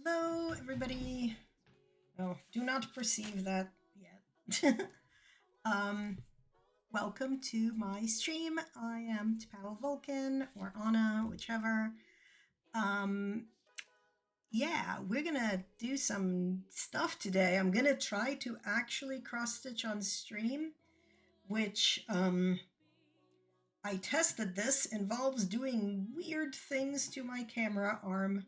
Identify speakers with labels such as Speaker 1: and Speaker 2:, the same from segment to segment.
Speaker 1: Hello, everybody. Oh, do not perceive that yet. Welcome to my stream. I am T'Pau Vulcan or Anna, whichever. Yeah, we're gonna do some stuff today. I'm gonna try to actually cross-stitch on stream, which I tested. This involves doing weird things to my camera arm.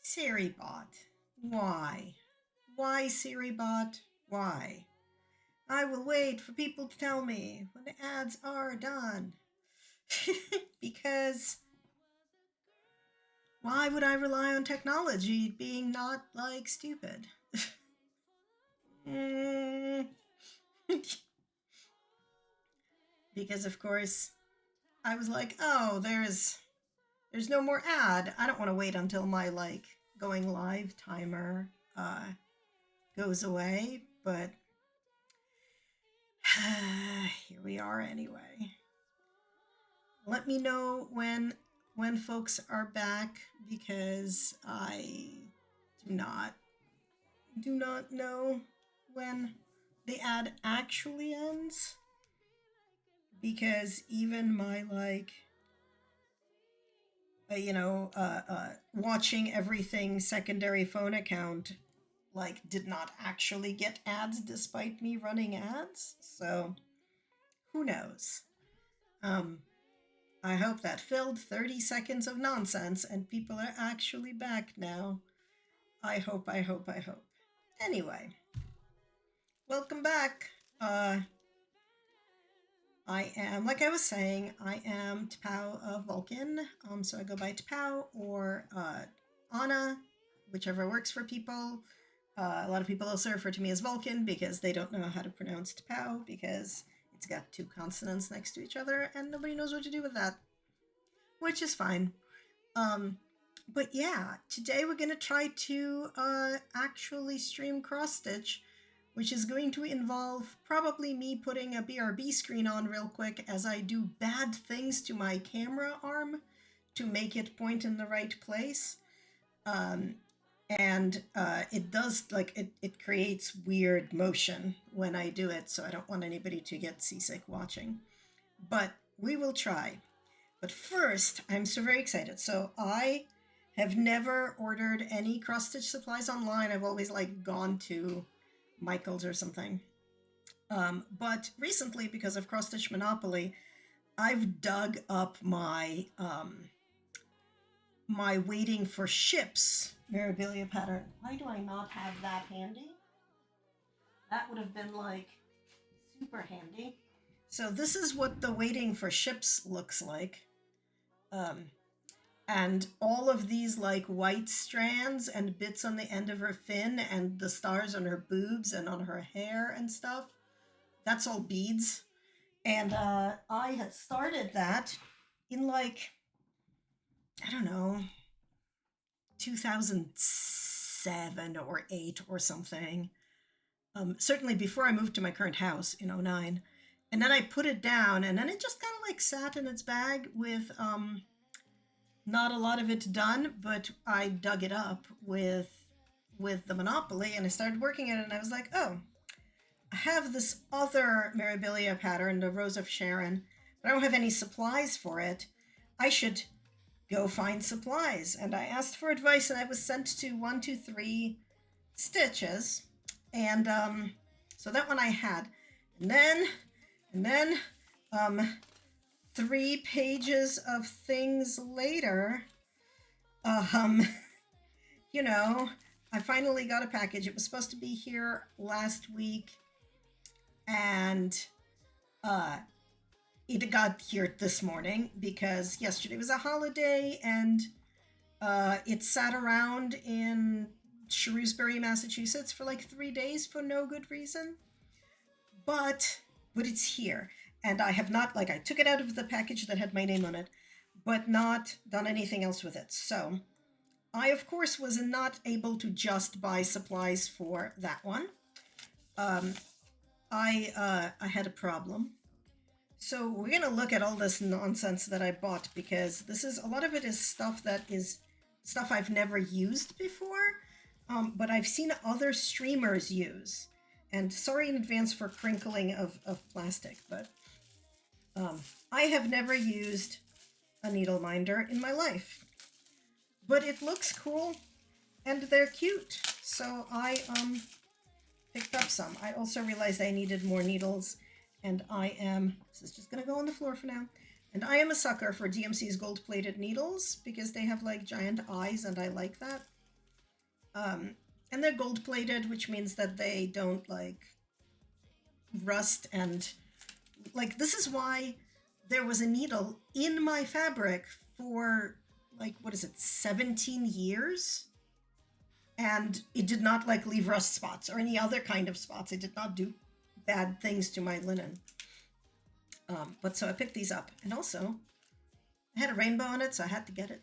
Speaker 1: SiriBot. Why? Why, SiriBot? Why? I will wait for people to tell me when the ads are done. Because why would I rely on technology being not, like, stupid? Because, of course, I was like, oh, there's no more ad. I don't want to wait until my, like, going live timer goes away, but here we are anyway. Let me know when folks are back, because I do not know when the ad actually ends, because even my, like, watching everything secondary phone account, like, did not actually get ads despite me running ads. So who knows? I hope that filled 30 seconds of nonsense and people are actually back now. I hope. Anyway, welcome back. I am, like I was saying, I am T'Pau Vulcan. So I go by T'Pau or Anna, whichever works for people. A lot of people also refer to me as Vulcan because they don't know how to pronounce T'Pau, because it's got two consonants next to each other and nobody knows what to do with that, which is fine. But yeah, today we're going to try to actually stream CrossStitch, which is going to involve probably me putting a BRB screen on real quick as I do bad things to my camera arm to make it point in the right place. And it does, like, it creates weird motion when I do it, so I don't want anybody to get seasick watching. But we will try. But first, I'm so very excited. So I have never ordered any cross-stitch supplies online. I've always, like, gone to Michael's or something. But recently, because of CrossStitch Monopoly, I've dug up my my waiting for ships memorabilia pattern. Why do I not have that handy? That would have been, like, super handy. So this is what the waiting for ships looks like. And all of these, like, white strands and bits on the end of her fin and the stars on her boobs and on her hair and stuff, that's all beads. And I had started that in, like, I don't know, 2007 or 8 or something. Certainly before I moved to my current house in 2009. And then I put it down, and then it just kind of, like, sat in its bag with not a lot of it done, but I dug it up with the Monopoly, and I started working at it, and I was like, oh, I have this other memorabilia pattern, the Rose of Sharon, I don't have any supplies for it. I should go find supplies. And I asked for advice, and I was sent to 123Stitches. And so that one I had. And then 3 pages of things later, you know, I finally got a package. It was supposed to be here last week, and it got here this morning because yesterday was a holiday, and it sat around in Shrewsbury, Massachusetts for like 3 days for no good reason. But it's here. And I have not, like, I took it out of the package that had my name on it, but not done anything else with it. So I, of course, was not able to just buy supplies for that one. I had a problem. So we're going to look at all this nonsense that I bought, because this is, a lot of it is stuff that is stuff I've never used before, but I've seen other streamers use. And sorry in advance for crinkling of plastic, but I have never used a needle minder in my life. But it looks cool, and they're cute. So I picked up some. I also realized I needed more needles, and this is just going to go on the floor for now. And I am a sucker for DMC's gold-plated needles, because they have like giant eyes, and I like that. And they're gold-plated, which means that they don't like rust, and like this is why there was a needle in my fabric for like, what is it, 17 years? And it did not like leave rust spots or any other kind of spots. It did not do bad things to my linen. But so I picked these up, and also I had a rainbow on it, so I had to get it.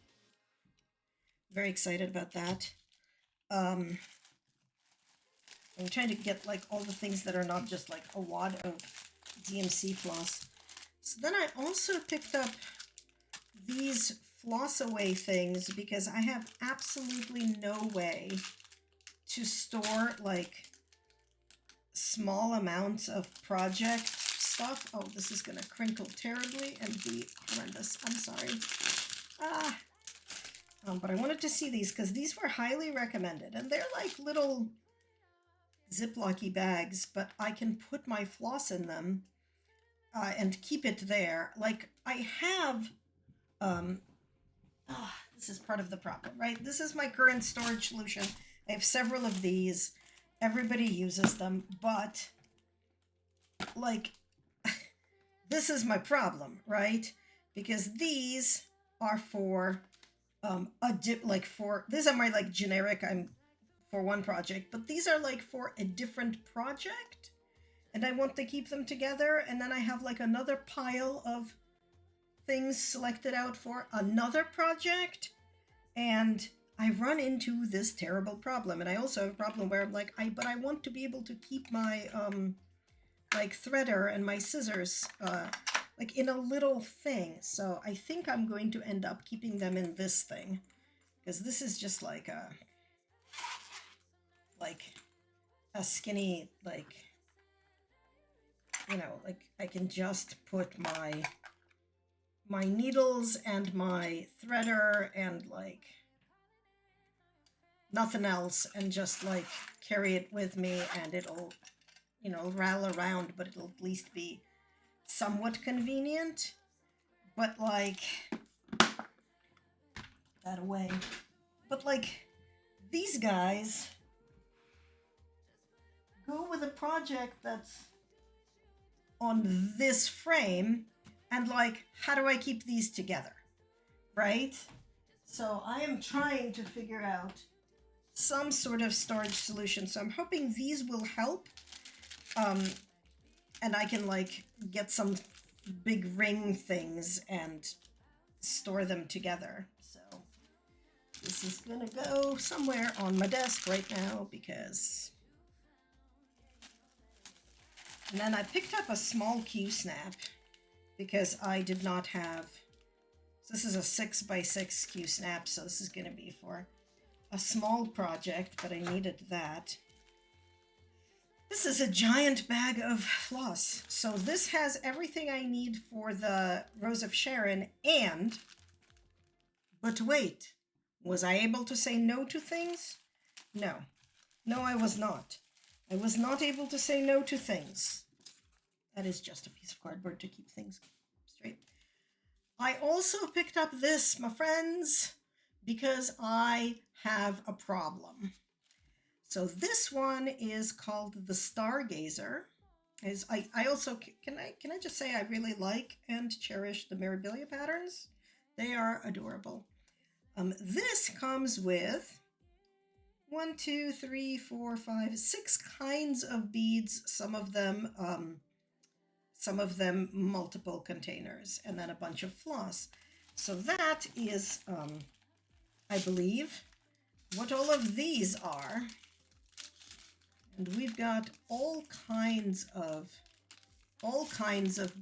Speaker 1: Very excited about that. I'm trying to get like all the things that are not just like a wad of DMC floss. So then I also picked up these floss away things, because I have absolutely no way to store like small amounts of project stuff. Oh, this is gonna crinkle terribly and be horrendous. I'm sorry. But I wanted to see these because these were highly recommended, and they're like little Ziploc-y bags, but I can put my floss in them and keep it there. Like I have, this is part of the problem, right? This is my current storage solution. I have several of these. Everybody uses them, but like this is my problem, right? Because these are for these are my like generic, I'm for one project, but these are like for a different project, and I want to keep them together. And then I have like another pile of things selected out for another project, and I run into this terrible problem. And I also have a problem where I'm like, but I want to be able to keep my like threader and my scissors like in a little thing. So I think I'm going to end up keeping them in this thing, because this is just like a skinny, like, you know, like I can just put my needles and my threader and like nothing else, and just like carry it with me, and it'll, you know, rattle around, but it'll at least be somewhat convenient. But like that away. But like these guys go with a project that's on this frame, and like, how do I keep these together, right? So I am trying to figure out some sort of storage solution. So I'm hoping these will help, and I can like get some big ring things and store them together. So this is gonna go somewhere on my desk right now, because... And then I picked up a small Q-snap because I did not have... So this is a 6x6 Q-snap, so this is going to be for a small project, but I needed that. This is a giant bag of floss. So this has everything I need for the Rose of Sharon but wait, was I able to say no to things? No. No, I was not. I was not able to say no to things. That is just a piece of cardboard to keep things straight. I also picked up this, my friends, because I have a problem. So this one is called the Stargazer. I also can I just say I really like and cherish the Mirabilia patterns. They are adorable. This comes with 1, 2, 3, 4, 5, 6 kinds of beads. Some of them multiple containers, and then a bunch of floss. So that is, I believe, what all of these are. And we've got all kinds of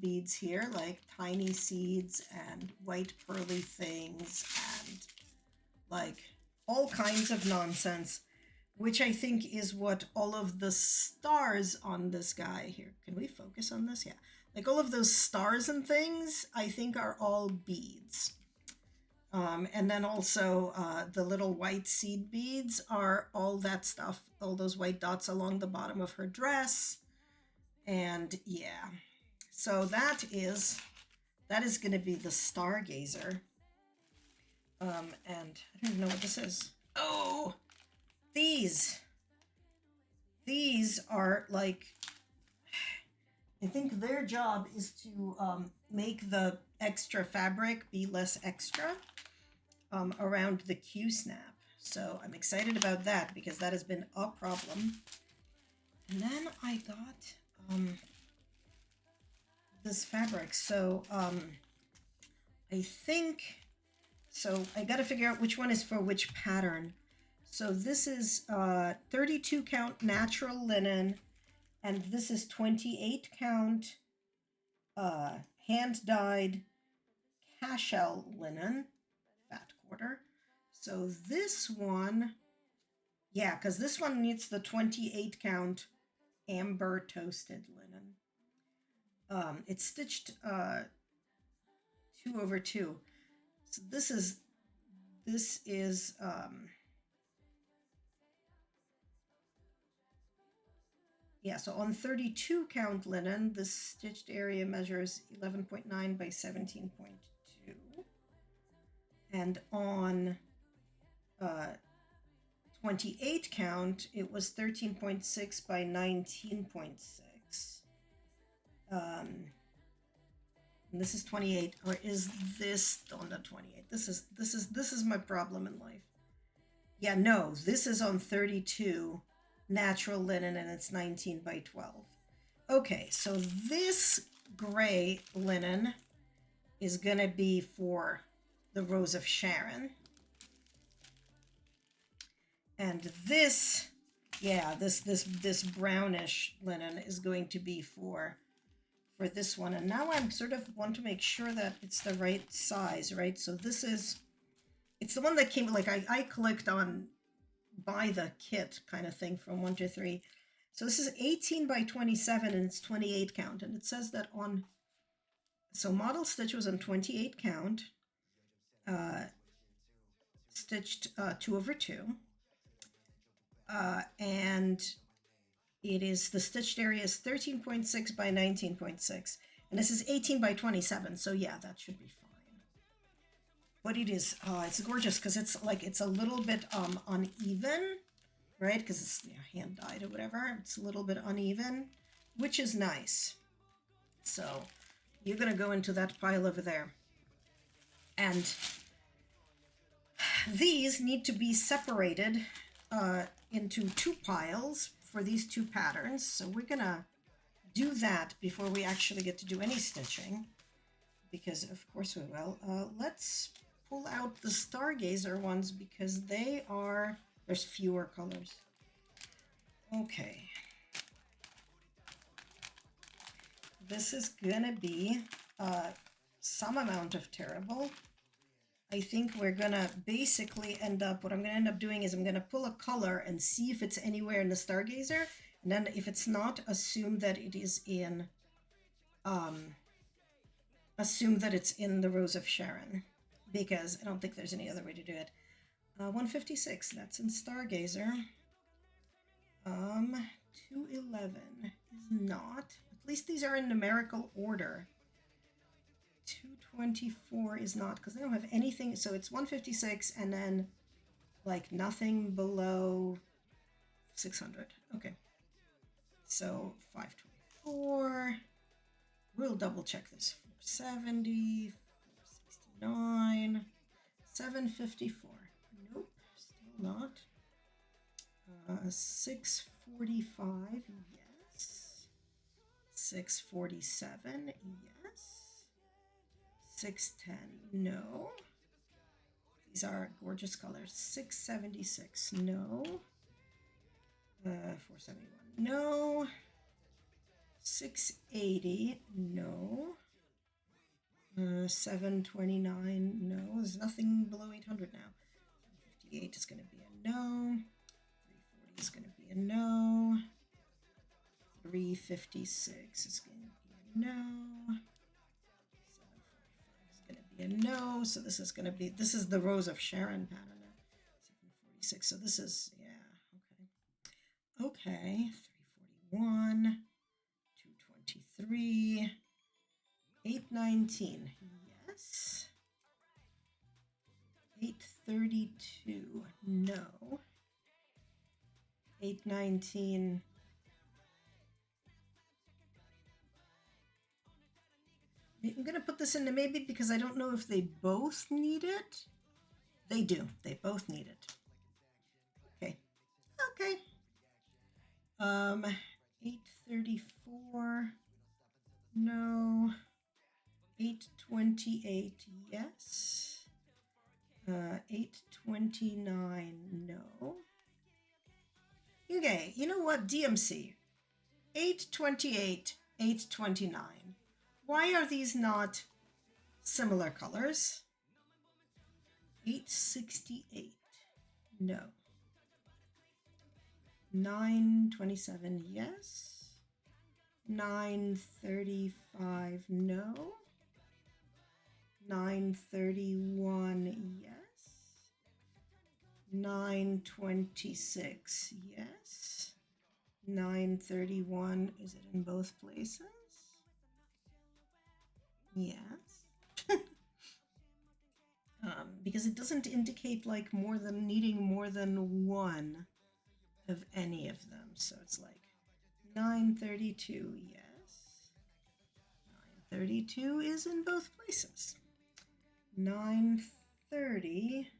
Speaker 1: beads here, like tiny seeds and white pearly things and like all kinds of nonsense, which I think is what all of the stars on this guy here. Can we focus on this? Yeah. Like all of those stars and things, I think are all beads. And then also the little white seed beads are all that stuff, all those white dots along the bottom of her dress. And yeah, so that is going to be the Stargazer. And I don't even know what this is. Oh, these are like, I think their job is to make the extra fabric be less extra around the Q-snap. So I'm excited about that because that has been a problem. And then I got this fabric. So I think, so I got to figure out which one is for which pattern. So this is 32 count natural linen, and this is 28 count hand-dyed cashel linen, fat quarter. So this one, yeah, because this one needs the 28 count amber toasted linen. It's stitched 2/2. So this is yeah, so on 32 count linen, the stitched area measures 11.9 by 17.2. And on 28 count, it was 13.6 by 19.6. And this is 28, or is this on the 28? This is my problem in life. Yeah, no, this is on 32 natural linen, and it's 19 by 12. Okay, so this gray linen is gonna be for the Rose of Sharon. And this, yeah, this brownish linen is going to be for this one. And now I'm sort of want to make sure that it's the right size, right? So this is, it's the one that came, like I clicked on buy the kit kind of thing from 123. So this is 18 by 27 and it's 28 count. And it says that on, so model stitch was on 28 count, stitched 2/2. And it is, the stitched area is 13.6 by 19.6. And this is 18 by 27. So yeah, that should be fine. But it is, it's gorgeous because it's like, it's a little bit uneven, right? Because it's, you know, hand dyed or whatever. It's a little bit uneven, which is nice. So you're going to go into that pile over there. And these need to be separated into 2 piles for these 2 patterns. So we're going to do that before we actually get to do any stitching, because of course we will. Let's pull out the Stargazer ones because they are, there's fewer colors. Okay. This is gonna be some amount of terrible. I think we're gonna basically end up, what I'm gonna end up doing is I'm gonna pull a color and see if it's anywhere in the Stargazer, And then if it's not, assume that it is in, assume that it's in the Rose of Sharon, because I don't think there's any other way to do it. 156, that's in Stargazer. 211 is not. At least these are in numerical order. 224 is not, because they don't have anything. So it's 156 and then like nothing below 600. Okay. So 524. We'll double check this. 470, 469, 754. Nope, still not. 645, yes. 647, yes. 610, no. These are gorgeous colors. 676, no. 471, no. 680, no. 729, no. There's nothing below 800 now. 58 is going to be a no. 340 is going to be a no. 356 is going to be a no. 745 is going to be a no. So this is going to be, this is the Rose of Sharon pattern now. 746. So this is, yeah, okay. Okay. 341. 223. 819. Yes. 832. No. 819. I'm going to put this into maybe because I don't know if they both need it. They do. They both need it. Okay. Okay. 834. No. 828. Yes. 829. No. Okay. You know what? DMC. 828. 829. Why are these not similar colors? 868. No. 927. Yes. 935. No. 931. Yes. 926. Yes. 931. Is it in both places? Yes. Because it doesn't indicate like needing more than one of any of them. So it's like 932, yes. 932 is in both places. 930.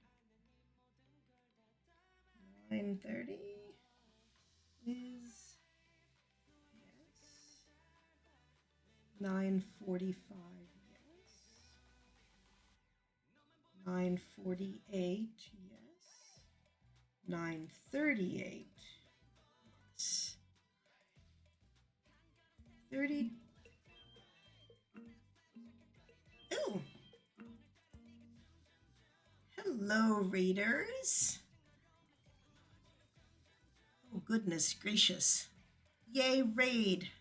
Speaker 1: 930 is, yes. 945, yes. 948, yes. 938, yes. 30. Ooh. Hello, raiders. Oh, goodness gracious. Yay, raid.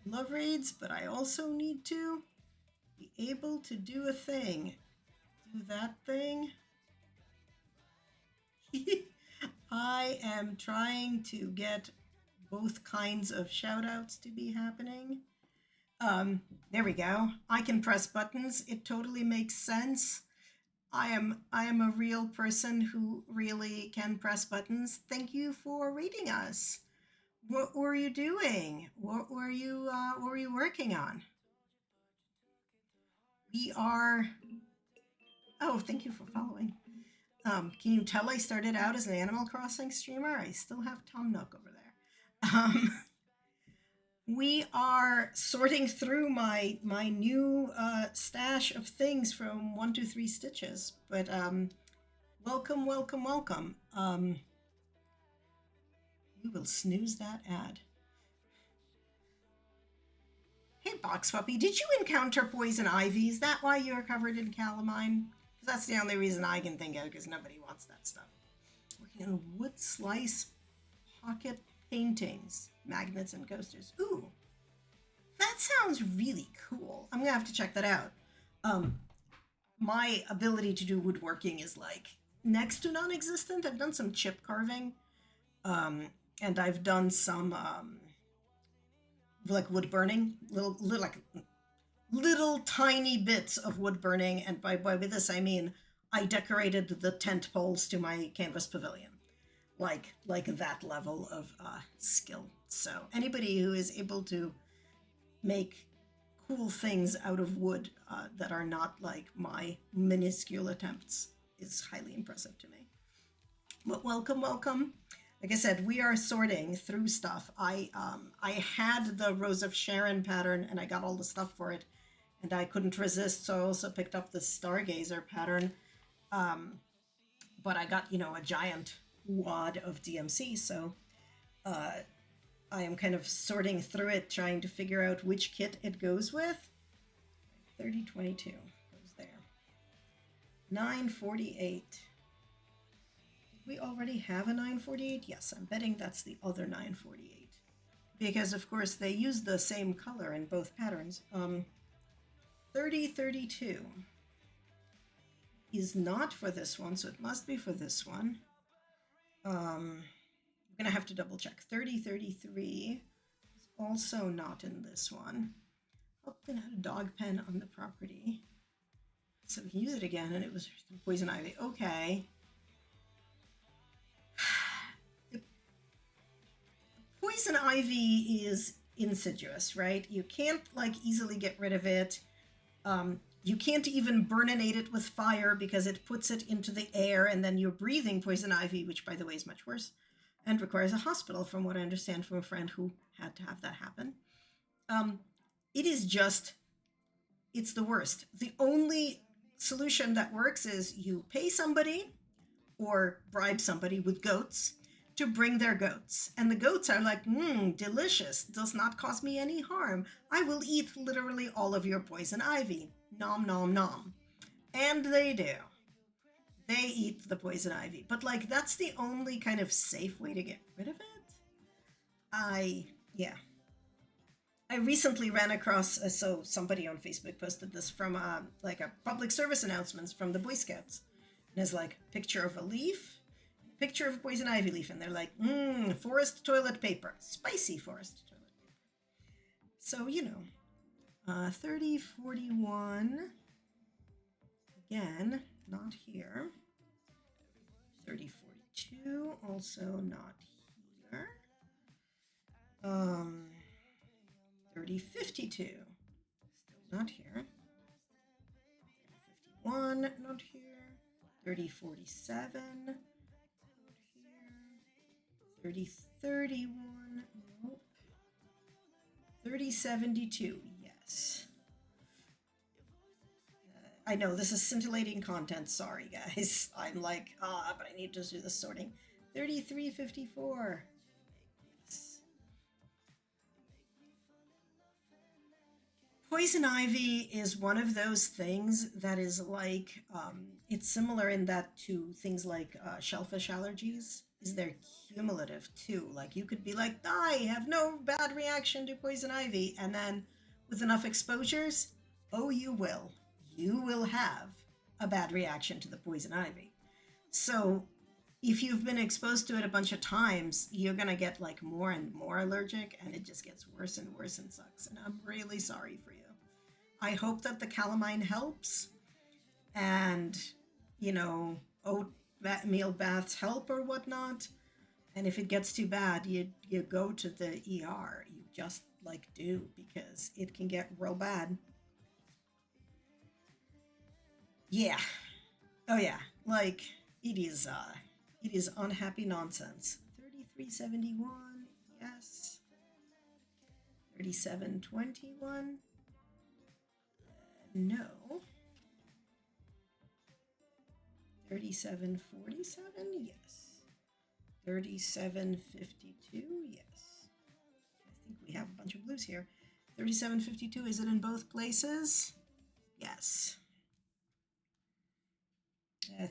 Speaker 1: Love raids, but I also need to be able to do a thing. Do that thing. I am trying to get both kinds of shout-outs to be happening. There we go. I can press buttons. It totally makes sense. I am a real person who really can press buttons. Thank you for reading us. What were you doing? What were you working on? We are. Oh, thank you for following. Can you tell I started out as an Animal Crossing streamer? I still have Tom Nook over there. We are sorting through my new stash of things from 123Stitches, but welcome. We will snooze that ad. Hey, Box Puppy, did you encounter poison ivy? Is that why you're covered in calamine? Because that's the only reason I can think of, because nobody wants that stuff. Working on a wood slice pocket paintings, magnets, and coasters. Ooh, that sounds really cool. I'm gonna have to check that out. My ability to do woodworking is like next to non-existent. I've done some chip carving, and I've done some like wood burning, little tiny bits of wood burning. And by this I mean I decorated the tent poles to my canvas pavilion, like that level of skill. So anybody who is able to make cool things out of wood that are not like my minuscule attempts is highly impressive to me. But welcome. Like I said, we are sorting through stuff. I had the Rose of Sharon pattern and I got all the stuff for it, and I couldn't resist, so I also picked up the Stargazer pattern. But I got, a giant wad of DMC, so I am kind of sorting through it, trying to figure out which kit it goes with. 3022 goes there. 948. Did we already have a 948? Yes, I'm betting that's the other 948. Because, of course, they use the same color in both patterns. 3032 is not for this one, so it must be for this one. I'm gonna have to double check. 3033 is also not in this one. Open had a dog pen on the property, so we can use it again, and it was poison ivy. Okay. The poison ivy is insidious, right? You can't easily get rid of it. You can't even burninate it with fire because it puts it into the air, and then you're breathing poison ivy, which, by the way, is much worse and requires a hospital, from what I understand from a friend who had to have that happen. It is just, it's the worst. The only solution that works is you pay somebody or bribe somebody with goats to bring their goats. And the goats are like, delicious, does not cause me any harm. I will eat literally all of your poison ivy. Nom, nom, nom. And they do. They eat the poison ivy. But that's the only kind of safe way to get rid of it. I recently ran across, so somebody on Facebook posted this from a public service announcements from the Boy Scouts. And it's picture of a leaf, picture of a poison ivy leaf, and they're like, forest toilet paper, spicy forest toilet paper. So, 3041, again, not here. 3042, also not here. 3052, still not here. 3051, not here. 3047, not here. 3031, nope. 3072, yes. I know this is scintillating content. Sorry, guys. I'm but I need to do the sorting. 3354. Yes. Poison ivy is one of those things that is it's similar in that to things like shellfish allergies. They're cumulative too. You could be I have no bad reaction to poison ivy, and then with enough exposures, oh, you will. You will have a bad reaction to the poison ivy. So if you've been exposed to it a bunch of times, you're going to get more and more allergic, and it just gets worse and worse and sucks. And I'm really sorry for you. I hope that the calamine helps, and, oatmeal baths help or whatnot. And if it gets too bad, you go to the ER. You just do, because it can get real bad. Yeah. Oh yeah. It is unhappy nonsense. 3371, yes. 3721, no. 3747, yes. 3752, yes. I think we have a bunch of blues here. 3752, is it in both places? Yes.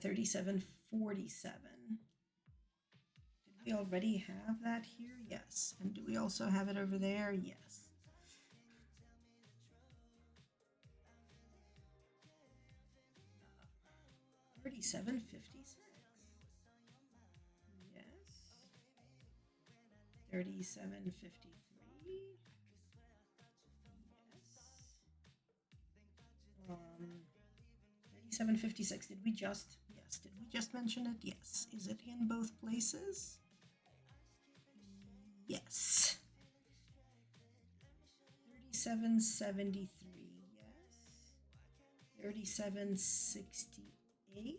Speaker 1: 3747. Did we already have that here? Yes. And do we also have it over there? Yes. $37.56. Yes. $37.53. Yes. 37.56. Did we just? Yes. Did we just mention it? Yes. Is it in both places? Yes. 37.73. Yes. 37.68. Yes.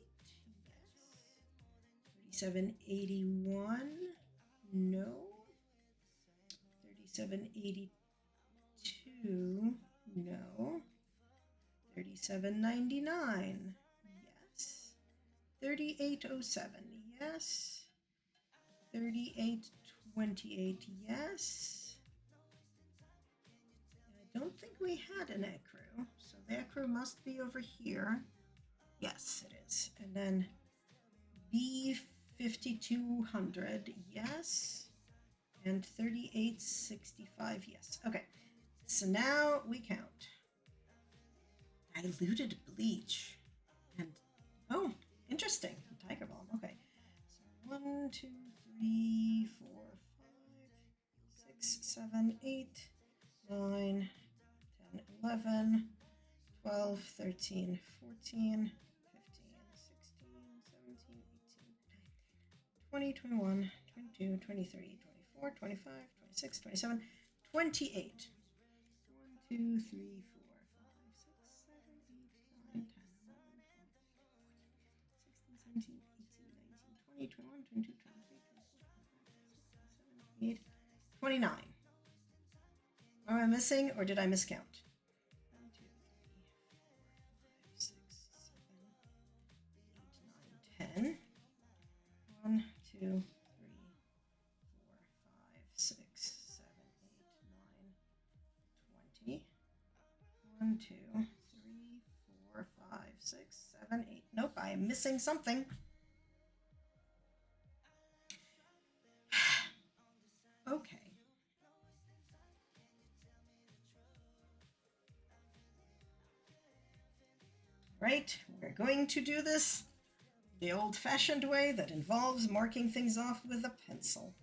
Speaker 1: 37.81. No. 37.82. No. 37.99. Yes. 38.07. Yes. 38.28. Yes. I don't think we had an ecru, so the ecru must be over here. Yes, it is. And then B5200. Yes. And 38.65. Yes. Okay. So now we count. Diluted bleach. And oh, interesting. Tiger balm. Okay. So 1, 2, 3, 4, 5, 6, 7, 8, 9, 10, 11, 12, 13, 14, 15, 16, 17, 18, 20, 21, 22, 23, 24, 25, 26, 27, 28. 1, 2, 3, 4, 5, 6, 7, 8, 9, 10, 11, 12, 16, 17, 18, 19, 20, 21, 22, 23, 24, 25, 26, 27, 28, 29. Am I missing or did I miscount? 1, 2, 3, 4, 5, 6, 7, 8, 9, 10. 1, 2, 3, 4, 5, 6, 7, 8, 9, 20. 1, 2, 3, 4, 5, 6, 7, 8. Nope, I am missing something. Okay. Right, we're going to do this the old-fashioned way that involves marking things off with a pencil.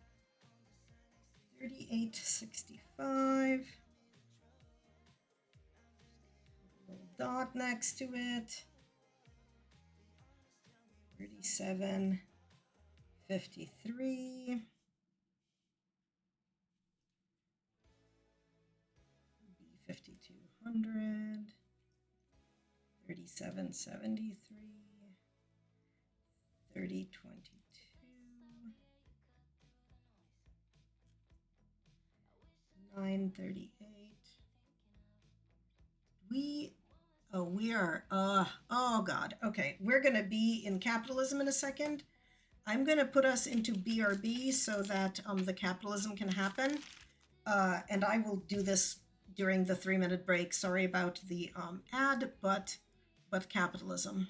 Speaker 1: 38.65. Little dot next to it. 37.53. B5200. 37.73. 30.22. 9.38. We are oh god. Okay, we're gonna be in capitalism in a second. I'm gonna put us into BRB so that the capitalism can happen. And I will do this during the 3-minute break. Sorry about the ad, but capitalism.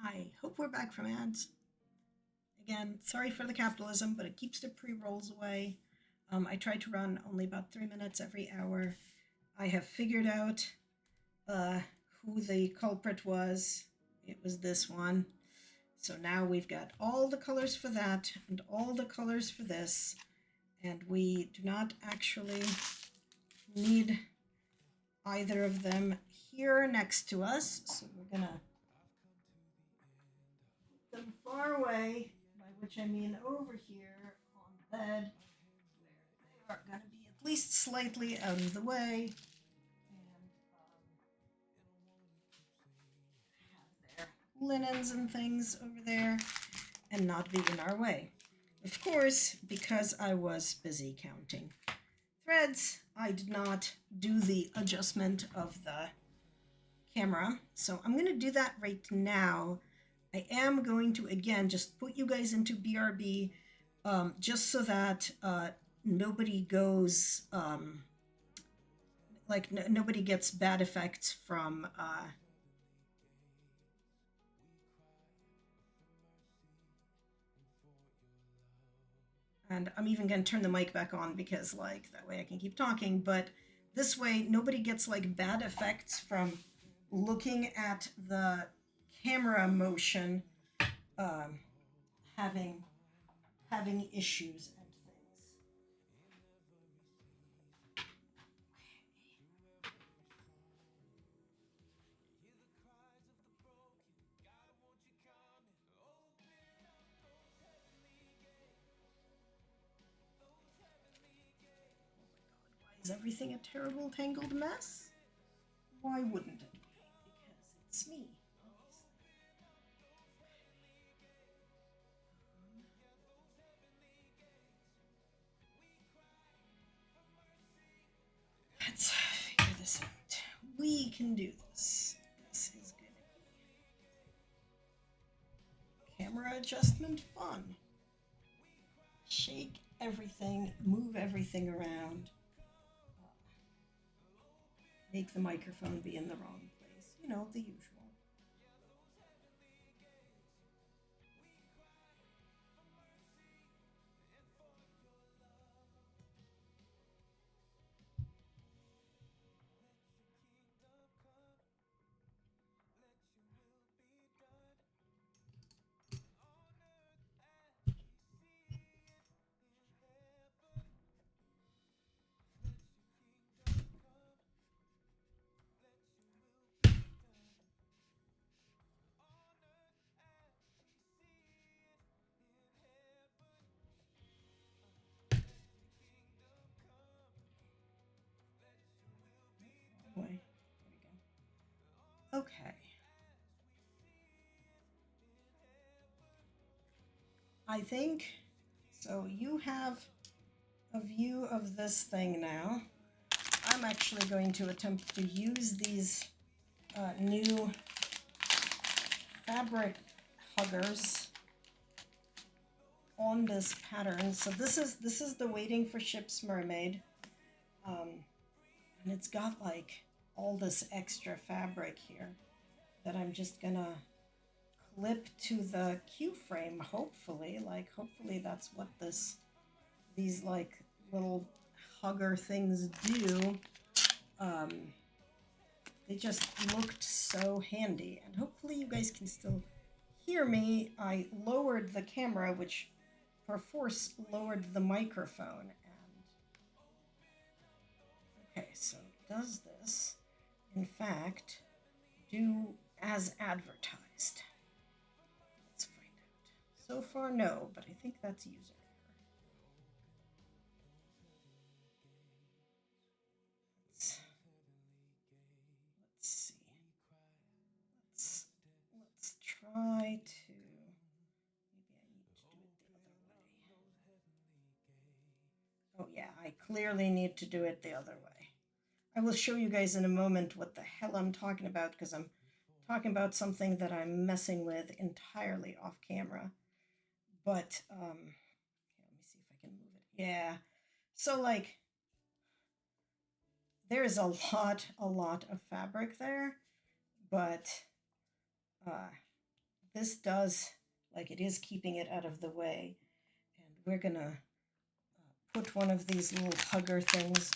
Speaker 1: I hope we're back from ads. Again, sorry for the capitalism, but it keeps the pre-rolls away. I tried to run only about 3 minutes every hour. I have figured out who the culprit was. It was this one. So now we've got all the colors for that and all the colors for this. And we do not actually need either of them here next to us. So we're going to put them far away, by which I mean over here on the bed, where they are going to be at least slightly out of the way. Linens and things over there and not be in our way. Of course, because I was busy counting threads, I did not do the adjustment of the camera. So I'm going to do that right now. I am going to, again, just put you guys into BRB just so that nobody goes, nobody gets bad effects from and I'm even going to turn the mic back on because that way I can keep talking, but this way nobody gets bad effects from looking at the camera motion having issues and things. Is everything a terrible tangled mess? Why wouldn't it be? Because it's me, obviously. Let's figure this out. We can do this. This is going to be camera adjustment fun. Shake everything, move everything around. Make the microphone be in the wrong place. You know, the usual. Way. There we go. Okay. I think so. You have a view of this thing now. I'm actually going to attempt to use these new fabric huggers on this pattern. So this is the Waiting for Ships mermaid, and it's got all this extra fabric here that I'm just gonna clip to the Q frame. Hopefully, hopefully that's what these little hugger things do. They just looked so handy, and hopefully you guys can still hear me. I lowered the camera, which perforce lowered the microphone. And okay, so does this in fact do as advertised? Let's find out. So far, no, but I think that's user error. Let's see. Let's try to. Maybe I need to do it the other way. Oh yeah, I clearly need to do it the other way. I will show you guys in a moment what the hell I'm talking about, because I'm talking about something that I'm messing with entirely off camera. But okay, let me see if I can move it. Yeah. So there's a lot of fabric there, but this does, like it is keeping it out of the way. And we're gonna put one of these little hugger things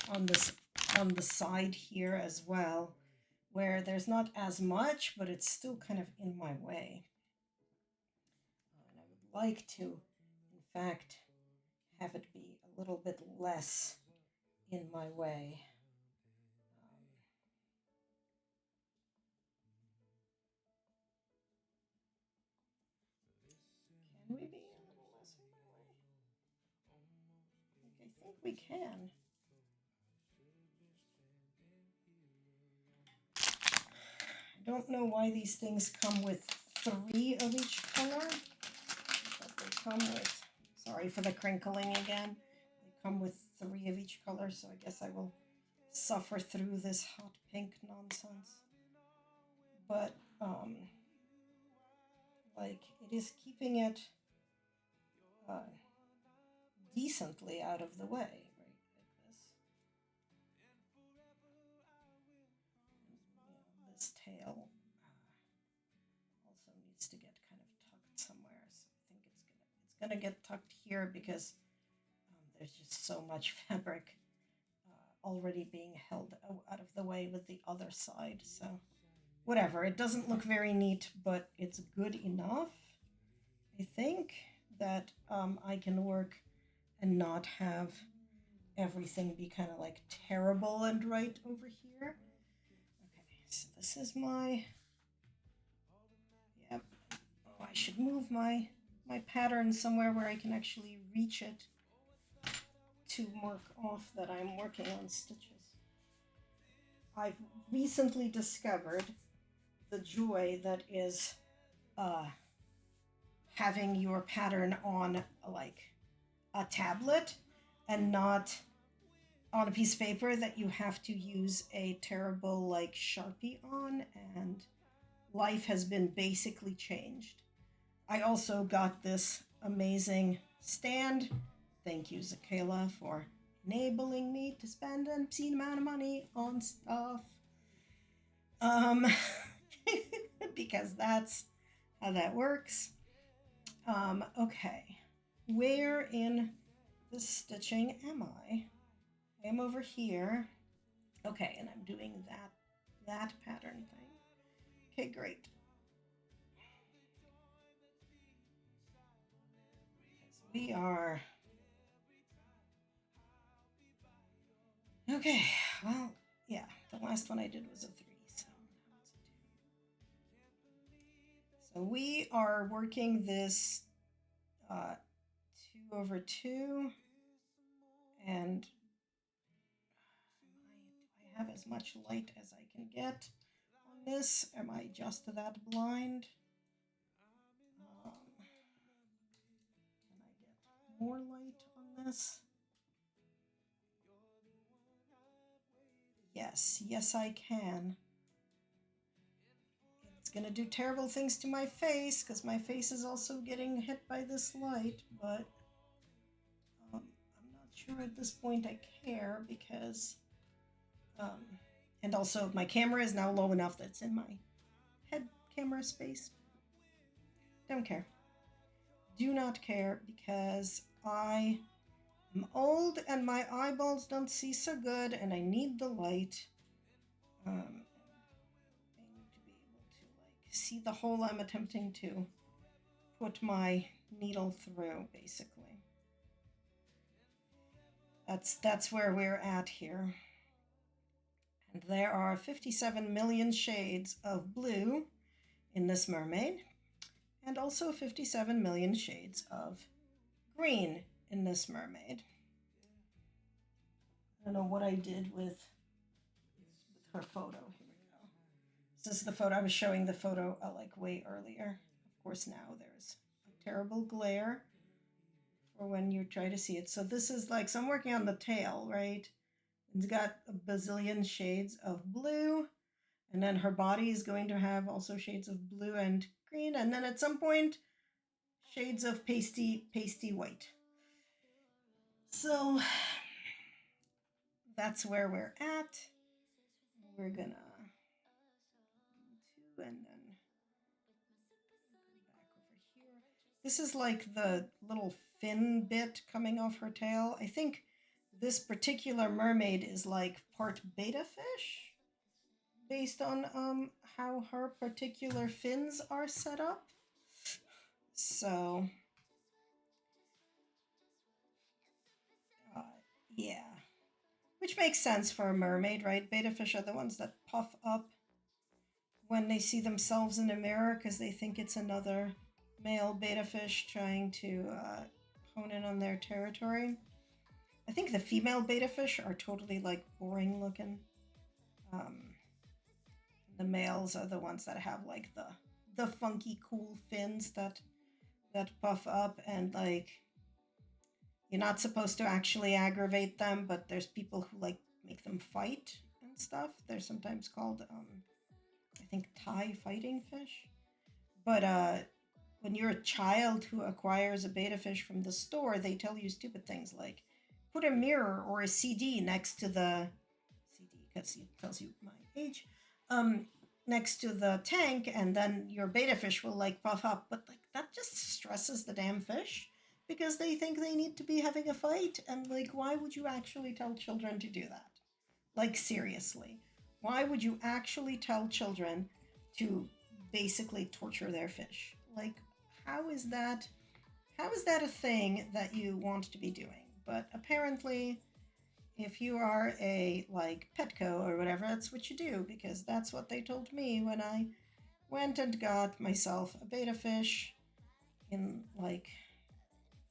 Speaker 1: on this, on the side here as well, where there's not as much, but it's still kind of in my way. And I would like to, in fact, have it be a little bit less in my way. Can we be a little less in my way? I think we can. I don't know why these things come with 3 of each color, but they come with, sorry for the crinkling again, they come with 3 of each color, so I guess I will suffer through this hot pink nonsense. But, like, it is keeping it decently out of the way, right, like this. This tail also needs to get kind of tucked somewhere, so I think it's gonna get tucked here because there's just so much fabric already being held out of the way with the other side. So whatever, it doesn't look very neat, but it's good enough, I think, that I can work and not have everything be kind of like terrible and right over here. Okay, so this is my, yep. Oh, I should move my pattern somewhere where I can actually reach it to mark off that I'm working on stitches. I've recently discovered the joy that is having your pattern on like a tablet and not on a piece of paper that you have to use a terrible like Sharpie on, and life has been basically changed. I also got this amazing stand. Thank you, Zakayla, for enabling me to spend an obscene amount of money on stuff. Because that's how that works. Okay, where in the stitching am I? I am over here. Okay, and I'm doing that pattern thing. Okay, great. We are... Okay, well, yeah, the last one I did was a 3, so now it's a 2. So we are working this 2 over 2, and do I have as much light as I can get on this? Am I just that blind? Can I get more light on this? Yes, I can. It's gonna do terrible things to my face because my face is also getting hit by this light, but I'm not sure at this point I care because, and also my camera is now low enough that it's in my head camera space. Don't care. Do not care because I am old and my eyeballs don't see so good and I need the light. I need to be able to like see the hole I'm attempting to put my needle through, basically. That's where we're at here. And there are 57 million shades of blue in this mermaid, and also 57 million shades of green in this mermaid. I don't know what I did with her photo. Here we go. This is the photo. I was showing the photo like way earlier. Of course, now there's a terrible glare for when you try to see it. So this is like, so I'm working on the tail, right? It's got a bazillion shades of blue, and then her body is going to have also shades of blue and green, and then at some point shades of pasty white. So that's where we're at. We're gonna and then back over here. This is like the little fin bit coming off her tail. I think this particular mermaid is like part betta fish based on how her particular fins are set up. So yeah, which makes sense for a mermaid, right? Betta fish are the ones that puff up when they see themselves in a mirror because they think it's another male betta fish trying to hone in on their territory. I think the female betta fish are totally like boring looking. The males are the ones that have like the funky cool fins that puff up, and like you're not supposed to actually aggravate them, but there's people who like make them fight and stuff. They're sometimes called I think Thai fighting fish. But when you're a child who acquires a betta fish from the store, they tell you stupid things like put a mirror or a CD next to the CD because it tells you my age. Next to the tank, and then your betta fish will like puff up. But like that just stresses the damn fish because they think they need to be having a fight. And like, why would you actually tell children to do that? Like seriously, why would you actually tell children to basically torture their fish? Like, how is that a thing that you want to be doing? But apparently, if you are a like Petco or whatever, that's what you do, because that's what they told me when I went and got myself a betta fish in like,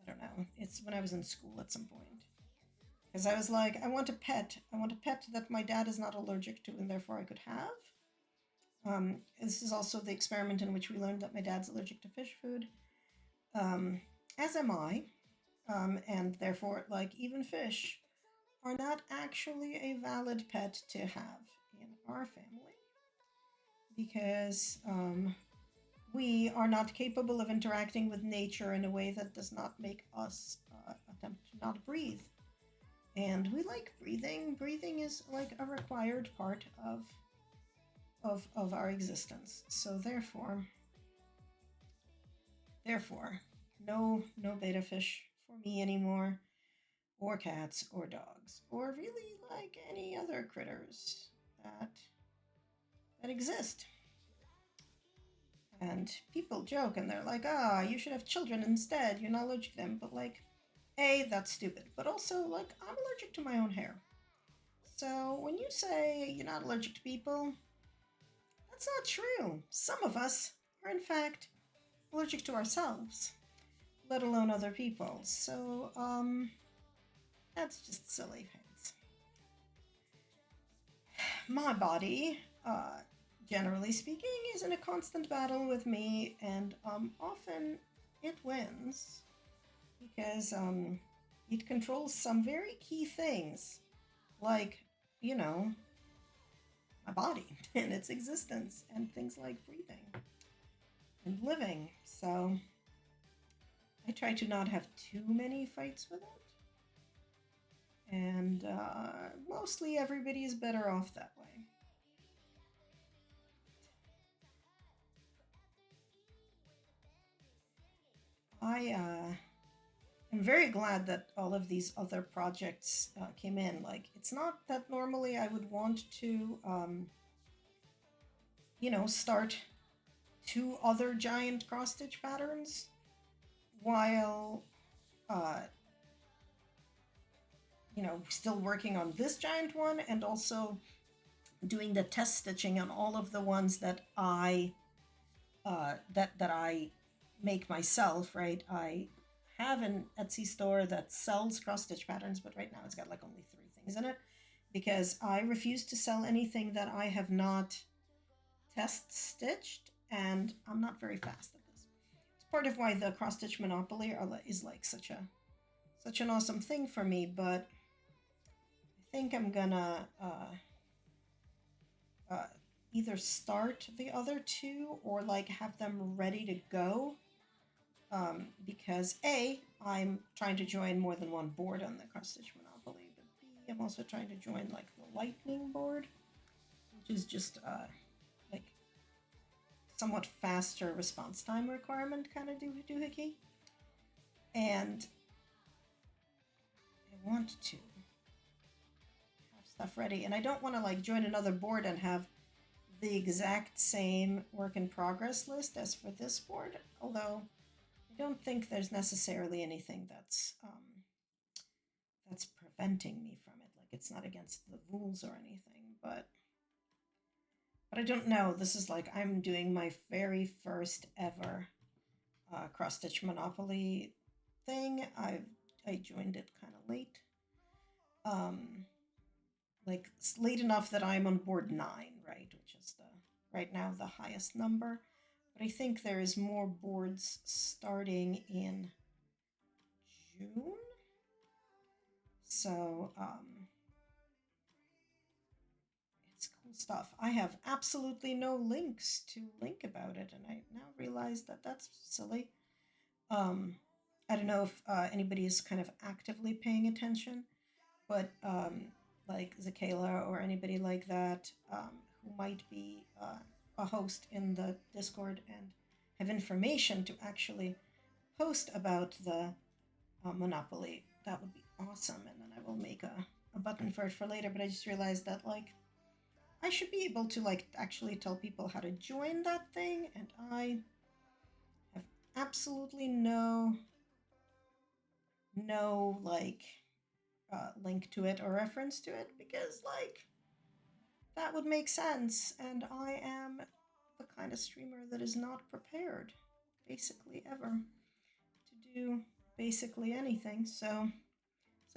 Speaker 1: I don't know, it's when I was in school at some point. Because I was like, I want a pet that my dad is not allergic to and therefore I could have. This is also the experiment in which we learned that my dad's allergic to fish food, as am I, and therefore, like, even fish are not actually a valid pet to have in our family because we are not capable of interacting with nature in a way that does not make us attempt to not breathe. And we like breathing. Breathing is like a required part of our existence. So therefore, no betta fish for me anymore, or cats, or dogs, or really like any other critters that exist. And people joke and they're like, you should have children instead, you're not allergic to them. But like, A, that's stupid. But also, like, I'm allergic to my own hair. So when you say you're not allergic to people, that's not true. Some of us are in fact allergic to ourselves, let alone other people. So, that's just silly things. My body, generally speaking, is in a constant battle with me, and often it wins because it controls some very key things, like, you know, my body and its existence, and things like breathing and living. So I try to not have too many fights with it. And mostly everybody is better off that way. I am very glad that all of these other projects came in. Like, it's not that normally I would want to, start 2 other giant cross-stitch patterns while still working on this giant one, and also doing the test stitching on all of the ones that I make myself, right? I have an Etsy store that sells cross-stitch patterns, but right now it's got like only 3 things in it because I refuse to sell anything that I have not test stitched, and I'm not very fast at this. It's part of why the cross-stitch monopoly is like such an awesome thing for me, but I think I'm gonna either start the other 2 or like have them ready to go, because A, I'm trying to join more than one board on the cross-stitch monopoly, but B, I'm also trying to join like the lightning board, which is just like somewhat faster response time requirement kind of doohickey. And I want to have stuff ready. And I don't want to like join another board and have the exact same work in progress list as for this board, although I don't think there's necessarily anything that's preventing me from it. Like it's not against the rules or anything, but I don't know. This is like I'm doing my very first ever CrossStitch Monopoly thing. I joined it kind of late, like late enough that I'm on board 9, right, which is right now the highest number. But I think there is more boards starting in June. So it's cool stuff. I have absolutely no links to link about it, and I now realize that that's silly. I don't know if anybody is kind of actively paying attention, but like Zakayla or anybody like that who might be a host in the Discord and have information to actually post about the Monopoly, that would be awesome. And then I will make a button for it for later. But I just realized that like I should be able to like actually tell people how to join that thing, and I have absolutely no like link to it or reference to it, because like that would make sense, and I am the kind of streamer that is not prepared basically ever to do basically anything. So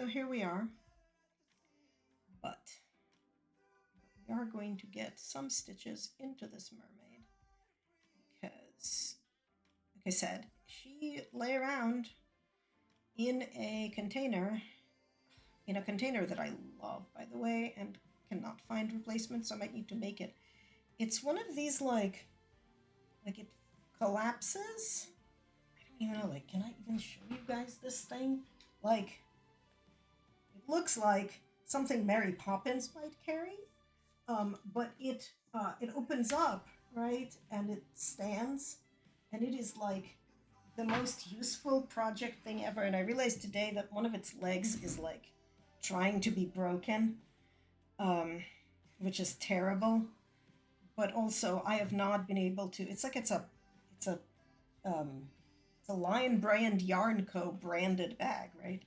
Speaker 1: here we are. But we are going to get some stitches into this mermaid because, like I said, she lay around in a container that I love, by the way, and cannot find replacements, so I might need to make it. It's one of these like it collapses. I don't even know, like, can I even show you guys this thing? Like, it looks like something Mary Poppins might carry, but it opens up, right, and it stands, and it is like the most useful project thing ever. And I realized today that one of its legs is like trying to be broken, which is terrible. But also, I have not been able to. It's like it's a Lion Brand Yarn Co. branded bag, right?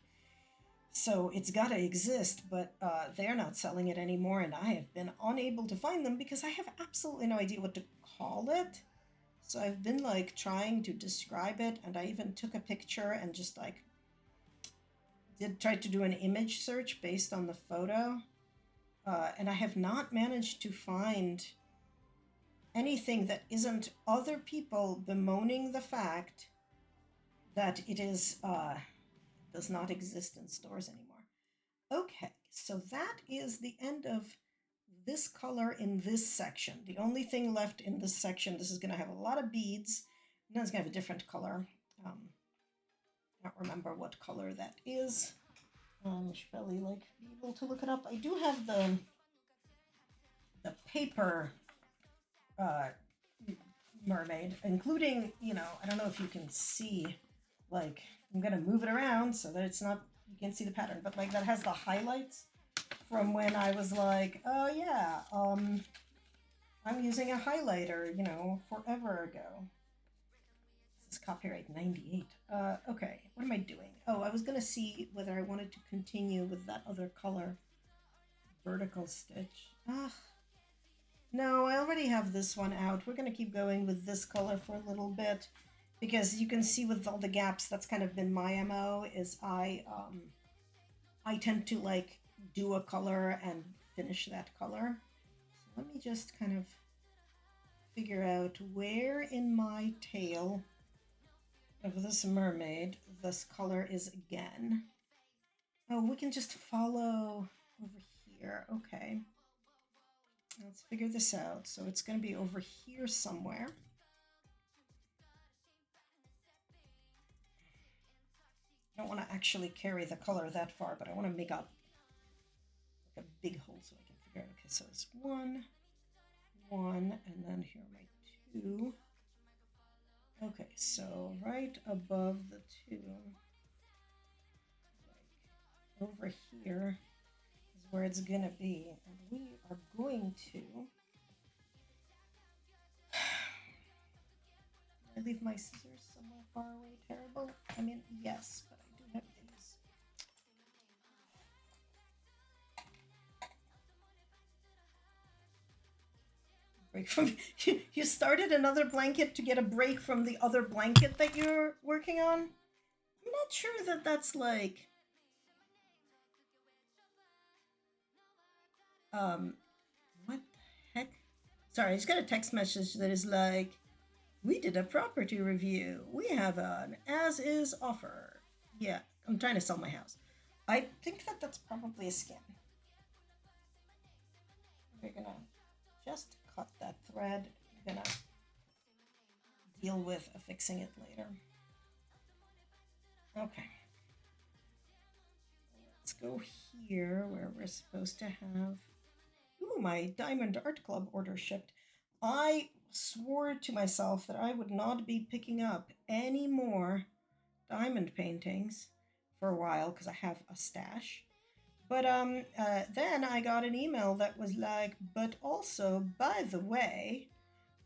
Speaker 1: So it's got to exist, but they're not selling it anymore, and I have been unable to find them because I have absolutely no idea what to call it. So I've been like trying to describe it, and I even took a picture and just like try to do an image search based on the photo, and I have not managed to find anything that isn't other people bemoaning the fact that it is does not exist in stores anymore. Okay, so that is the end of this color in this section. The only thing left in this section, this is going to have a lot of beads, and then it's going to have a different color. I don't remember what color that is. Should probably like be able to look it up. I do have the paper mermaid, including, you know, I don't know if you can see, like, I'm gonna move it around so that it's not, you can see the pattern, but like that has the highlights from when I was like, oh yeah, I'm using a highlighter, you know, forever ago. This is copyright 98. Okay, what am I doing? Oh, I was gonna see whether I wanted to continue with that other color, vertical stitch. No, I already have this one out. We're gonna keep going with this color for a little bit, because you can see with all the gaps, that's kind of been my MO, is I tend to like do a color and finish that color. So let me just kind of figure out where in my tail of this mermaid this color is again. Oh, we can just follow over here. Okay. Let's figure this out. So it's going to be over here somewhere. I don't want to actually carry the color that far, but I want to make up like a big hole so I can figure out. Okay, so it's 1, 1, and then here are my 2. Okay, so right above the 2, like over here, is where it's gonna be. And we are going to... I leave my scissors somewhere far away. Terrible. I mean, yes, but I do have these. Break from... You started another blanket to get a break from the other blanket that you're working on? I'm not sure that that's like... what the heck? Sorry, I just got a text message that is like, we did a property review. We have an as-is offer. Yeah, I'm trying to sell my house. I think that that's probably a scam. We're gonna just cut that thread. I'm gonna deal with fixing it later. Okay. Let's go here where we're supposed to have... Ooh, my Diamond Art Club order shipped. I swore to myself that I would not be picking up any more diamond paintings for a while because I have a stash. But then I got an email that was like, but also, by the way,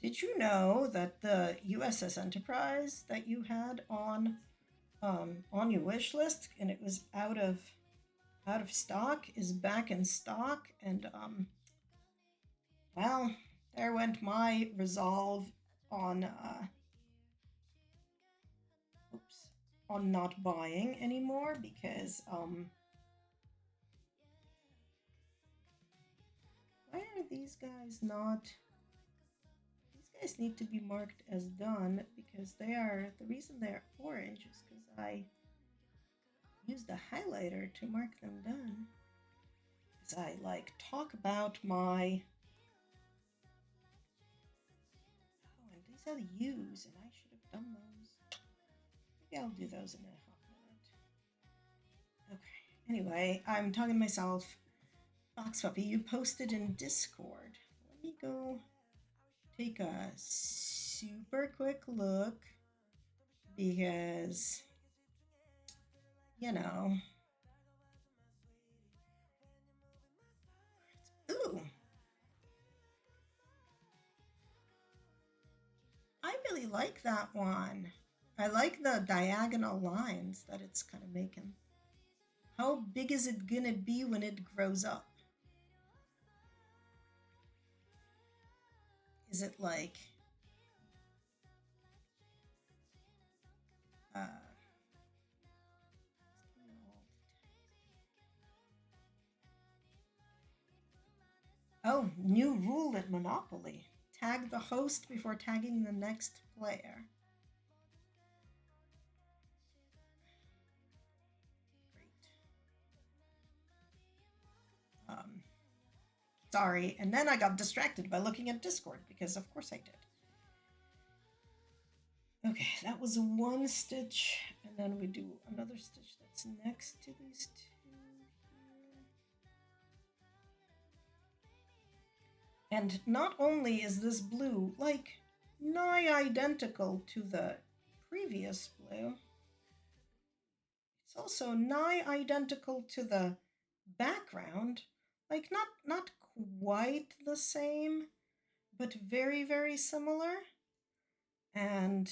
Speaker 1: did you know that the USS Enterprise that you had on your wish list and it was out of stock is back in stock? And well, there went my resolve on on not buying anymore because why are these guys not... These guys need to be marked as done because they are... The reason they're orange is because I used a highlighter to mark them done. As I like talk about my... Oh, and these are the U's and I should have done those. Maybe I'll do those in a hot minute. Okay, anyway, I'm talking to myself. Box Puppy, you posted in Discord. Let me go take a super quick look because, you know... Ooh! I really like that one. I like the diagonal lines that it's kind of making. How big is it gonna be when it grows up? Is it like... Oh, new rule at Monopoly. Tag the host before tagging the next player. Great. Sorry, and then I got distracted by looking at Discord, because of course I did. Okay, that was one stitch, and then we do another stitch that's next to these two here. And not only is this blue like nigh identical to the previous blue, it's also nigh identical to the background. Like not quite the same, but very, very similar. And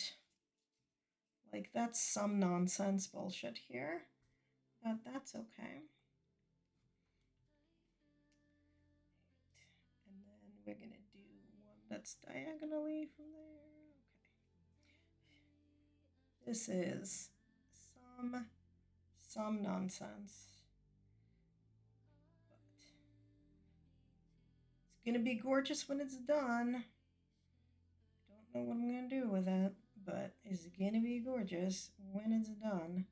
Speaker 1: like that's some nonsense bullshit here, but that's okay. And then we're gonna do one that's diagonally from there. Okay. This is some nonsense. But it's gonna be gorgeous when it's done. I don't know what I'm gonna do with it, but it's gonna be gorgeous when it's done.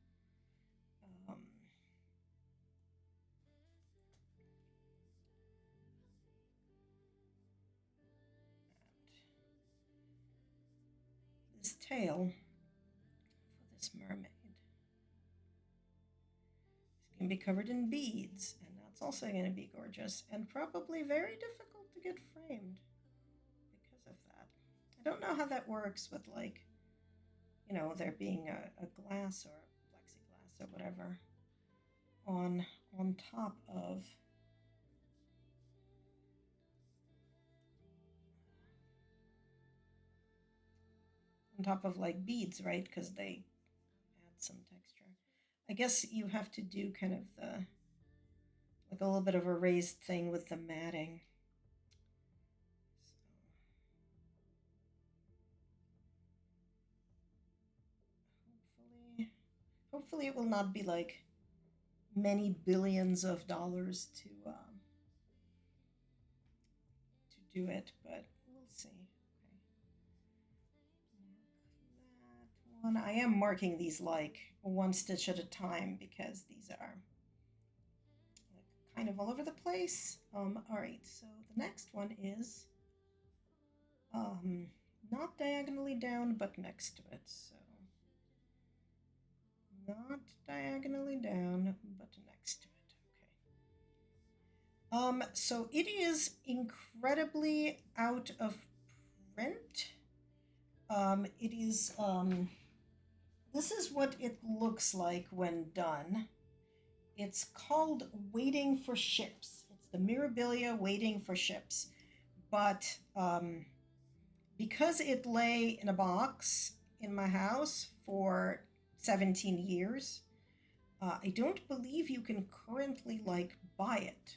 Speaker 1: This tail for this mermaid is going to be covered in beads, and that's also going to be gorgeous and probably very difficult to get framed because of that. I don't know how that works with like, there being a glass or plexiglass or whatever on on top of like beads, right? Because they add some texture. I guess you have to do kind of the like a little bit of a raised thing with the matting. So hopefully it will not be like many billions of dollars to do it, but we'll see. Okay. Mark that one. I am marking these like one stitch at a time because these are like kind of all over the place. All right, so the next one is not diagonally down, but next to it. So not diagonally down, but next to it. Okay. So it is incredibly out of print. It is, this is what it looks like when done. It's called Waiting for Ships. It's the Mirabilia Waiting for Ships. But because it lay in a box in my house for 17 years, I don't believe you can currently like buy it.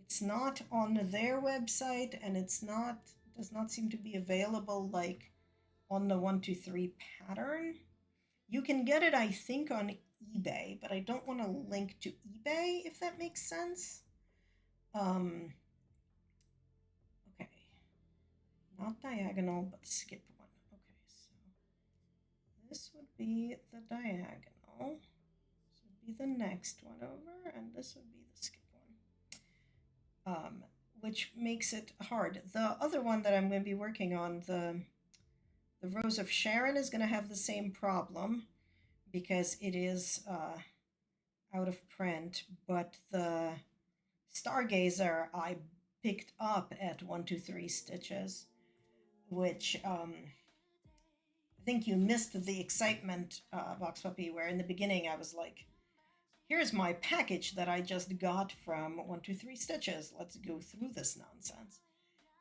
Speaker 1: It's not on their website, and does not seem to be available like on the 123 pattern. You can get it, I think, on eBay, but I don't want to link to eBay, if that makes sense. Okay. Not diagonal, but skip one. Okay, so this would be the diagonal. This would be the next one over, and this would be the skip one. Which makes it hard. The other one that I'm going to be working on, the Rose of Sharon, is going to have the same problem because it is out of print, but the Stargazer I picked up at 123Stitches, which I think you missed the excitement, Box Puppy, where in the beginning I was like, here's my package that I just got from 123Stitches. Let's go through this nonsense.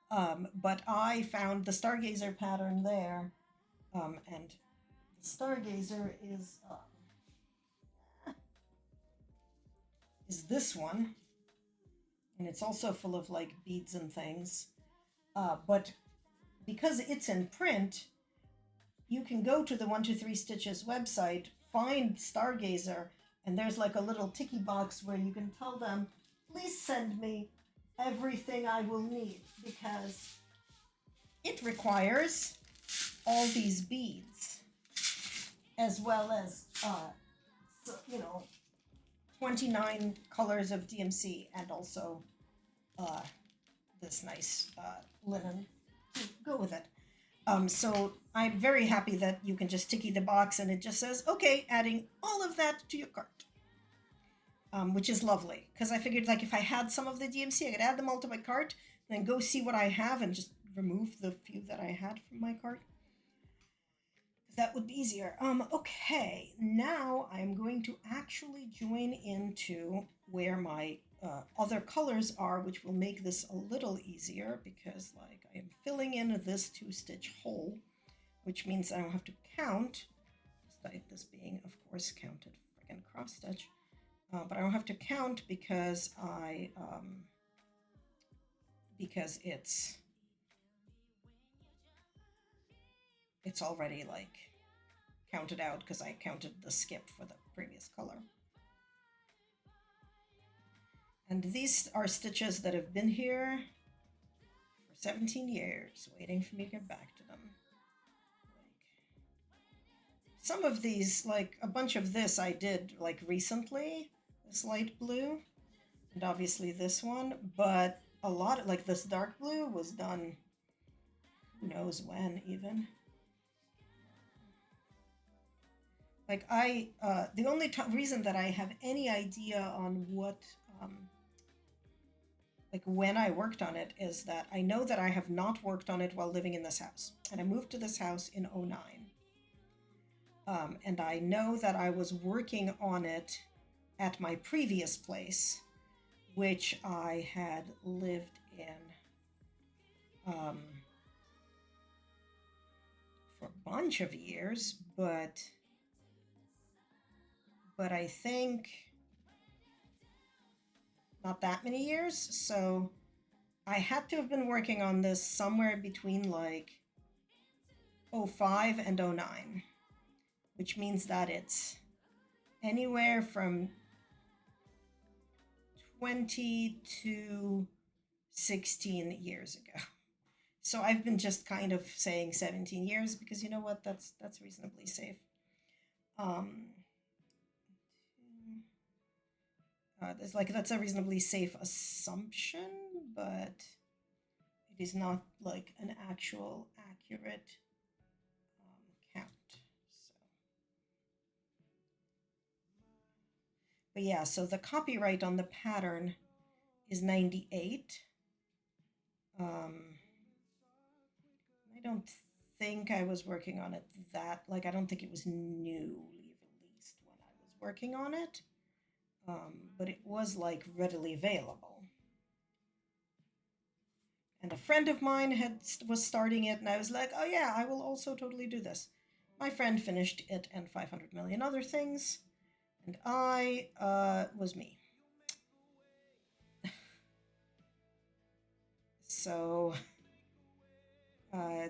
Speaker 1: But I found the Stargazer pattern there, and the Stargazer is this one, and it's also full of like beads and things. But because it's in print, you can go to the 123Stitches website, find Stargazer, and there's like a little ticky box where you can tell them, please send me everything I will need, because it requires all these beads, as well as, 29 colors of DMC, and also this nice linen to go with it. So I'm very happy that you can just ticky the box and it just says, okay, adding all of that to your cart. Which is lovely, because I figured like if I had some of the DMC, I could add them all to my cart, then go see what I have and just remove the few that I had from my cart. That would be easier. Okay, now I'm going to actually join into where my other colors are, which will make this a little easier, because like I am filling in this 2-stitch hole, which means I don't have to count, despite this being, of course, counted friggin' cross stitch. But I don't have to count because because it's already like counted out, because I counted the skip for the previous color. And these are stitches that have been here for 17 years, waiting for me to get back to them. Some of these, like a bunch of this I did like recently, this light blue, and obviously this one, but a lot of like this dark blue was done who knows when even. Like the only reason that I have any idea on what like when I worked on it, is that I know that I have not worked on it while living in this house. And I moved to this house in '09. And I know that I was working on it at my previous place, which I had lived in for a bunch of years, but I think not that many years. So I had to have been working on this somewhere between like '05 and '09, which means that it's anywhere from 20 to 16 years ago. So I've been just kind of saying 17 years because you know what, that's reasonably safe. That's a reasonably safe assumption, but it is not like an actual accurate count. So, but yeah, so the copyright on the pattern is 98. I don't think I was working on it I don't think it was newly released when I was working on it, but it was like readily available. And a friend of mine was starting it, and I was like, oh yeah, I will also totally do this. My friend finished it and 500 million other things, and I was me. So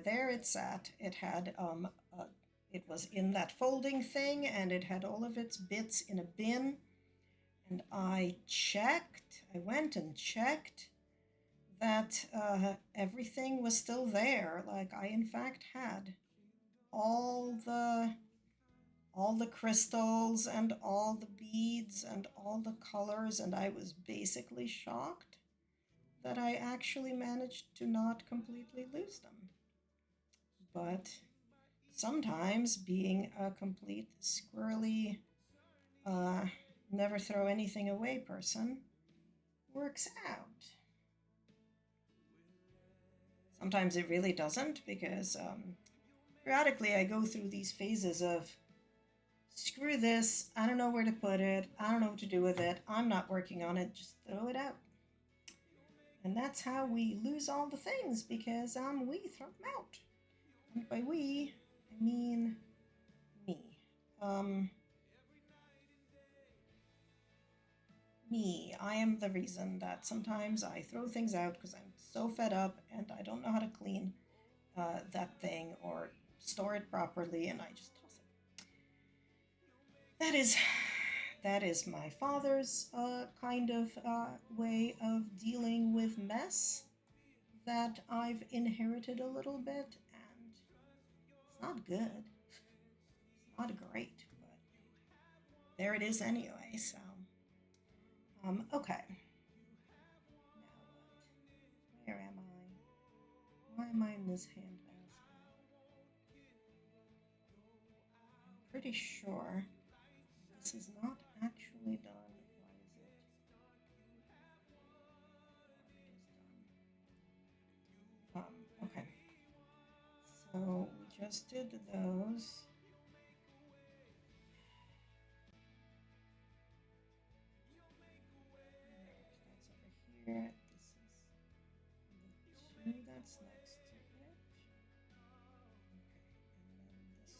Speaker 1: there it sat. It had it was in that folding thing, and it had all of its bits in a bin. And I went and checked that everything was still there. Like I in fact had all the crystals and all the beads and all the colors, and I was basically shocked that I actually managed to not completely lose them. But sometimes being a complete squirrely, never throw anything away person works out. Sometimes it really doesn't, because periodically I go through these phases of screw this, I don't know where to put it, I don't know what to do with it, I'm not working on it, just throw it out. And that's how we lose all the things, because we throw them out. And by we, I mean me. Me. I am the reason that sometimes I throw things out because I'm so fed up and I don't know how to clean that thing or store it properly, and I just toss it. That is my father's kind of way of dealing with mess that I've inherited a little bit, and it's not good. It's not great, but there it is anyway. So, okay. Now what? Where am I? Why am I in this handbasket? I'm pretty sure this is not actually done. Why is it? Okay. So we just did those. That's over here. This is the 2 that's next to it. Okay, and then this is.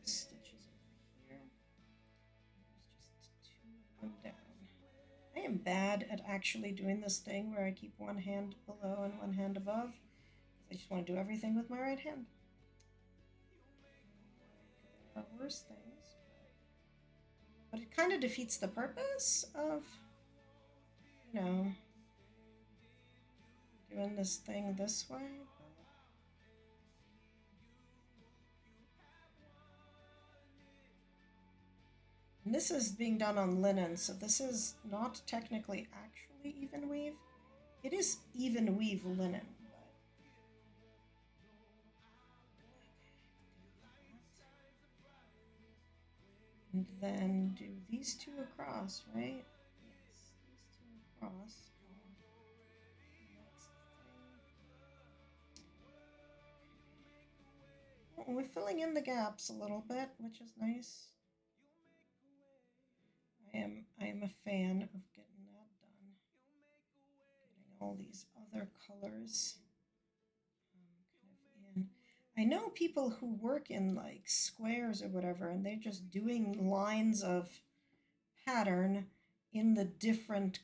Speaker 1: The stitches over here. There's just 2 of them down. I am bad at actually doing this thing where I keep one hand below and one hand above. I just want to do everything with my right hand. There are worse things, but it kind of defeats the purpose of, you know, doing this thing this way. And this is being done on linen, so this is not technically actually even weave. It is even weave linen. And then do these two across, right? Yes, these two across. Next thing. Oh, we're filling in the gaps a little bit, which is nice. I am a fan of getting that done. Getting all these other colors kind of in. I know people who work in like squares or whatever, and they're just doing lines of pattern in the different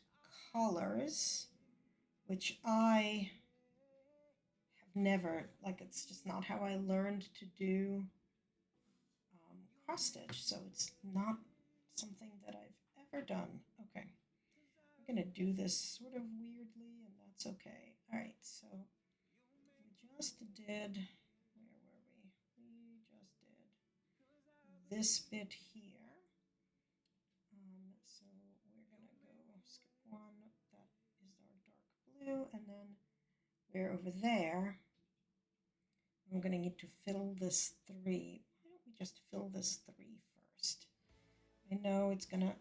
Speaker 1: colors, which I have never, like, it's just not how I learned to do cross stitch, so it's not something that I've ever done. Okay, I'm gonna do this sort of weirdly, and that's okay. All right, so we just did, where were we? We just did this bit here. So we're gonna go skip one, that is our dark blue, and then we're over there. I'm gonna need to fill this 3. Why don't we just fill this 3 first? I know it's gonna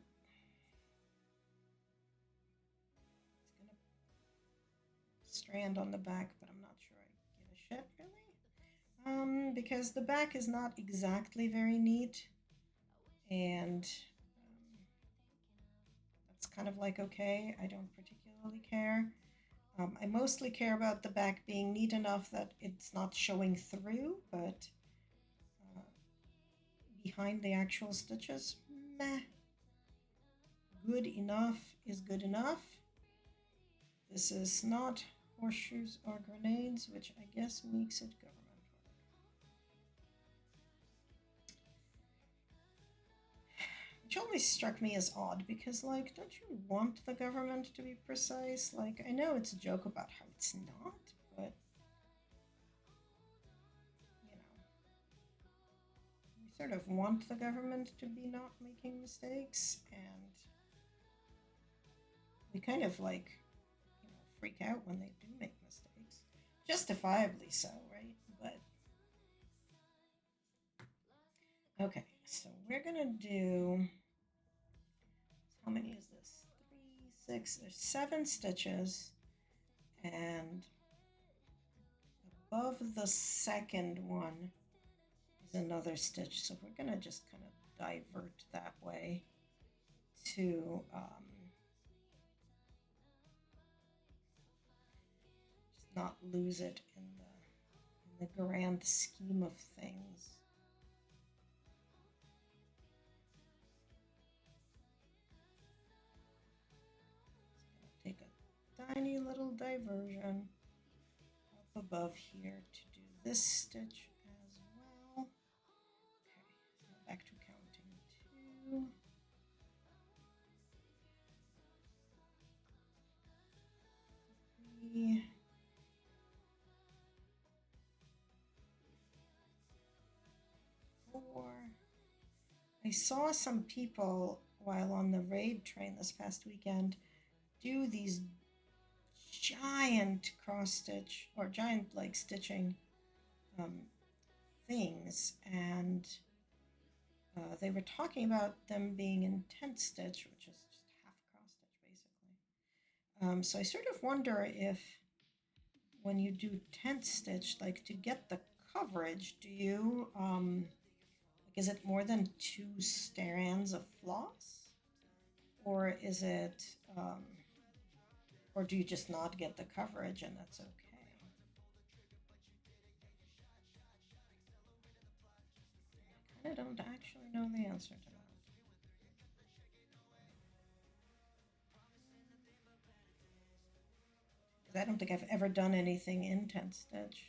Speaker 1: strand on the back, but I'm not sure I give a shit really. Because the back is not exactly very neat, and that's kind of like okay. I don't particularly care. I mostly care about the back being neat enough that it's not showing through, but behind the actual stitches, meh. Good enough is good enough. This is not horseshoes or grenades, which I guess makes it government work. Which always struck me as odd, because, like, don't you want the government to be precise? Like, I know it's a joke about how it's not, but, you know, we sort of want the government to be not making mistakes, and we kind of, like, freak out when they do make mistakes. Justifiably so, right? But okay, so we're gonna do, how many is this? 3, 6, there's 7 stitches, and above the second one is another stitch. So we're gonna just kind of divert that way to just not lose it in the grand scheme of things. Take a tiny little diversion up above here to do this stitch as well. Okay, so back to counting 2. 3. 4. I saw some people while on the raid train this past weekend do these giant cross stitch or giant like stitching things, and they were talking about them being in tent stitch, which is just half cross stitch basically. So I sort of wonder if when you do tent stitch, like to get the coverage, do you like, is it more than 2 strands of floss, or is it or do you just not get the coverage and that's okay? I kind of don't actually know the answer to that. Because I don't think I've ever done anything in tent stitch.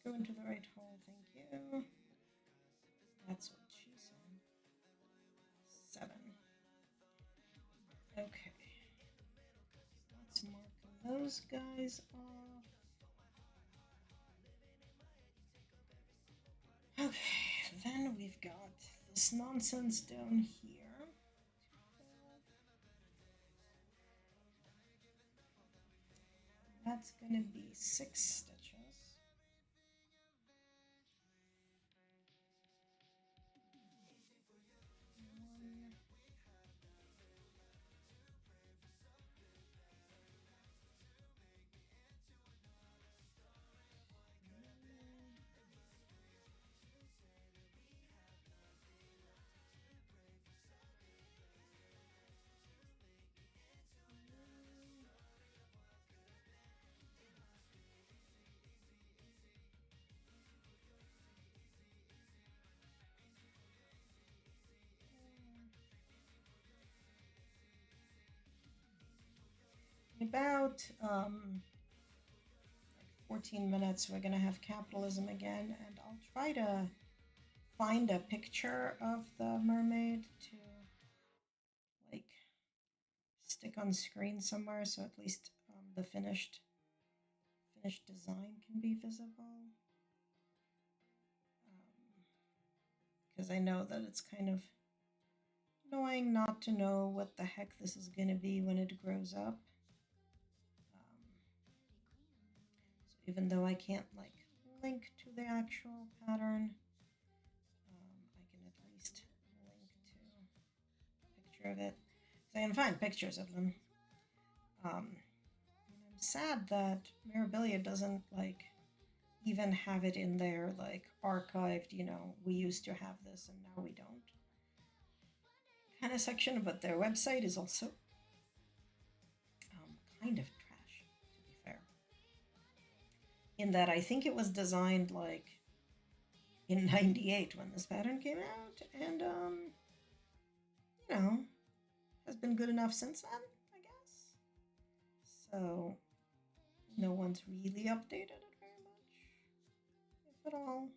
Speaker 1: through into the right hole. Thank you. That's what she said. 7. Okay. Let's mark those guys off. Okay, then we've got this nonsense down here. That's gonna be 6 stitches. About 14 minutes, we're gonna have capitalism again, and I'll try to find a picture of the mermaid to like stick on screen somewhere, so at least the finished design can be visible. Because I know that it's kind of annoying not to know what the heck this is gonna be when it grows up. So even though I can't like link to the actual pattern, I can at least link to a picture of it. So I can find pictures of them. And I'm sad that Mirabilia doesn't like even have it in their like archived, you know, we used to have this and now we don't kind of section, but their website is also kind of trash, to be fair. In that I think it was designed like in '98 when this pattern came out, and you know, has been good enough since then, I guess. So no one's really updated it very much, if at all.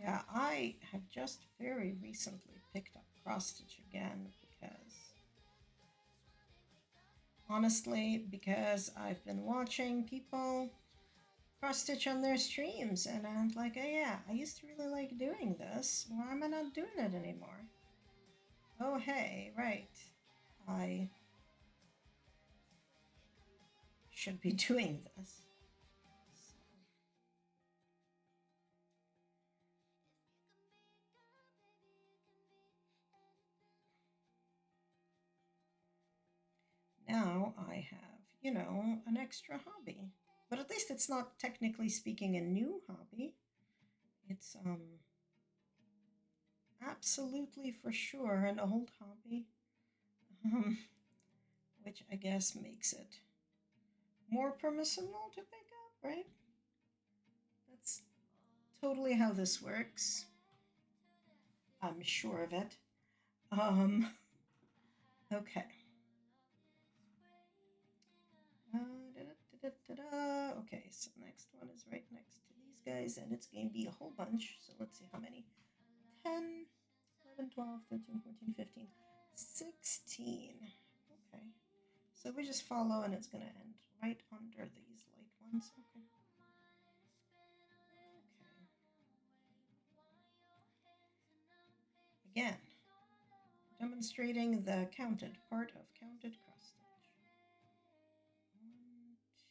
Speaker 1: Yeah, I have just very recently picked up CrossStitch again because I've been watching people cross-stitch on their streams, and I'm like, oh yeah, I used to really like doing this. Why am I not doing it anymore? Oh hey, right. I should be doing this. Now I have, you know, an extra hobby. But at least it's not technically speaking a new hobby. It's absolutely for sure an old hobby. Which I guess makes it more permissible to pick up, right? That's totally how this works. I'm sure of it. Okay. Okay, so next one is right next to these guys, and it's going to be a whole bunch. So let's see how many. 10, 11, 12, 13, 14, 15, 16. Okay. So we just follow and it's going to end right under these light ones. Okay. Okay. Again, demonstrating the counted part of counted cross stitch. 1, 2.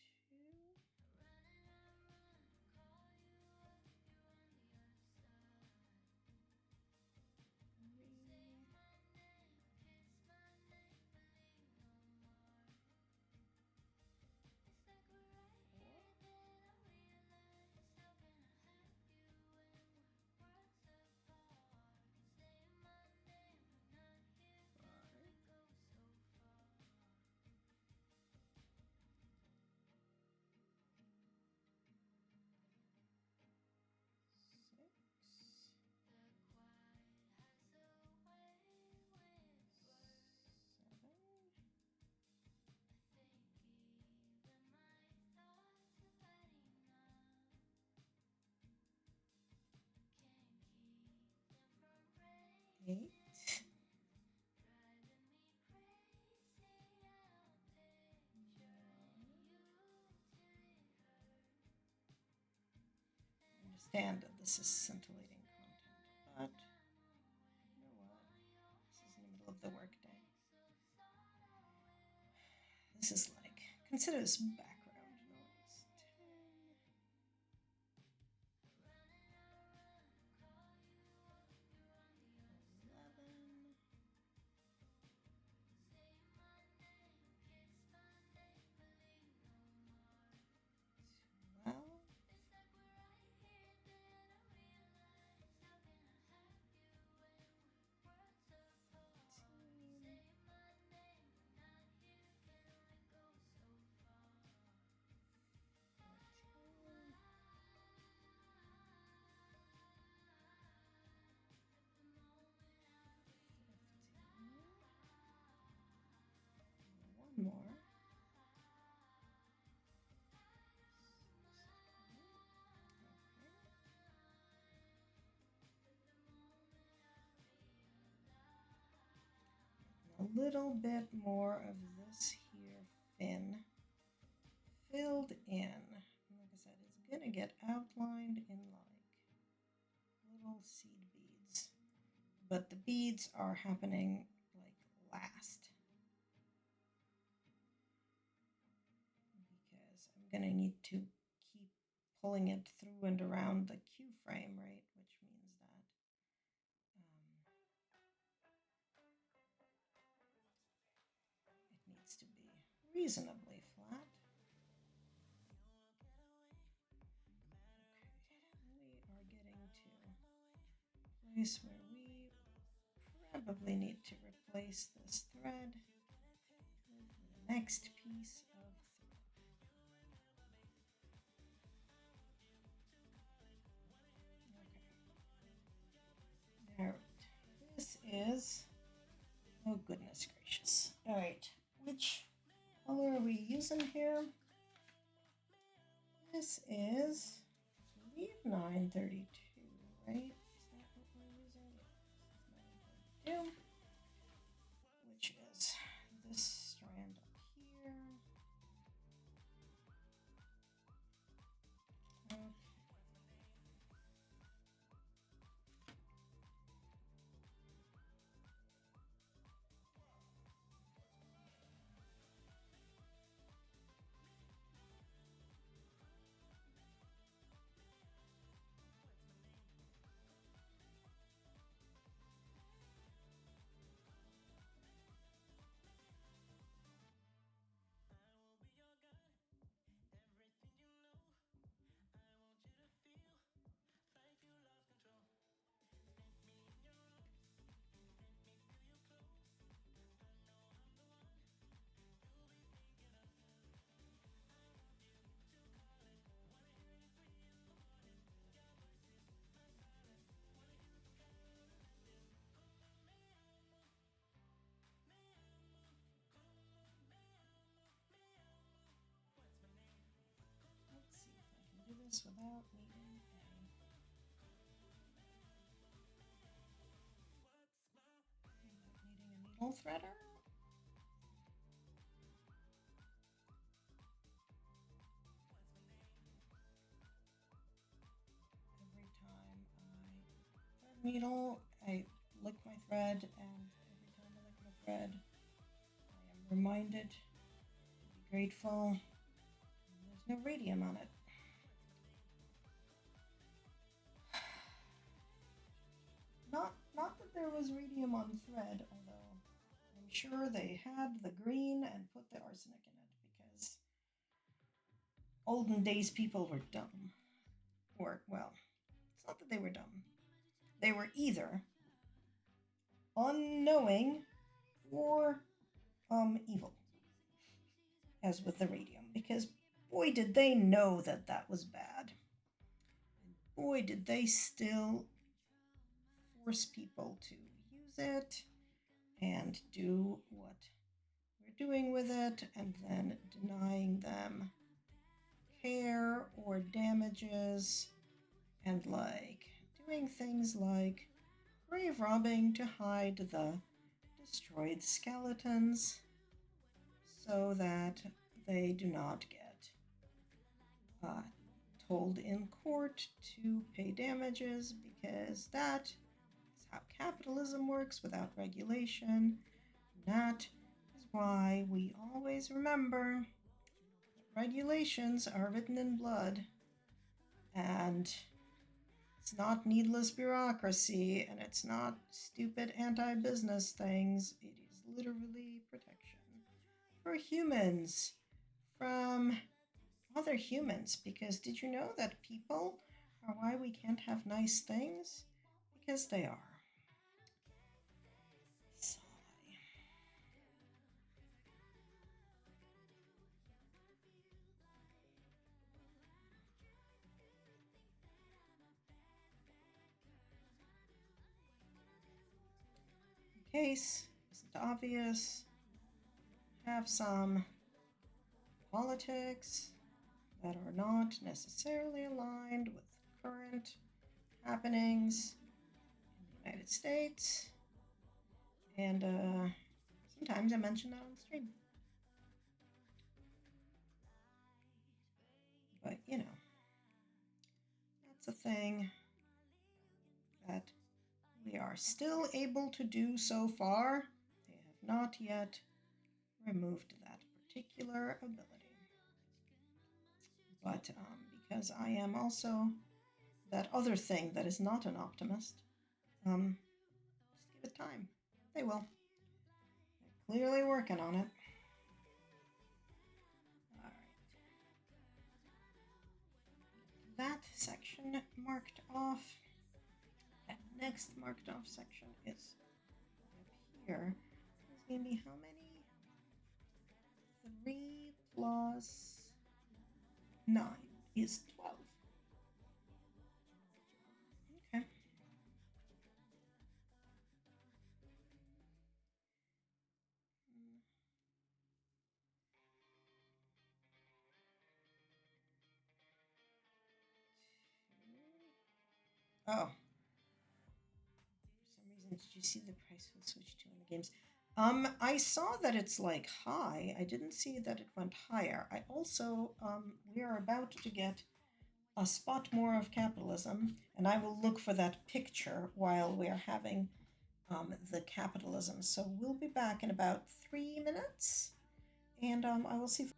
Speaker 1: Eight. Understand that this is scintillating content, but you know what? This is in the middle of the workday. This is like, consider this background noise. 10, 11, 12. One more. A little bit more of this here fin filled in. Like I said, it's going to get outlined in like little seed beads, but the beads are happening like last because I'm going to need to keep pulling it through and around the Q frame, right? Which means that it needs to be reasonably flat. Okay, we are getting to a place where we probably need to replace this thread with the next piece of thread. Okay. All right. This is, oh goodness gracious. All right. Which color are we using here? This is, I believe, 932, right? Is that what we're using? Yeah, this is 932, which is this strand up here. Okay. Let's see if I can do this without needing a needle. normal threader. Every time I thread needle, I lick my thread, and every time I lick my thread, I am reminded to be grateful. There's no radium on it. Not that there was radium on thread, although I'm sure they had the green and put the arsenic in it because olden days people were dumb. Or, well, it's not that they were dumb. They were either unknowing or evil, as with the radium, because boy did they know that that was bad. And boy did they still force people to use it and do what we're doing with it, and then denying them care or damages, and like doing things like grave robbing to hide the destroyed skeletons so that they do not get told in court to pay damages, because that is how capitalism works without regulation. That is why we always remember that regulations are written in blood, and it's not needless bureaucracy, and it's not stupid anti-business things. It is literally protection for humans from other humans. Because did you know that people are why we can't have nice things? Because they are. Sigh. In case isn't obvious, have some politics that are not necessarily aligned with current happenings in the United States, and sometimes I mention that on stream. But you know, that's a thing that we are still able to do so far. They have not yet removed that particular ability. But because I am also that other thing that is not an optimist, just give it time. They will. They're clearly working on it. All right. That section marked off. That next marked off section is up here. It's going to be how many? 3 plus 9 is 12. Okay. Oh. For some reason, did you see the price was switched to in the games? I saw that it's like high. I didn't see that it went higher. I also, we are about to get a spot more of capitalism, and I will look for that picture while we are having the capitalism. So we'll be back in about 3 minutes, and I will see.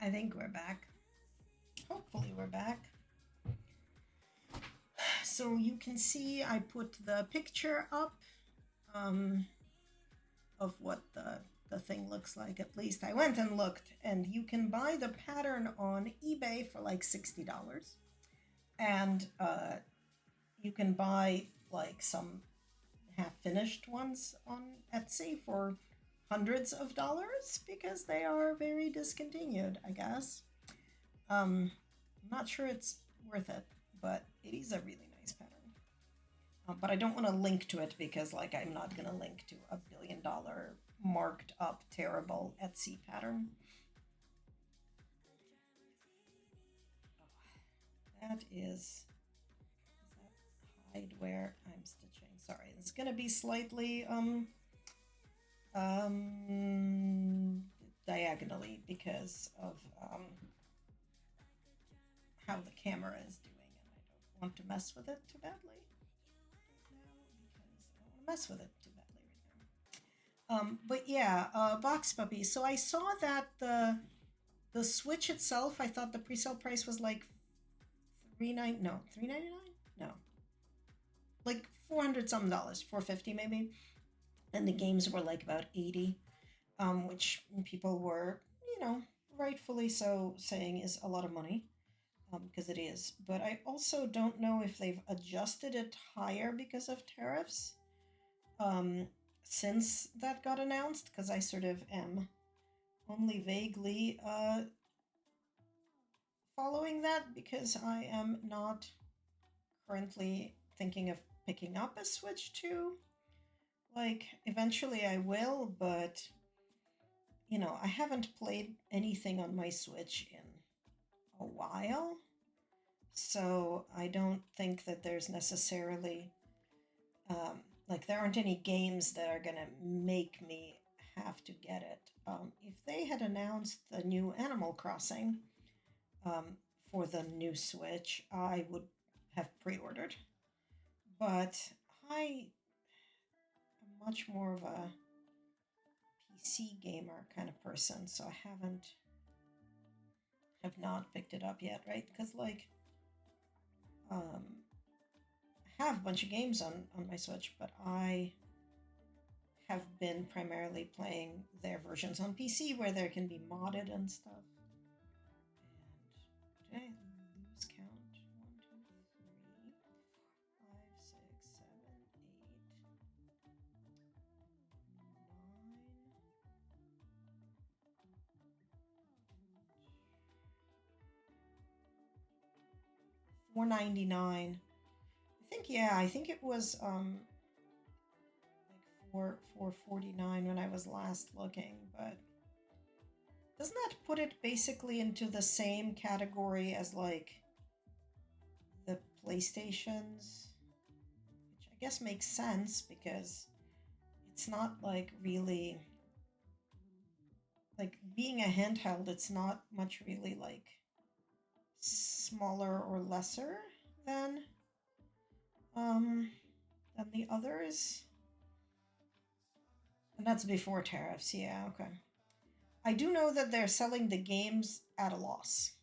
Speaker 1: I think we're back. Hopefully we're back. So you can see I put the picture up of what the thing looks like. At least I went and looked, and you can buy the pattern on eBay for like $60. And you can buy like some half-finished ones on Etsy for hundreds of dollars because they are very discontinued, I guess. I'm not sure it's worth it, but it is a really nice pattern. But I don't want to link to it because, like, I'm not going to link to a $1 billion marked up terrible Etsy pattern. Oh, that is that hide where I'm stitching. Sorry, it's going to be slightly diagonally because of how the camera is doing, and I don't want to mess with it too badly. Mess with it too badly right now. But yeah, Box Puppy. So I saw that the Switch itself, I thought the pre-sale price was like $399? No. Like $400 some, $450 maybe. And the games were like about $80, which people were, you know, rightfully so saying is a lot of money. Because it is. But I also don't know if they've adjusted it higher because of tariffs. Since that got announced, because I sort of am only vaguely following that because I am not currently thinking of picking up a Switch 2. Like, eventually I will, but, you know, I haven't played anything on my Switch in a while, so I don't think that there's necessarily like there aren't any games that are gonna make me have to get it. If they had announced the new Animal Crossing for the new Switch, I would have pre-ordered, but I am much more of a PC gamer kind of person, so I have not picked it up yet, right? Because like I have a bunch of games on my Switch, but I have been primarily playing their versions on PC where there can be modded and stuff. And did I lose count? 1, 2, 3, 5, 6, 7, 8, 9. $4.99. I think it was like $4.49 when I was last looking, but doesn't that put it basically into the same category as like the PlayStations? Which I guess makes sense because it's not like really like being a handheld, it's not much really like smaller or lesser than the others. And that's before tariffs, yeah, okay. I do know that they're selling the games at a loss.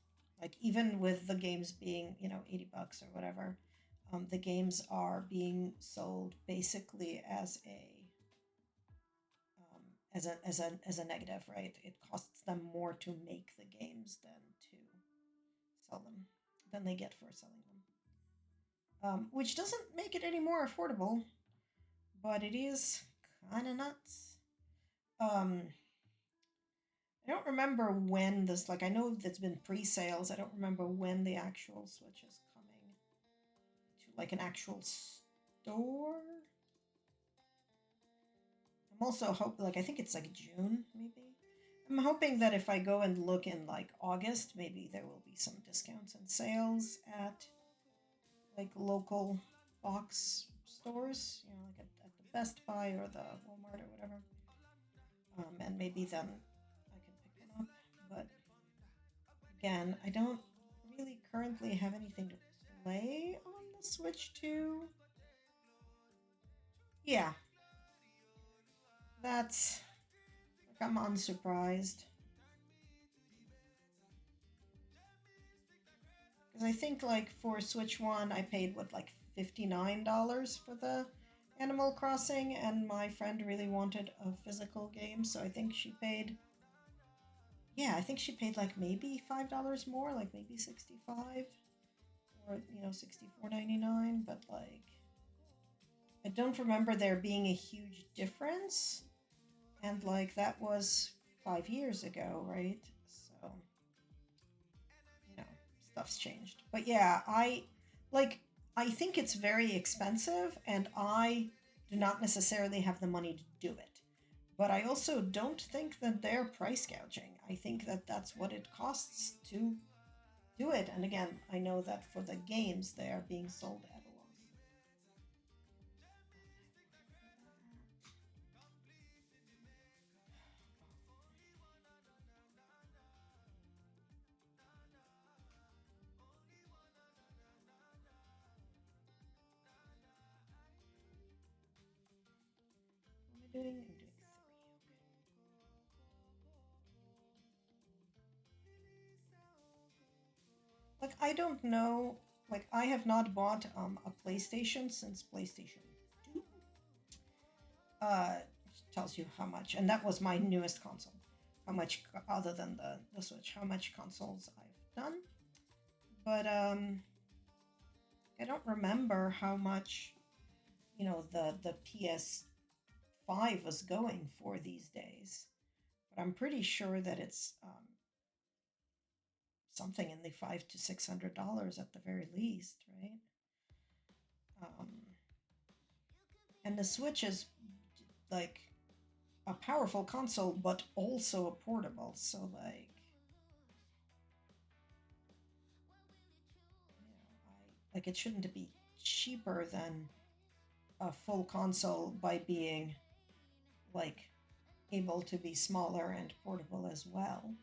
Speaker 1: Like even with the games being, you know, $80 or whatever, the games are being sold basically as a negative, right? It costs them more to make the games than to sell them, than they get for selling them. Which doesn't make it any more affordable, but it is kind of nuts. I don't remember when this, like, I know that's been pre-sales. I don't remember when the actual Switch is coming to, like, an actual store. I'm also hoping, like, I think it's, like, June, maybe. I'm hoping that if I go and look in, like, August, maybe there will be some discounts and sales at, like, local box stores, you know, like at the Best Buy or the Walmart or whatever. And maybe then I can pick them up. But again, I don't really currently have anything to play on the Switch 2. Yeah. That's... like, I'm unsurprised. Because I think like for Switch 1, I paid what, like $59 for the Animal Crossing, and my friend really wanted a physical game, so I think she paid, yeah, I think she paid like maybe $5 more, like maybe 65 or 64.99, but like I don't remember there being a huge difference, and like that was 5 years ago, right? So stuff's changed. But yeah, I think it's very expensive, and I do not necessarily have the money to do it. But I also don't think that they're price gouging. I think that that's what it costs to do it. And again, I know that for the games, they are being sold at a loss. What am I doing? I'm doing 3. Like, I don't know. Like, I have not bought a PlayStation since PlayStation 2. Tells you how much, and that was my newest console. How much, other than the Switch, how much consoles I've done. But I don't remember how much, the PS5 was going for these days. But I'm pretty sure that it's something in the $500 to $600 at the very least, right? And the Switch is like a powerful console, but also a portable. So like it shouldn't be cheaper than a full console by being like able to be smaller and portable as well.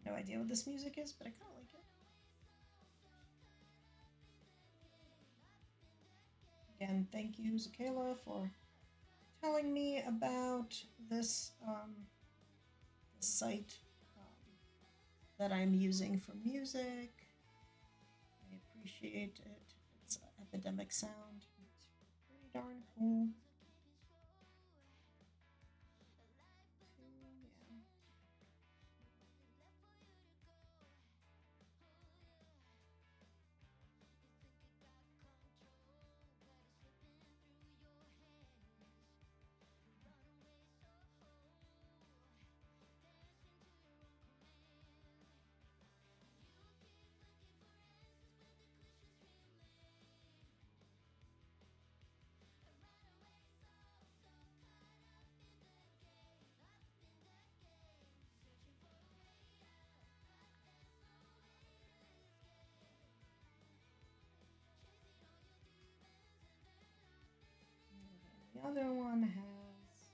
Speaker 1: No idea what this music is, but I kind of like it. Again, thank you, Zakayla, for telling me about this, this site that I'm using for music. I appreciate it. It's Epidemic Sound. It's pretty darn cool. The other one has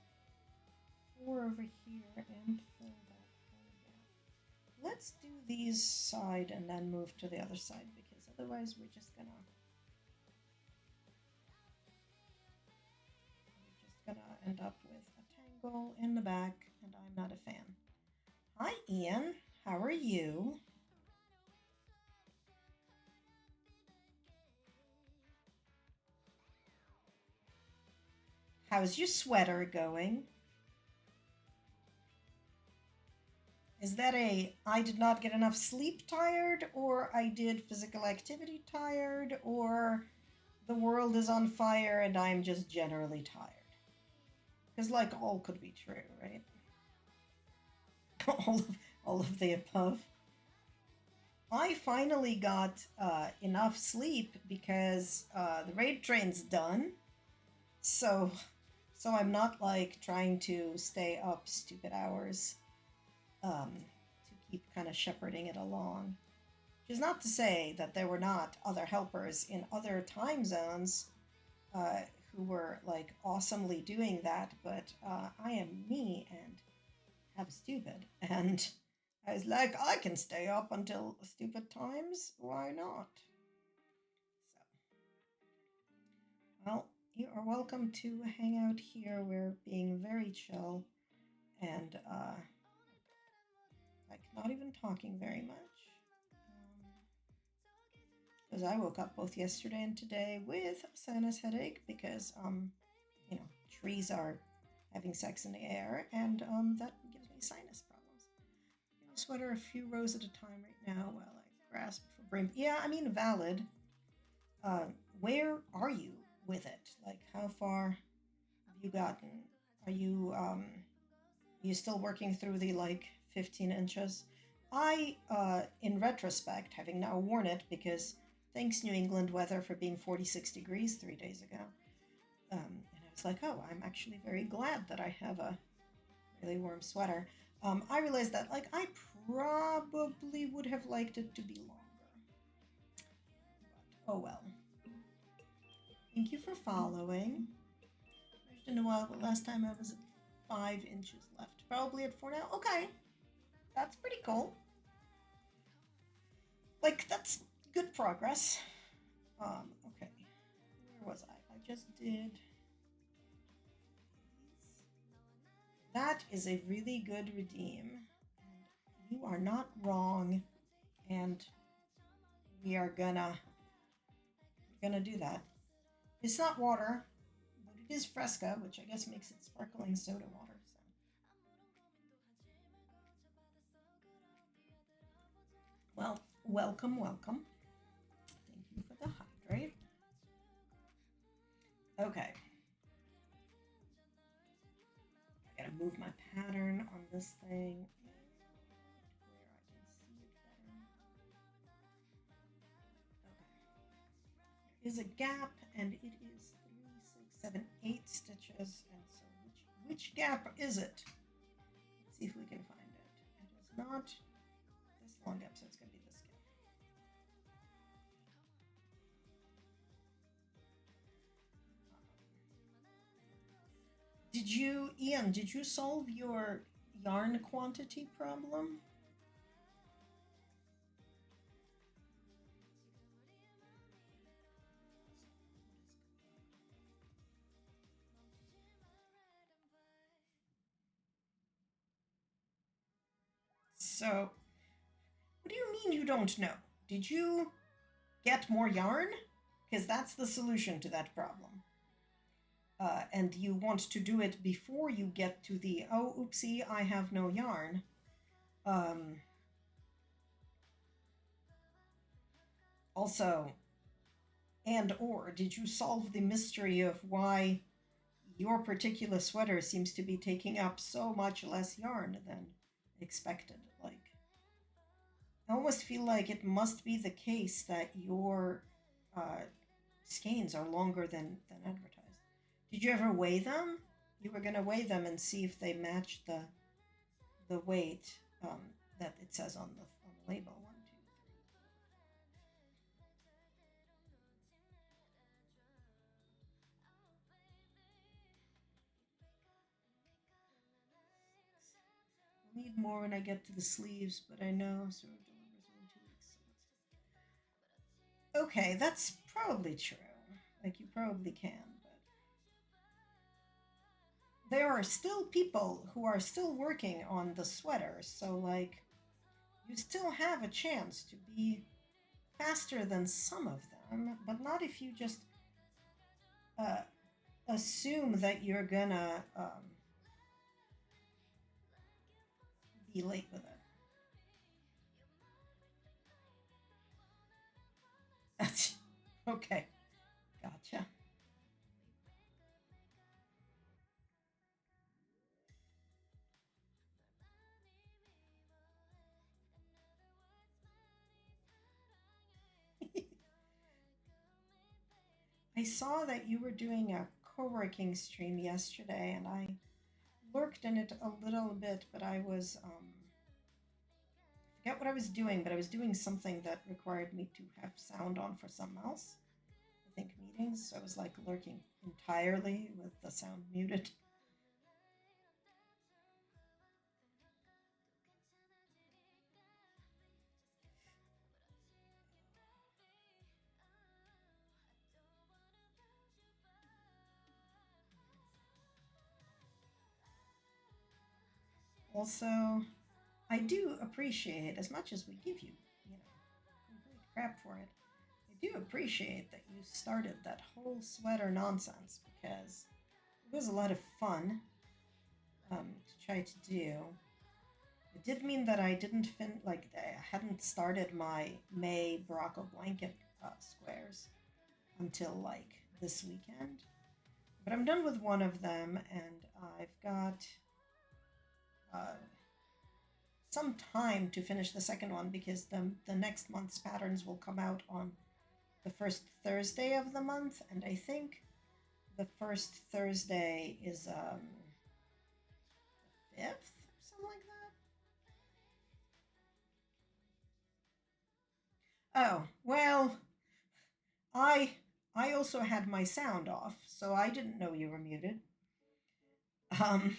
Speaker 1: 4 over here and fill that hole gap. Let's do these side and then move to the other side, because otherwise we're just gonna end up with a tangle in the back, and I'm not a fan. Hi, Ian. How are you? How's your sweater going? Is that a I did not get enough sleep tired, or I did physical activity tired, or the world is on fire and I'm just generally tired? Because, like, all could be true, right? all of the above. I finally got enough sleep because the raid train's done. So I'm not like trying to stay up stupid hours to keep kind of shepherding it along. Which is not to say that there were not other helpers in other time zones who were like awesomely doing that, but I am me and have stupid. And I was like, I can stay up until stupid times. Why not? So, well, you are welcome to hang out here. We're being very chill and like not even talking very much. Because I woke up both yesterday and today with a sinus headache because you know, trees are having sex in the air, and that gives me sinus problems. I'm gonna sweater a few rows at a time right now while I grasp for brim. Yeah, I mean, valid. Where are you with it? Like, how far have you gotten? Are you still working through the like 15 inches? I, in retrospect, having now worn it, because thanks New England weather for being 46 degrees 3 days ago. And I was like, oh, I'm actually very glad that I have a really warm sweater. I realized that, like, I probably would have liked it to be longer. But, oh well. Thank you for following. It's been a while, but last time I was at 5 inches left. Probably at 4 now. Okay. That's pretty cool. Like, that's good progress. Okay. Where was I? I just did... That is a really good redeem. And you are not wrong. And we are gonna do that. It's not water, but it is Fresca, which I guess makes it sparkling soda water. So. Well, welcome, welcome. Thank you for the hydrate. Okay. I gotta move my pattern on this thing where I can see it better. Okay. There is a gap, and it is 3, 6, 7, 8 stitches. And so, which gap is it? Let's see if we can find it. It is not this long gap, so it's gonna be this gap. Ian, did you solve your yarn quantity problem? So, what do you mean you don't know? Did you get more yarn? Because that's the solution to that problem. And you want to do it before you get to the, oh, oopsie, I have no yarn. Also, or did you solve the mystery of why your particular sweater seems to be taking up so much less yarn than expected? Like, I almost feel like it must be the case that your skeins are longer than advertised. Did you ever weigh them? You were going to weigh them and see if they match the weight that it says on the label. 1, 2, 3. I'll need more when I get to the sleeves, but I know sort of delivers in 2 weeks. So okay, that's probably true. Like, you probably can. There are still people who are still working on the sweaters, so like you still have a chance to be faster than some of them, but not if you just assume that you're gonna be late with it. Okay, gotcha. I saw that you were doing a co-working stream yesterday, and I lurked in it a little bit, but I was, I forget what I was doing, but I was doing something that required me to have sound on for something else. I think, meetings, so I was like lurking entirely with the sound muted. Also, I do appreciate, as much as we give you, complete crap for it, I do appreciate that you started that whole sweater nonsense because it was a lot of fun to try to do. It did mean that I didn't I hadn't started my May Barocco blanket squares until like this weekend. But I'm done with one of them, and I've got some time to finish the second one because the next month's patterns will come out on the first Thursday of the month, and I think the first Thursday is the 5th or something like that. Oh, well, I also had my sound off, so I didn't know you were muted. Um,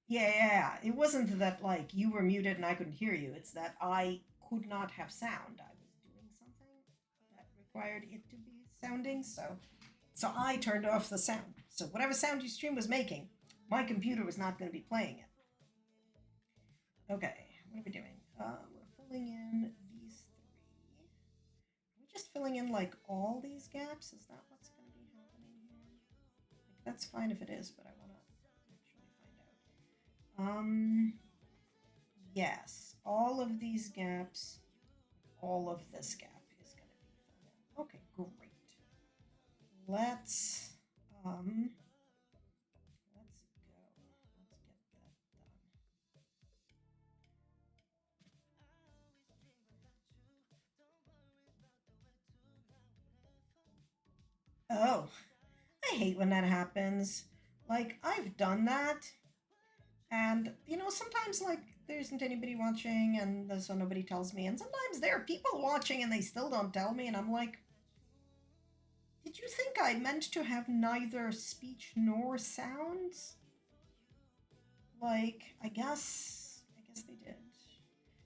Speaker 1: yeah, it wasn't that like you were muted and I couldn't hear you. It's that I could not have sound. I was doing something that required it to be sounding, so I turned off the sound. So whatever sound your stream was making, my computer was not going to be playing it. Okay, what are we doing? We're filling in these three. Are we just filling in like all these gaps? Is that what's going to be happening here? Like, that's fine if it is, but I want to actually find out. Yes, all of these gaps, all of this gap is going to be filled in. Okay, great. Let's go. Let's get that done. Oh, I hate when that happens. Like, I've done that, and sometimes like there isn't anybody watching, and so nobody tells me, and sometimes there are people watching and they still don't tell me, and I'm like, did you think I meant to have neither speech nor sounds? Like, I guess they did.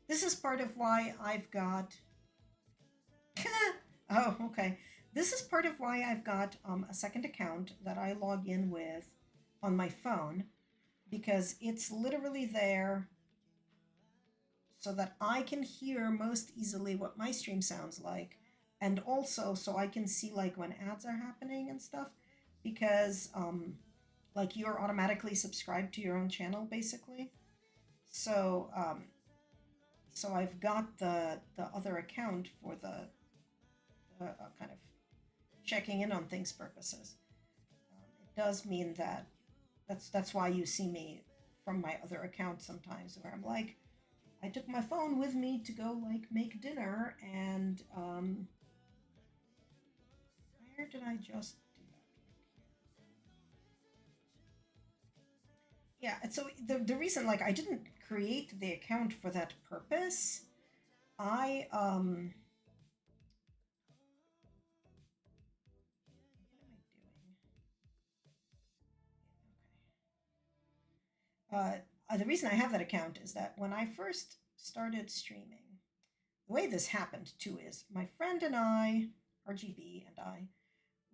Speaker 1: This is part of why I've got. Oh, okay. This is part of why I've got a second account that I log in with on my phone, because it's literally there so that I can hear most easily what my stream sounds like, and also so I can see like when ads are happening and stuff, because like you're automatically subscribed to your own channel basically. So so I've got the other account for the kind of checking in on things purposes. It does mean that that's why you see me from my other account sometimes, where I'm like, I took my phone with me to go like make dinner, and where did I just do that? Yeah, and so the reason, like, I didn't create the account for that purpose. I the reason I have that account is that when I first started streaming, the way this happened too is my friend and I, RGB and I,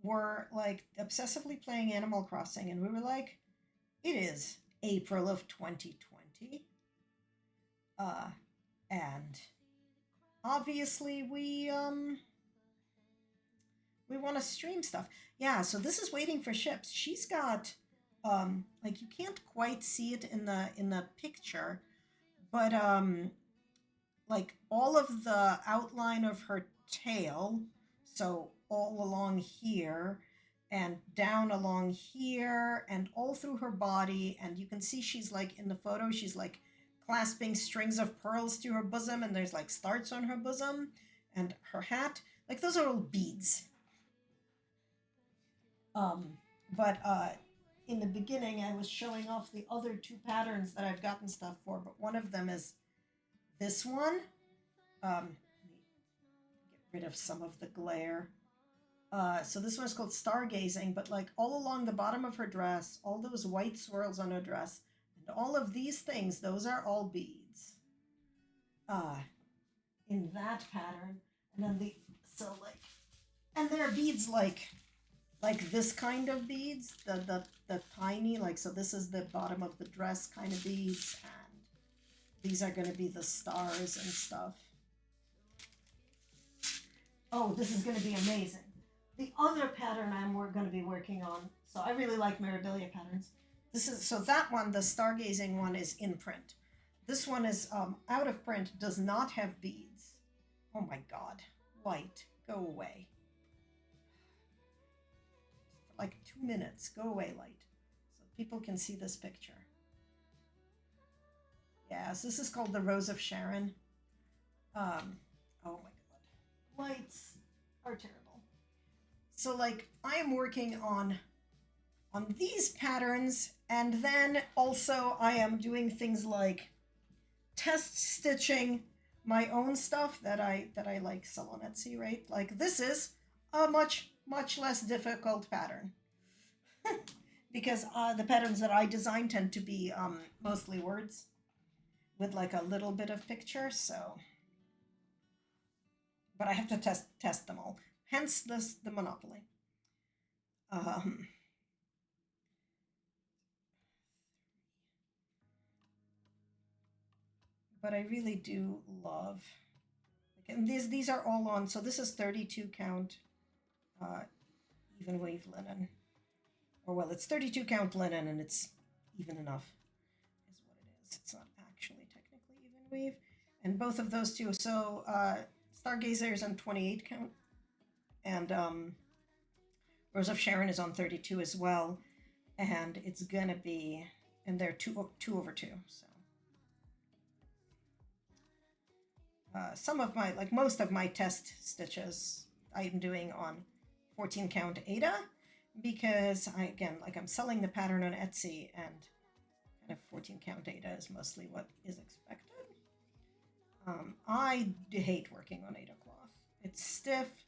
Speaker 1: were like obsessively playing Animal Crossing, and we were like, it is April of 2020. And obviously we want to stream stuff. Yeah, so this is Waiting for Ships. She's got like, you can't quite see it in the picture, but like all of the outline of her tail, so all along here and down along here and all through her body, and you can see she's like, in the photo, she's like clasping strings of pearls to her bosom, and there's like starts on her bosom, and her hat, like those are all beads. But in the beginning I was showing off the other two patterns that I've gotten stuff for, but one of them is this one. rid of some of the glare. So this one's called Stargazing, but like all along the bottom of her dress, all those white swirls on her dress, and all of these things, those are all beads. In that pattern. And then and there are beads like this kind of beads, the tiny, like, so this is the bottom of the dress kind of beads, and these are going to be the stars and stuff. Oh, this is going to be amazing. The other pattern we're going to be working on, so I really like Mirabilia patterns. So that one, the Stargazing one, is in print. This one is out of print, does not have beads. Oh my God, light, go away. For like 2 minutes, go away, light, so people can see this picture. Yes, this is called the Rose of Sharon. Oh my God, lights are terrible. So like I am working on these patterns, and then also I am doing things like test stitching my own stuff that I like sell on Etsy, right? Like this is a much less difficult pattern because the patterns that I design tend to be mostly words with like a little bit of picture. So, but I have to test them all. Hence the monopoly. But I really do love, and these are all on, so this is 32 count even weave linen, or well, it's 32 count linen and it's even enough is what it is. It's not actually technically even weave, and both of those two, so Stargazer is on 28 count, and Rose of Sharon is on 32 as well, and it's gonna be, and they're 2/2, so some of my, like most of my test stitches I'm doing on 14 count Aida, because I'm selling the pattern on Etsy, and kind of 14 count Aida is mostly what is expected. I hate working on Aida cloth. It's stiff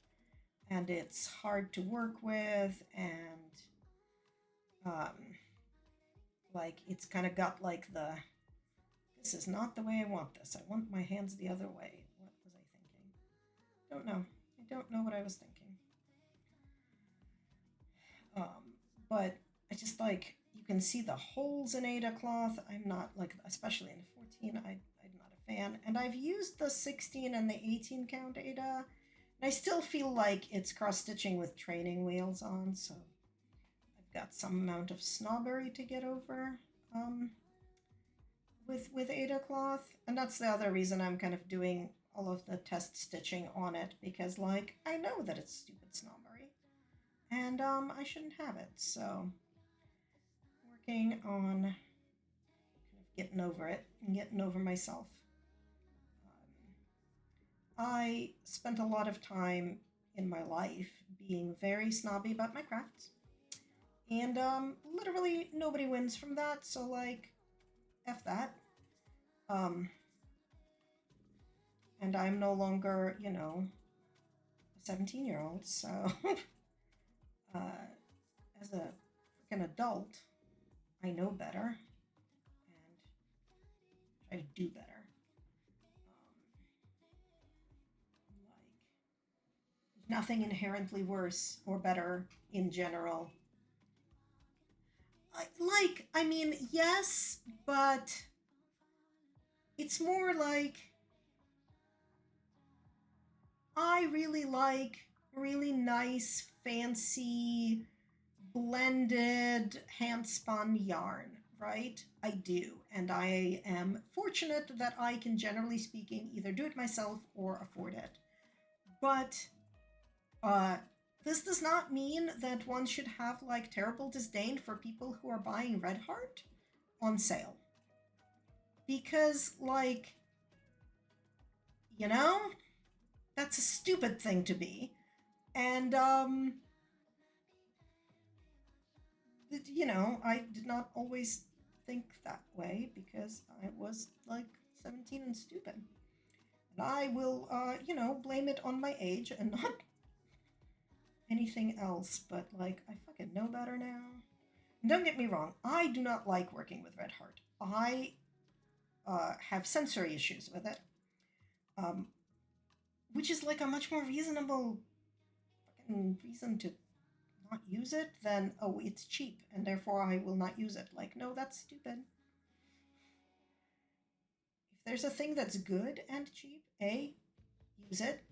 Speaker 1: and it's hard to work with, and like it's kind of got like this is not the way I want this. I want my hands the other way. What was I thinking? Don't know. I don't know what I was thinking. But I just like, you can see the holes in Aida cloth. I'm not like, especially in the 14, I'm not a fan. And I've used the 16 and the 18 count Aida, and I still feel like it's cross stitching with training wheels on. So I've got some amount of snobbery to get over. With Aida cloth, and that's the other reason I'm kind of doing all of the test stitching on it, because like I know that it's stupid snobbery, and I shouldn't have it. So working on kind of getting over it and getting over myself. I spent a lot of time in my life being very snobby about my crafts, and literally nobody wins from that. So like, F that. And I'm no longer, a 17-year-old, so as a freaking adult, I know better and try to do better. Like, nothing inherently worse or better in general. I mean, yes, but it's more like I really like really nice, fancy, blended, hand-spun yarn, right? I do. And I am fortunate that I can, generally speaking, either do it myself or afford it. But this does not mean that one should have like terrible disdain for people who are buying Red Heart on sale. Because like, that's a stupid thing to be. And I did not always think that way because I was like 17 and stupid. And I will, you know, blame it on my age and not anything else. But, like, I fucking know better now. And don't get me wrong, I do not like working with Red Heart. I have sensory issues with it, um, which is like a much more reasonable fucking reason to not use it than, oh, it's cheap and therefore I will not use it. Like, no, that's stupid. If there's a thing that's good and cheap, A, use it.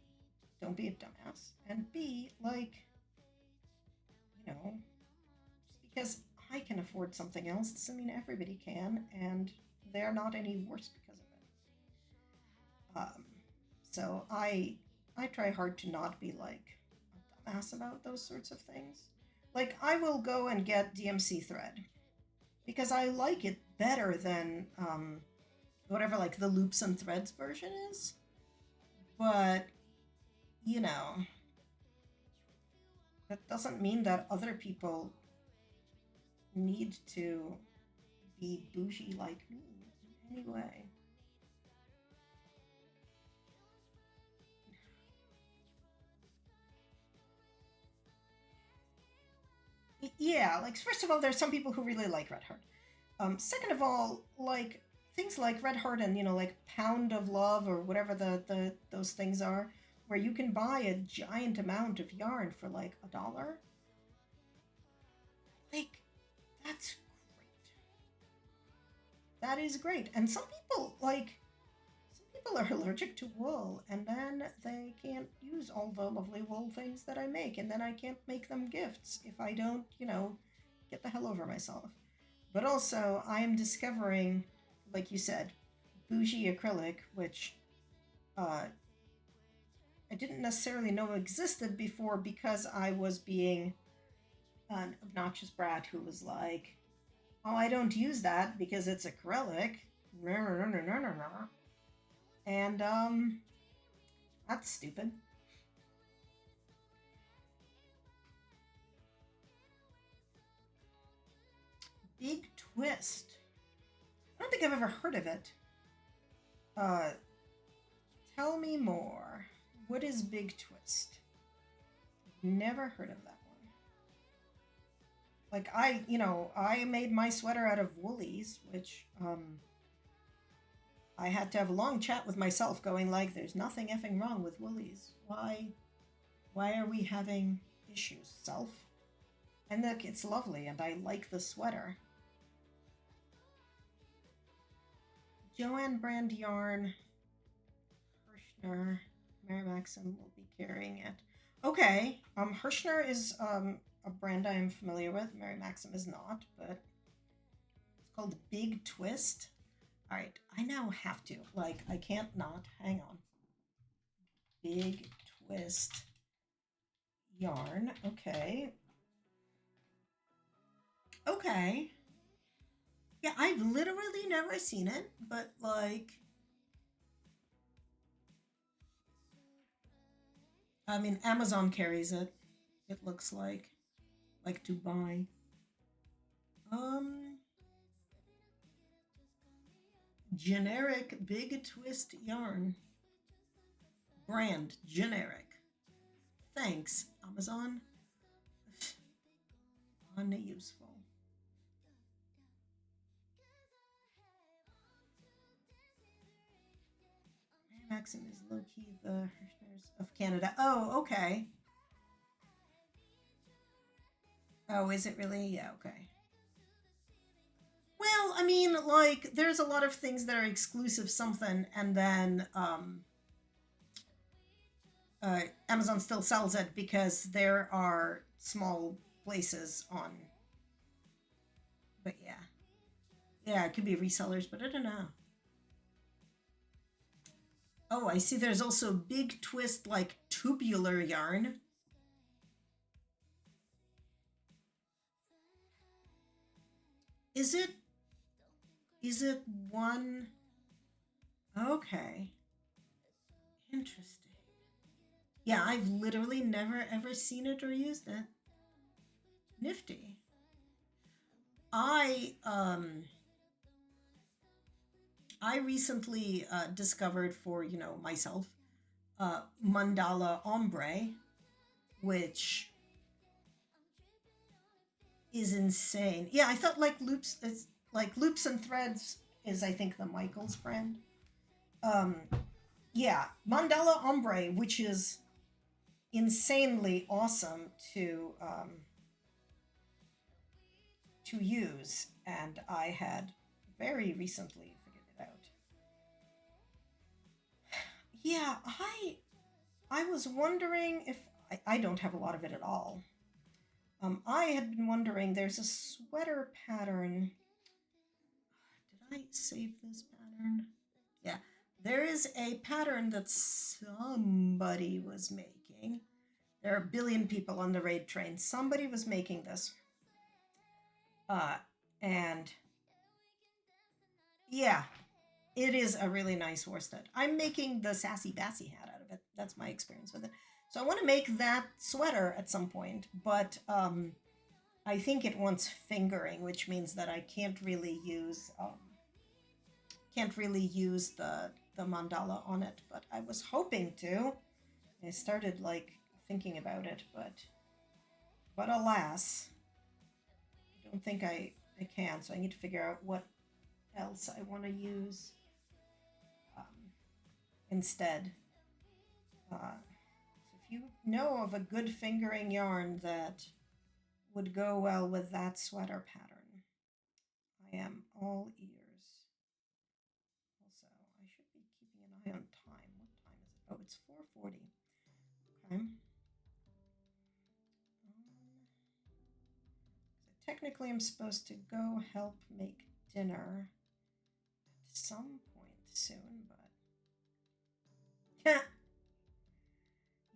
Speaker 1: Don't be a dumbass. And B, like, you know, just because I can afford something else doesn't mean everybody can, and they're not any worse because of it. So I try hard to not be like a dumbass about those sorts of things. Like, I will go and get DMC thread because I like it better than whatever like the loops and threads version is. But you know, that doesn't mean that other people need to be bougie like me in any way. Yeah, like first of all, there's some people who really like Red Heart. Second of all, like things like Red Heart and like Pound of Love or whatever the those things are, where you can buy a giant amount of yarn for like $1. Like that's great. That is great. And some people are allergic to wool, and then they can't use all the lovely wool things that I make, and then I can't make them gifts if I don't, get the hell over myself. But also, I am discovering, like you said, bougie acrylic, which I didn't necessarily know existed before because I was being an obnoxious brat who was like, oh, I don't use that because it's acrylic. And that's stupid. Big Twist. I don't think I've ever heard of it. Uh, Tell me more. What is Big Twist? Never heard of that one. Like I made my sweater out of woolies, which I had to have a long chat with myself going like, there's nothing effing wrong with woolies. Why are we having issues, self? And look, it's lovely and I like the sweater. Joanne Brand yarn. Hirschner. Mary Maxim will be carrying it. Okay. Hirschner is a brand I am familiar with. Mary Maxim is not, but it's called Big Twist. All right, I now have to. Like, I can't not. Hang on. Big Twist yarn. Okay. Okay. Yeah, I've literally never seen it, but like, I mean, Amazon carries it. It looks like to buy. Um, Generic Big Twist yarn. Brand generic. Thanks, Amazon. Unuseful. Maxim is low key the Hirschners of Canada. Oh, okay. Oh, is it really? Yeah, okay. Well, I mean, like, there's a lot of things that are exclusive something, and then Amazon still sells it because there are small places on. But yeah. Yeah, it could be resellers, but I don't know. Oh, I see there's also Big Twist, like, tubular yarn. Is it? Is it one? Okay. Interesting. Yeah, I've literally never ever seen it or used it. Nifty. I I recently discovered for, myself, mandala ombre, which is insane. Yeah, I thought like loops, it's like Loops and Threads is, I think, the Michaels brand. Um, yeah, mandala ombre, which is insanely awesome to use, and I had very recently figured it out. Yeah, I was wondering if I don't have a lot of it at all. I had been wondering. There's a sweater pattern. Did I save this pattern? Yeah, there is a pattern that somebody was making. There are a billion people on the raid train. Somebody was making this. And yeah, it is a really nice worsted. I'm making the Sassy Bassy hat out of it. That's my experience with it. So I want to make that sweater at some point, but I think it wants fingering, which means that I can't really use the mandala on it. But I was hoping to. I started like thinking about it, but alas, I don't think I can. So I need to figure out what else I want to use instead. So if you know of a good fingering yarn that would go well with that sweater pattern, I am all ears. Also, I should be keeping an eye on time. What time is it? Oh, it's 4:40. Okay. Technically, I'm supposed to go help make dinner at some point soon, but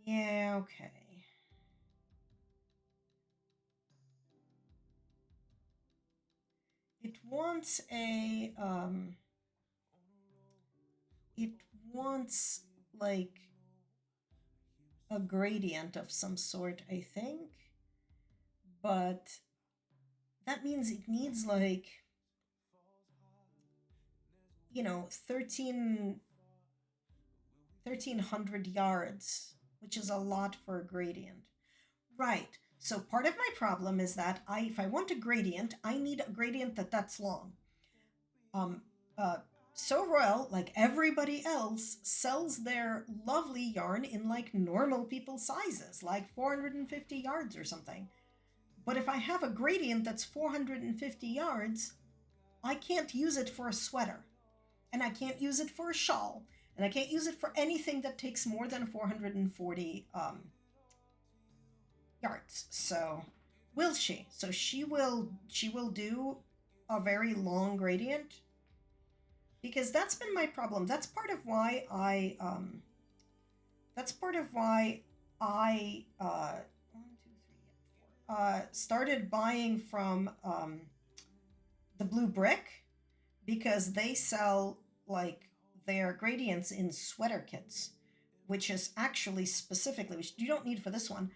Speaker 1: yeah, okay. It wants it wants like a gradient of some sort, I think, but that means it needs like 1300 yards, which is a lot for a gradient. Right. So part of my problem is that if I want a gradient, I need a gradient that's long. Um, uh, So Royal, like everybody else, sells their lovely yarn in like normal people sizes, like 450 yards or something. But if I have a gradient that's 450 yards, I can't use it for a sweater, and I can't use it for a shawl, and I can't use it for anything that takes more than 440 yards. So will she? So she will do a very long gradient, because that's been my problem. That's part of why I started buying from the Blue Brick, because they sell like their gradients in sweater kits, which is actually specifically, which you don't need for this one,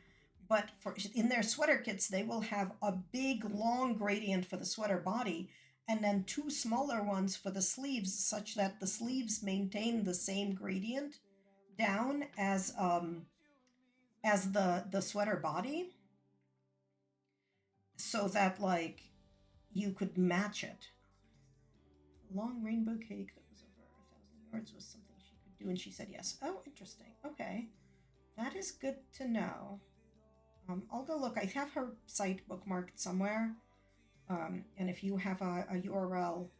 Speaker 1: but for in their sweater kits they will have a big long gradient for the sweater body, and then two smaller ones for the sleeves, such that the sleeves maintain the same gradient down as the sweater body, so that like you could match it. A long rainbow cake that was over 1,000 yards was something she could do, and she said yes. Oh, interesting. Okay, that is good to know. I'll go look. I have her site bookmarked somewhere. And if you have a URL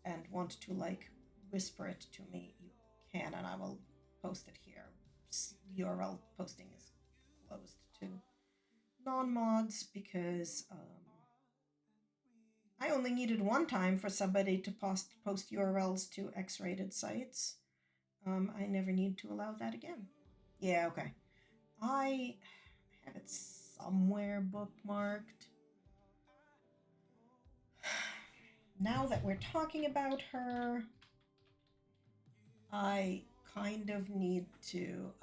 Speaker 1: and want to like whisper it to me, you can, and I will post it here. URL posting is closed to non-mods, because I only needed one time for somebody to post URLs to X-rated sites. I never need to allow that again. Yeah, okay. I have it somewhere bookmarked. Now that we're talking about her, I kind of need to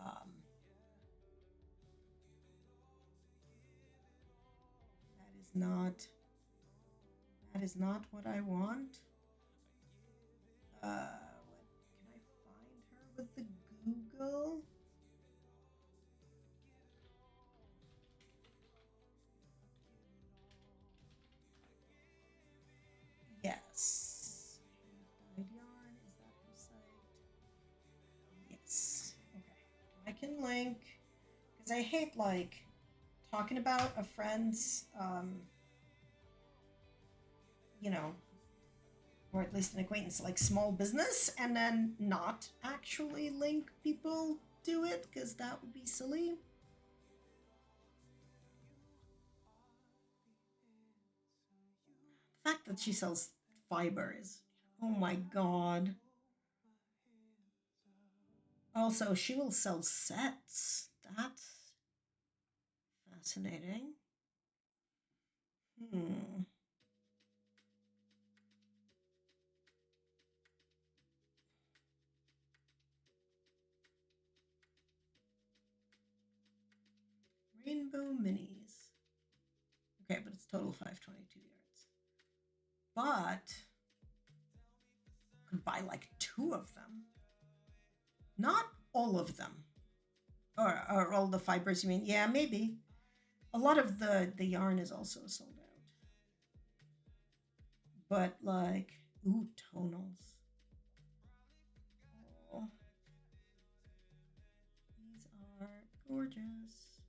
Speaker 1: that is not what I want. link, because I hate like talking about a friend's, you know, or at least an acquaintance, like small business, and then not actually link people to it, because that would be silly. The fact that she sells fibers, oh my god. Also, she will sell sets. That's fascinating. Hmm. Rainbow minis. Okay, but it's total 522 yards. But could buy like 2 of them. Not all of them. Or all the fibers, you mean? Yeah, maybe. A lot of the yarn is also sold out. But like, ooh, tonals. Oh, these are gorgeous.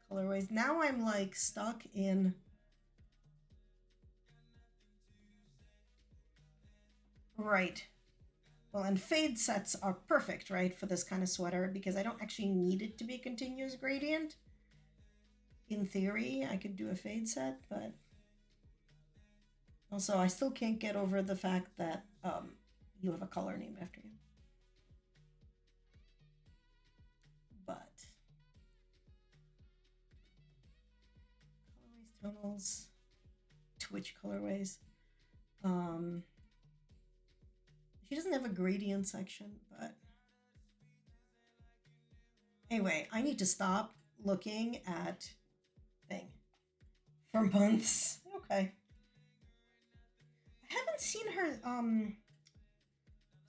Speaker 1: Colorways. Now I'm like stuck in. Right. Well, and fade sets are perfect, right, for this kind of sweater because I don't actually need it to be continuous gradient. In theory, I could do a fade set, but also I still can't get over the fact that you have a color named after you. But colorways, tonals, Twitch colorways. She doesn't have a gradient section, but anyway, I need to stop looking at thing for months. Okay. I haven't seen her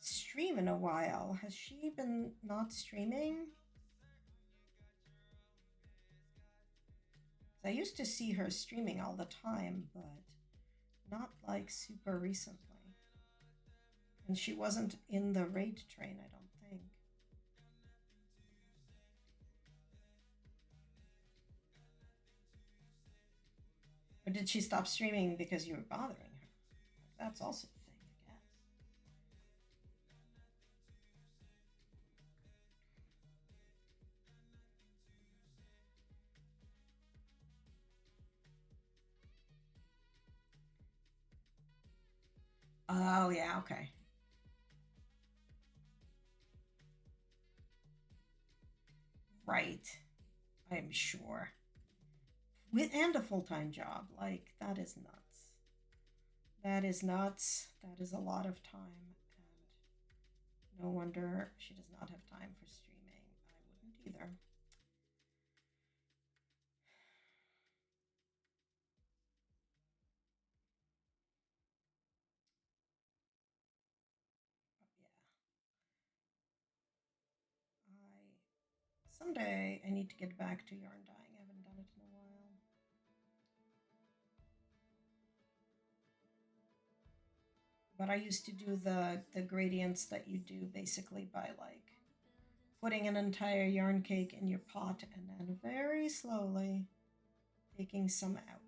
Speaker 1: stream in a while. Has she been not streaming? I used to see her streaming all the time, but not like super recently. And she wasn't in the raid train, I don't think. Or did she stop streaming because you were bothering her? That's also a thing, I guess. Oh, yeah, okay. Right. I'm sure. And a full-time job. Like, that is nuts. That is nuts. That is a lot of time. And no wonder she does not have time for streaming. I wouldn't either. Someday I need to get back to yarn dyeing. I haven't done it in a while. But I used to do the gradients that you do basically by like putting an entire yarn cake in your pot and then very slowly taking some out,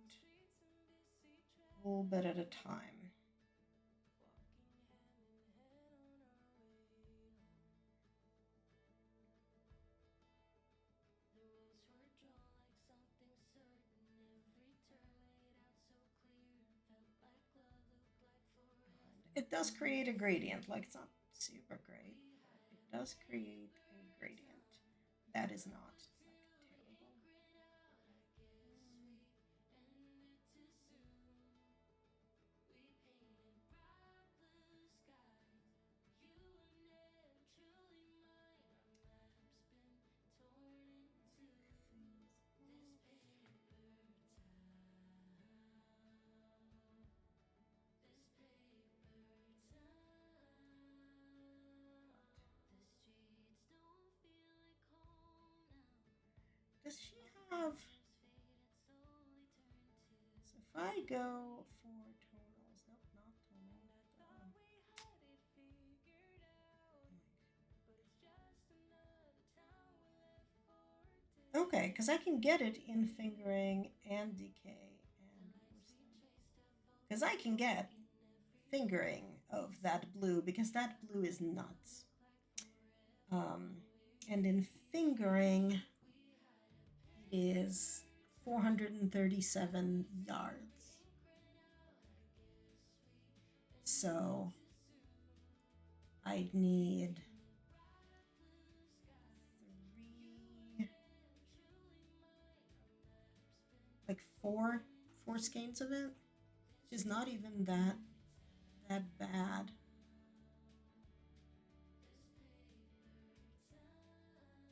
Speaker 1: a little bit at a time. It does create a gradient, like it's not super great, but it does create a gradient. That is not like terrible. Does she have? So if I go for tonals, nope, not tonals. Okay, because I can get it in fingering and decay and worsted. Because I can get fingering of that blue because that blue is nuts. Um, and in fingering, it is 437 yards. So I'd need three, like four skeins of it, which is not even that bad.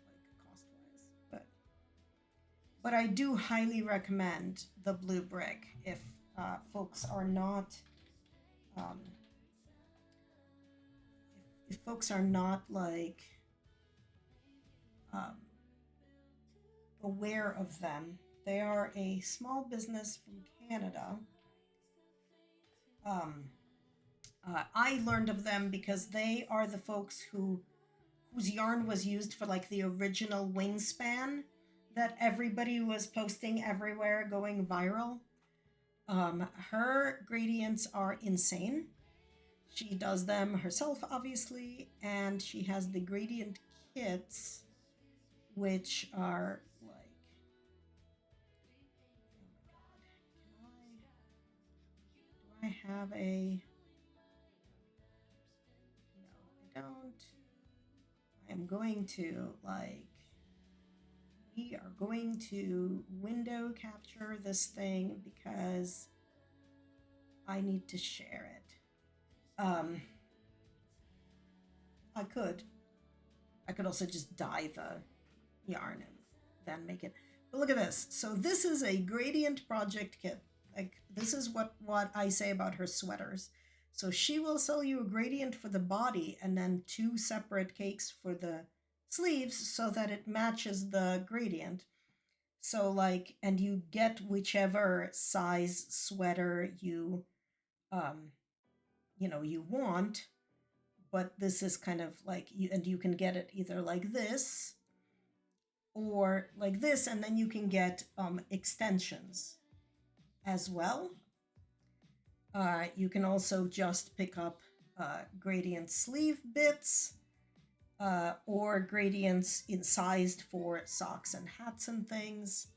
Speaker 1: Like cost wise, but I do highly recommend the blue brick if folks are not um, if folks are not like um, aware of them. They are a small business from Canada. Um, I learned of them because they are the folks whose yarn was used for like the original wingspan that everybody was posting everywhere, going viral. Her gradients are insane. She does them herself, obviously, and she has the gradient kits, which are like, oh my god, do I have a? No, I don't. I'm going to like. We are going to window capture this thing because I need to share it. I could. I could also just dye the yarn and then make it. But look at this. So this is a gradient project kit. Like this is what I say about her sweaters. So she will sell you a gradient for the body and then two separate cakes for the sleeves so that it matches the gradient. So like, and you get whichever size sweater you you want, but this is kind of like you, and you can get it either like this or like this, and then you can get extensions as well. You can also just pick up gradient sleeve bits or gradients incised for socks and hats and things.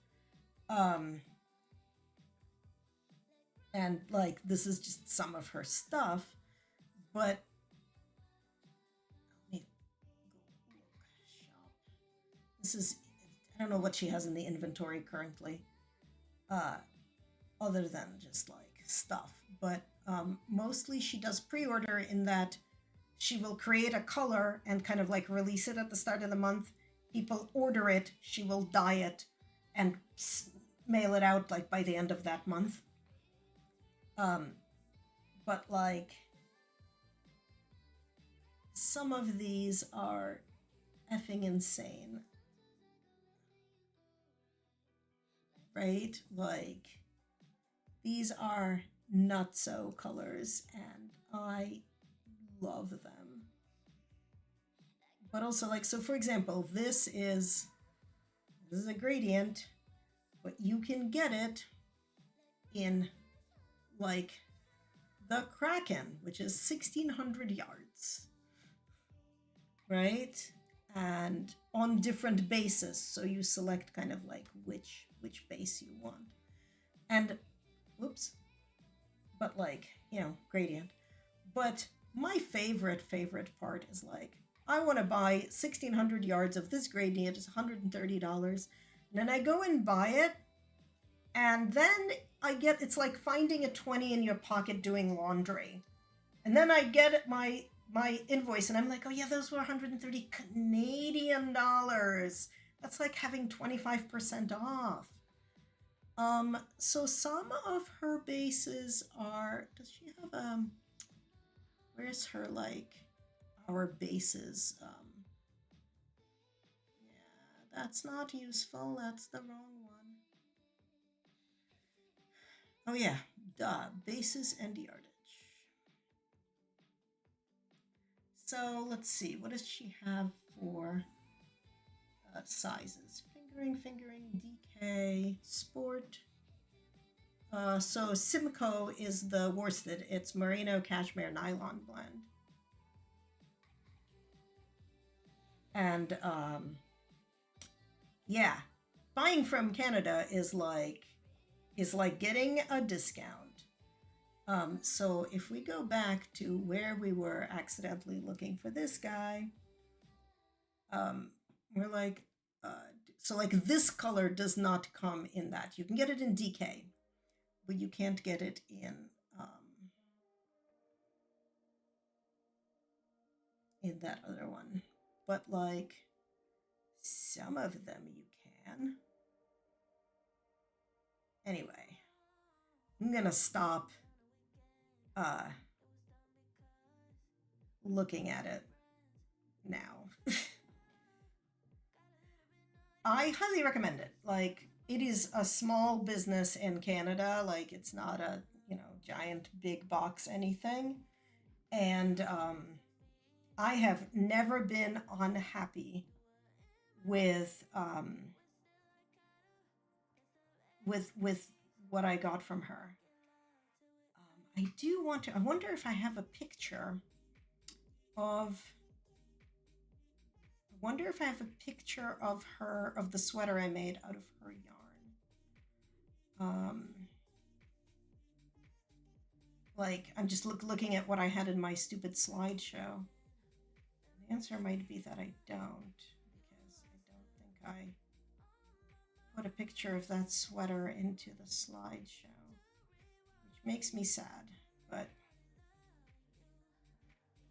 Speaker 1: And like this is just some of her stuff, but let me go look shop. This is, I don't know what she has in the inventory currently, other than just like stuff. But mostly she does pre-order in that she will create a color and kind of like release it at the start of the month. People order it, she will dye it, and mail it out like by the end of that month. But like some of these are effing insane, right? Like these are nutso colors and I love them. But also like, so for example, this is a gradient, but you can get it in like the Kraken, which is 1600 yards, right? And on different bases, so you select kind of like which base you want. And whoops, but like, gradient. But my favorite part is like, I want to buy 1600 yards of this gradient, it's $130. And then I go and buy it, and then it's like finding a 20 in your pocket doing laundry. And then I get my invoice and I'm like, oh yeah, those were 130 Canadian dollars. That's like having 25% off. So some of her bases are, does she have where's her like our bases? Yeah, that's not useful. That's the wrong one. Oh yeah, bases and yardage. So let's see, what does she have for sizes? Fingering, DK, Sport. So Simcoe is the worsted. It's merino cashmere nylon blend. And yeah, buying from Canada is like getting a discount. So if we go back to where we were accidentally looking for this guy, we're like, so like this color does not come in that. You can get it in DK, but you can't get it in that other one. But like some of them you can. Anyway, I'm gonna stop looking at it now. I highly recommend it. Like, it is a small business in Canada. Like, it's not a, giant big box anything. And I have never been unhappy with what I got from her. I wonder if I have a picture of her, of the sweater I made out of her yarn. Like, I'm just looking at what I had in my stupid slideshow. The answer might be that I don't, because I don't think I put a picture of that sweater into the slideshow, which makes me sad, but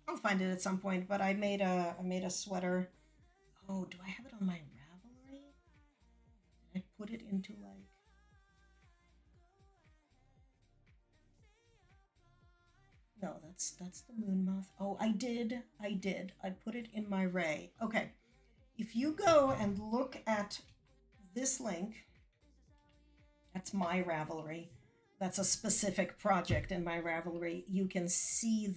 Speaker 1: I'll find it at some point. But I made a sweater. Oh, do I have it on my Ravelry? Did I put it into like... No, that's the moon moth. Oh, I did. I put it in my Ray. Okay. If you go and look at this link, that's my Ravelry. That's a specific project in my Ravelry. You can see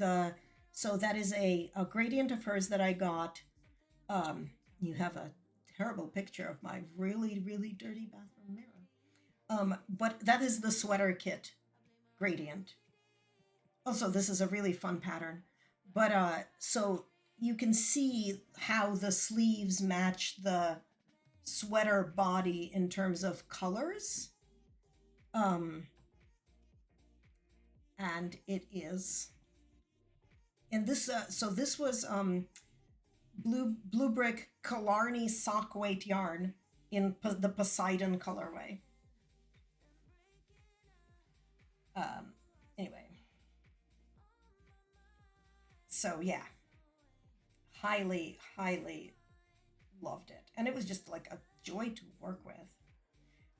Speaker 1: so that is a gradient of hers that I got. You have a terrible picture of my really, really dirty bathroom mirror. But that is the sweater kit gradient. Also, this is a really fun pattern. But so you can see how the sleeves match the sweater body in terms of colors. And it is. And this, so this was Blue Brick Killarney sock weight yarn in the Poseidon colorway. Anyway. So yeah, highly, highly loved it. And it was just like a joy to work with.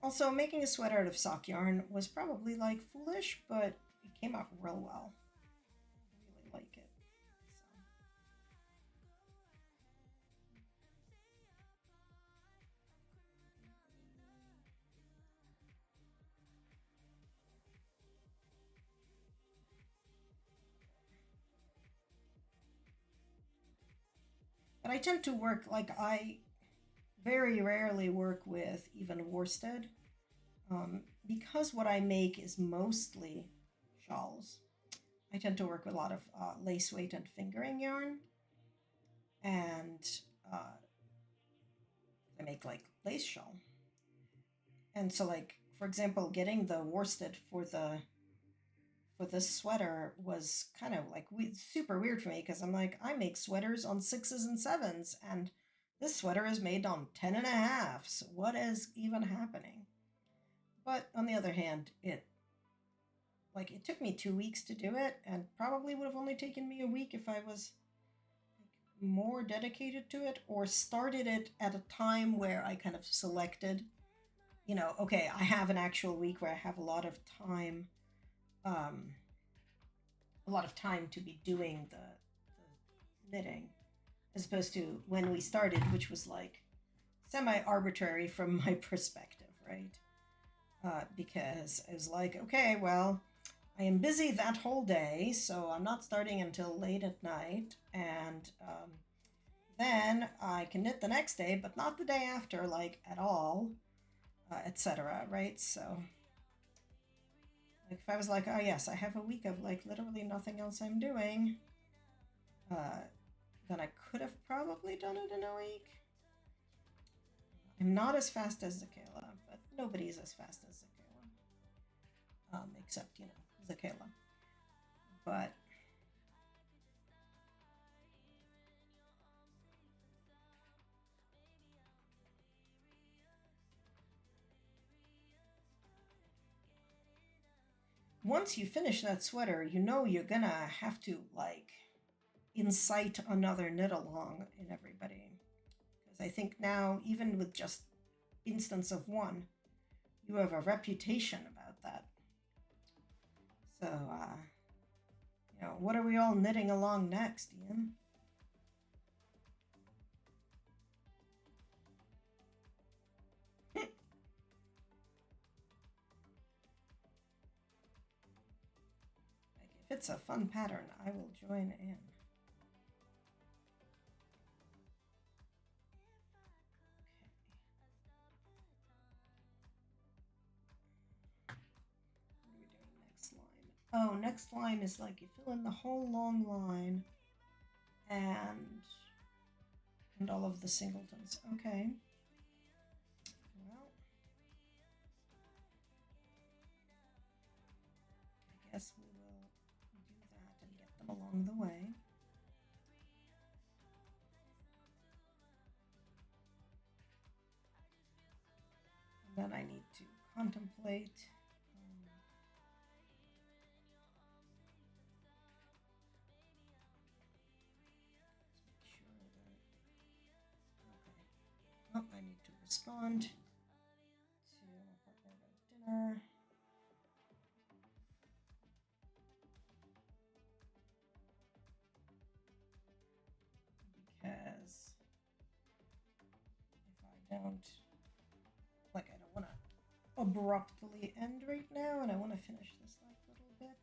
Speaker 1: Also, making a sweater out of sock yarn was probably like foolish, but it came out real well. I really like it. But I tend to work, like, I very rarely work with even worsted, because what I make is mostly shawls. I tend to work with a lot of lace weight and fingering yarn, and I make like lace shawl. And so, like, for example, getting the worsted for this sweater was kind of like super weird for me, because I'm like, I make sweaters on 6s and 7s, and this sweater is made on 10.5s. What is even happening? But on the other hand, it took me 2 weeks to do it, and probably would have only taken me a week if I was more dedicated to it, or started it at a time where I kind of selected, okay, I have an actual week where I have a lot of time to be doing the knitting, as opposed to when we started, which was like semi-arbitrary from my perspective, right? Because I was like, okay, well, I am busy that whole day, so I'm not starting until late at night, and Then I can knit the next day, but not the day after, like at all, etc. Right? So, like, if I was like, oh yes, I have a week of like literally nothing else I'm doing, uh, then I could have probably done it in a week. I'm not as fast as Zakayla, but nobody's as fast as Zakayla, except Zakayla. But once you finish that sweater, you know you're gonna have to like incite another knit along in everybody. Because I think now, even with just instance of one, you have a reputation about that. So, what are we all knitting along next, Ian? Like, if it's a fun pattern, I will join in. Oh, next line is like you fill in the whole long line and all of the singletons. Okay. Well, I guess we will do that and get them along the way. And then I need to contemplate. Oh, I need to respond to my partner about dinner. Because if I don't, like, I don't want to abruptly end right now, and I want to finish this like little bit.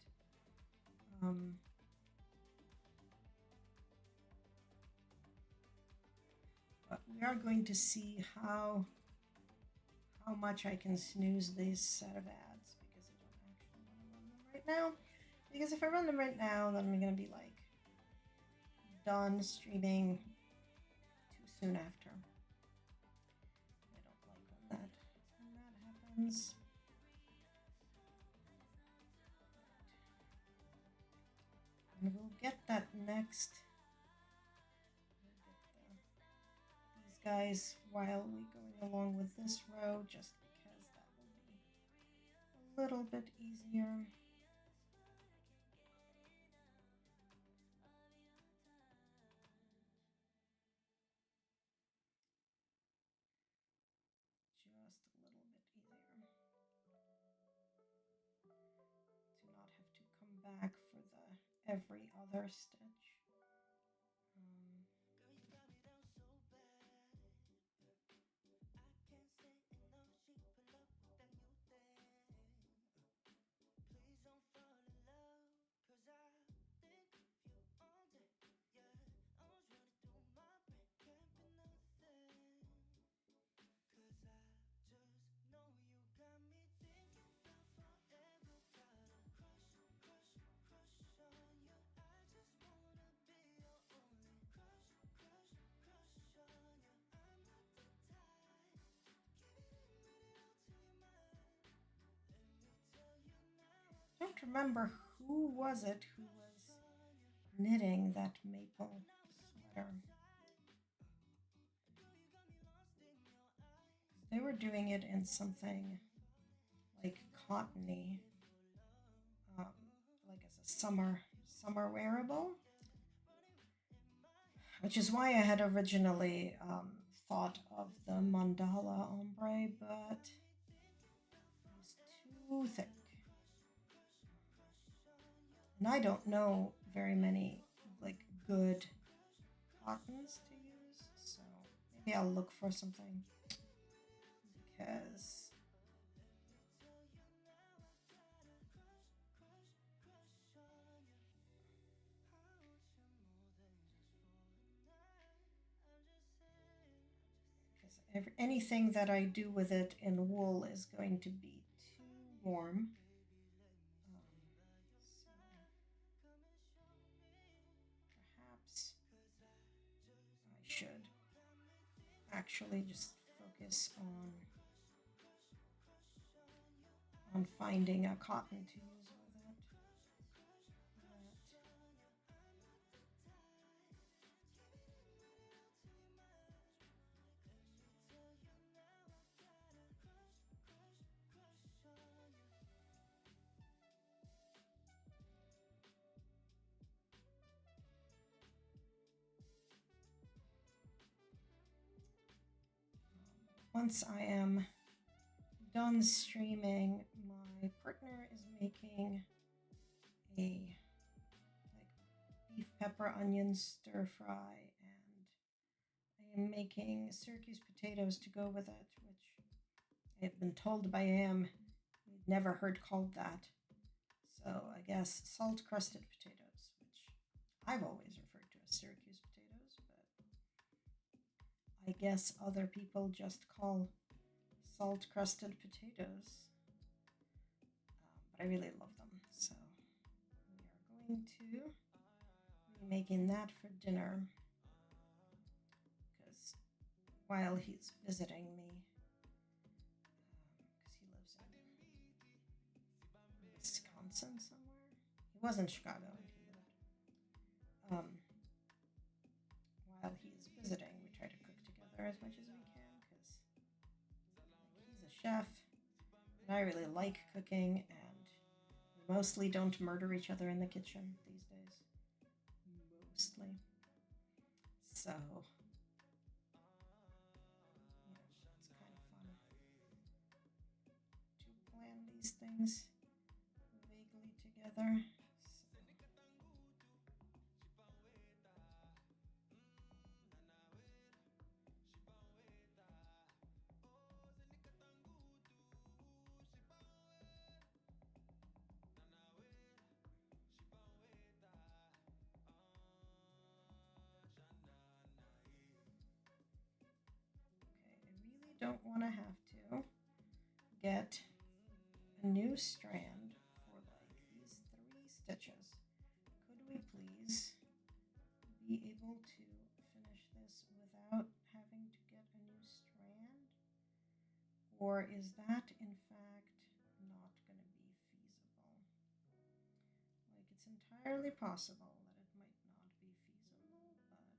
Speaker 1: But we are going to see how much I can snooze this set of ads, because I don't actually want to run them right now. Because if I run them right now, then I'm going to be like done streaming too soon after. I don't like when that happens. And we'll get that next. These guys while we going along with this row, just because that will be a little bit easier. Back for the every other stitch. I don't remember who was it who was knitting that maple sweater. They were doing it in something like cottony, like as a summer wearable, which is why I had originally thought of the mandala ombre, but it was too thick. And I don't know very many like good cottons to use, so maybe I'll look for something, because anything that I do with it in wool is going to be too warm. So perhaps I should actually just focus on finding a cotton to use with it. Once I am done streaming, my partner is making a like beef pepper onion stir fry, and I am making Syracuse potatoes to go with it, which I have been told by Am we'd never heard called that. So I guess salt crusted potatoes, which I've always referred to as Syracuse potatoes, but I guess other people just call salt crusted potatoes. But I really love them, so we are going to be making that for dinner because while he's visiting me, because he lives in Wisconsin somewhere. He was in Chicago and he moved. While he's visiting, we try to cook together as much as we can because he's a chef and I really like cooking, and we mostly don't murder each other in the kitchen these days. Mostly. So, yeah, it's kind of fun to plan these things vaguely together. Don't want to have to get a new strand for like these 3 stitches. Could we please be able to finish this without having to get a new strand? Or is that in fact not going to be feasible? Like, it's entirely possible that it might not be feasible, but I want to try.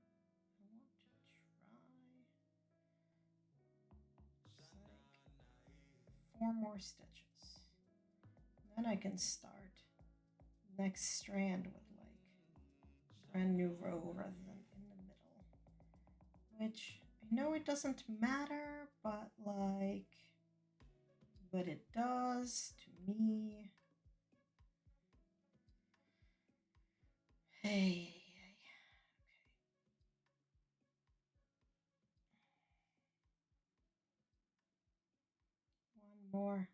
Speaker 1: 4 more stitches. Then I can start next strand with like brand new row rather than in the middle. Which I know it doesn't matter, but it does to me. Hey. One more.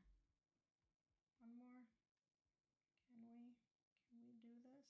Speaker 1: Can we do this?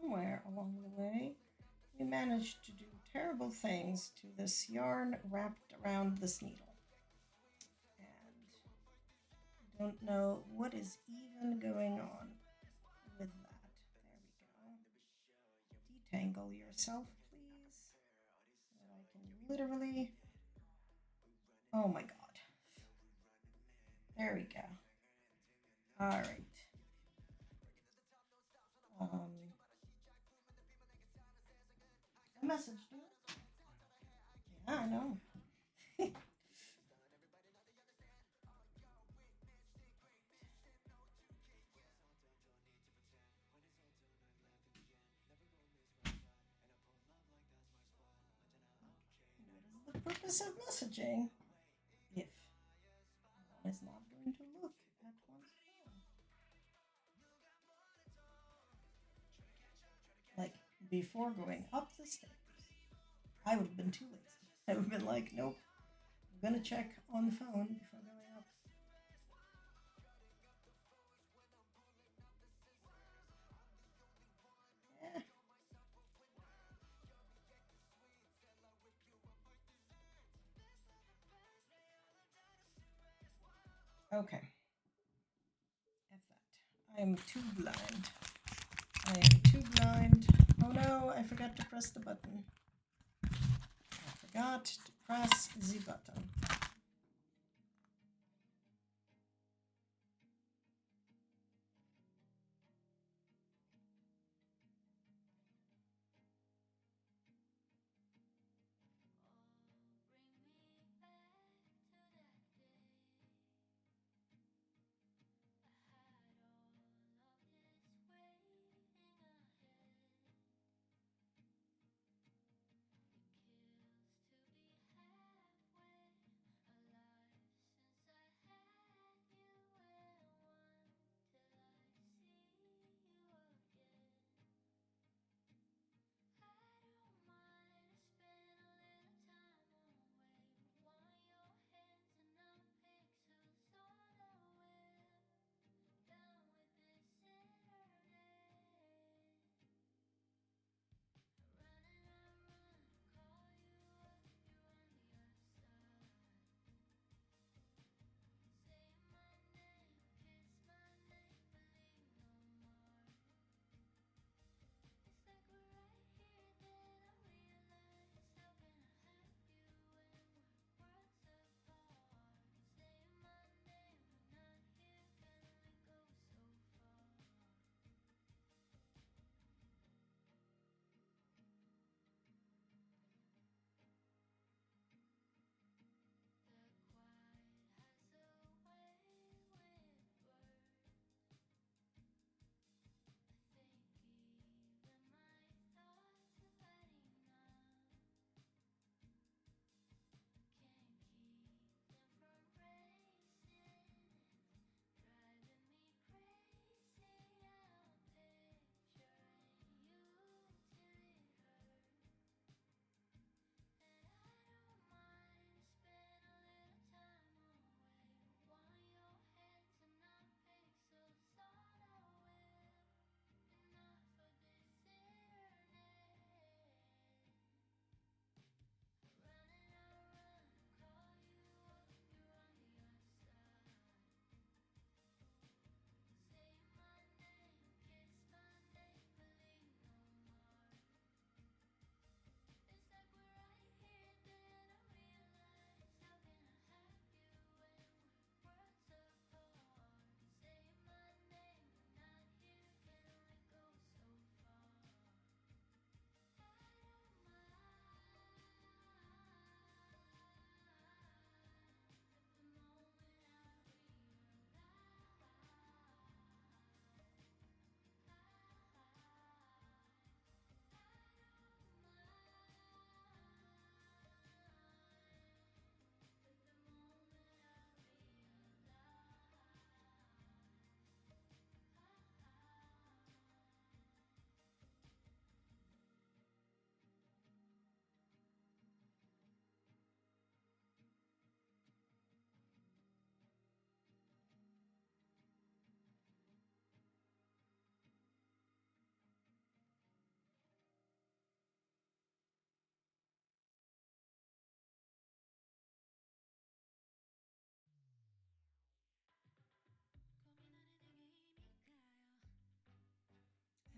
Speaker 1: Somewhere along the way, we managed to do terrible things to this yarn wrapped around this needle. don't know what is even going on with that. There we go. Detangle yourself, please. So that I can literally. Oh my god. There we go. All right. A message, dude. Yeah, I know. What is the purpose of messaging if one is not going to look at one's phone? Like, before going up the stairs, I would have been too lazy. I would have been like, nope, I'm gonna check on the phone before going up. Yeah. Okay. F that. I am too blind. I am too blind. Oh no, I forgot to press the button. I forgot to press the button.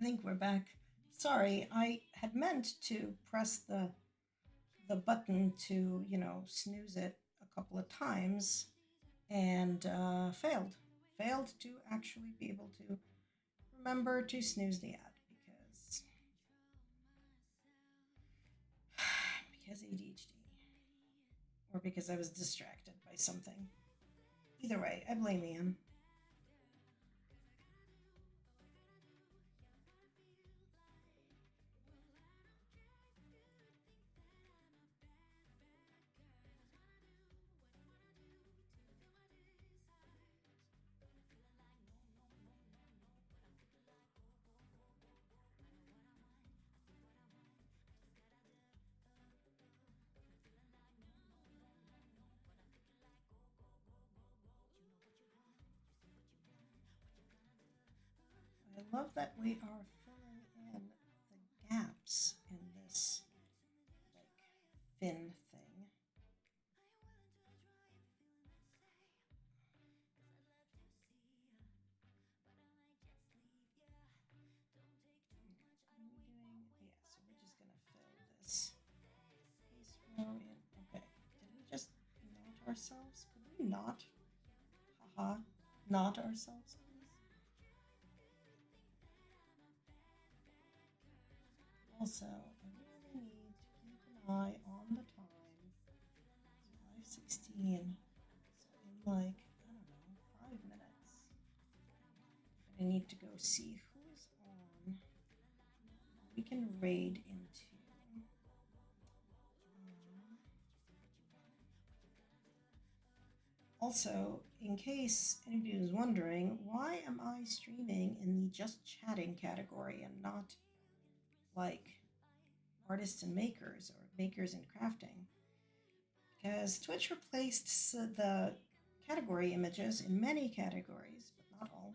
Speaker 1: I think we're back. Sorry, I had meant to press the button to, snooze it a couple of times and failed. Failed to actually be able to remember to snooze the ad because ADHD or because I was distracted by something. Either way, I blame Ian. I love that we are filling in the gaps in this like thin thing. So we're just gonna fill this piece row in. Okay, did we just knot ourselves? Could we not? Haha, knot ourselves, please. Also, I really need to keep an eye on the time. It's 5:16. So in like, I don't know, 5 minutes. I need to go see who's on. We can raid into. Also, in case anybody was wondering, why am I streaming in the just chatting category and not like artists and makers or makers and crafting? Because Twitch replaced the category images in many categories, but not all.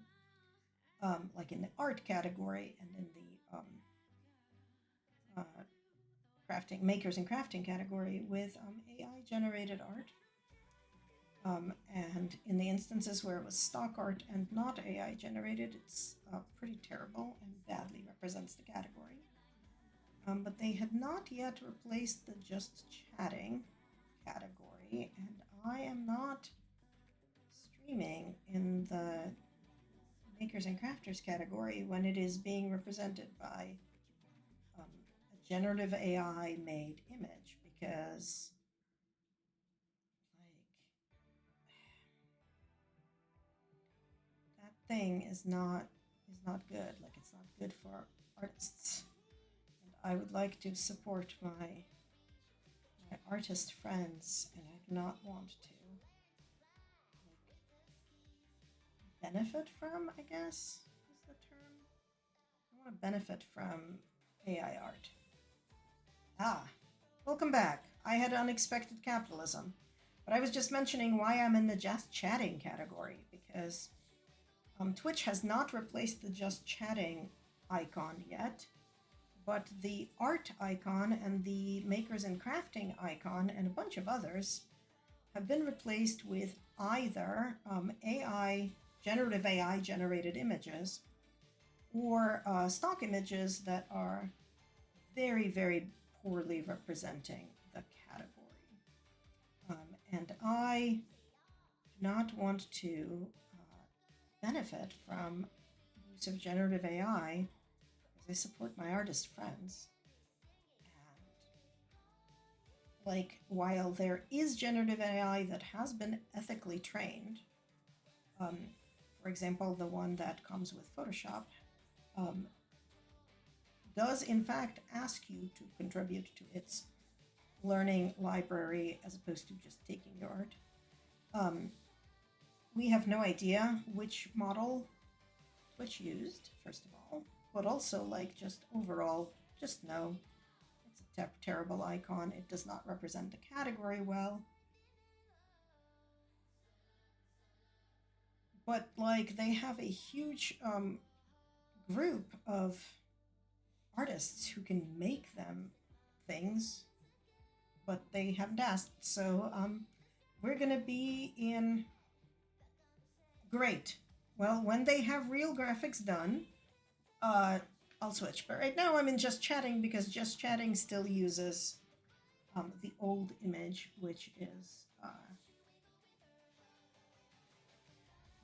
Speaker 1: Like in the art category and in the crafting makers and crafting category with AI generated art. And in the instances where it was stock art and not AI generated, it's pretty terrible and badly represents the category. But they had not yet replaced the just chatting category, and I am not streaming in the makers and crafters category when it is being represented by a generative AI made image, because that thing is not good. Like, it's not good for artists, and I would like to support my artist friends, and I do not want to benefit from, I guess is the term. I want to benefit from AI art. Welcome back. I had unexpected capitalism, but I was just mentioning why I'm in the just chatting category, because Twitch has not replaced the just chatting icon yet, but the art icon and the makers and crafting icon and a bunch of others have been replaced with either generative AI generated images or stock images that are very, very poorly representing the category. And I do not want to benefit from use of generative AI, because I support my artist friends. And like, while there is generative AI that has been ethically trained, for example, the one that comes with Photoshop, does in fact ask you to contribute to its learning library as opposed to just taking your art. We have no idea which model Twitch used, first of all, but also, like, just overall, just know it's a terrible icon. It does not represent the category well. But, like, they have a huge group of artists who can make them things, but they haven't asked. So we're gonna be in great. Well, when they have real graphics done, I'll switch. But right now I'm in just chatting because just chatting still uses the old image, which is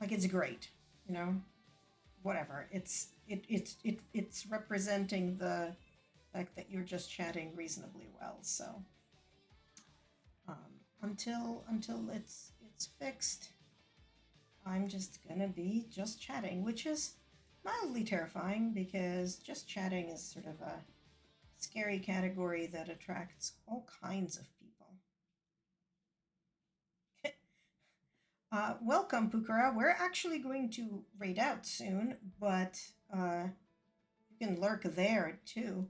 Speaker 1: like it's great, you know. Whatever. It's representing the fact that you're just chatting reasonably well. So until it's fixed, I'm just gonna be just chatting, which is mildly terrifying because just chatting is sort of a scary category that attracts all kinds of people. Welcome, Pukara. We're actually going to raid out soon, but you can lurk there too.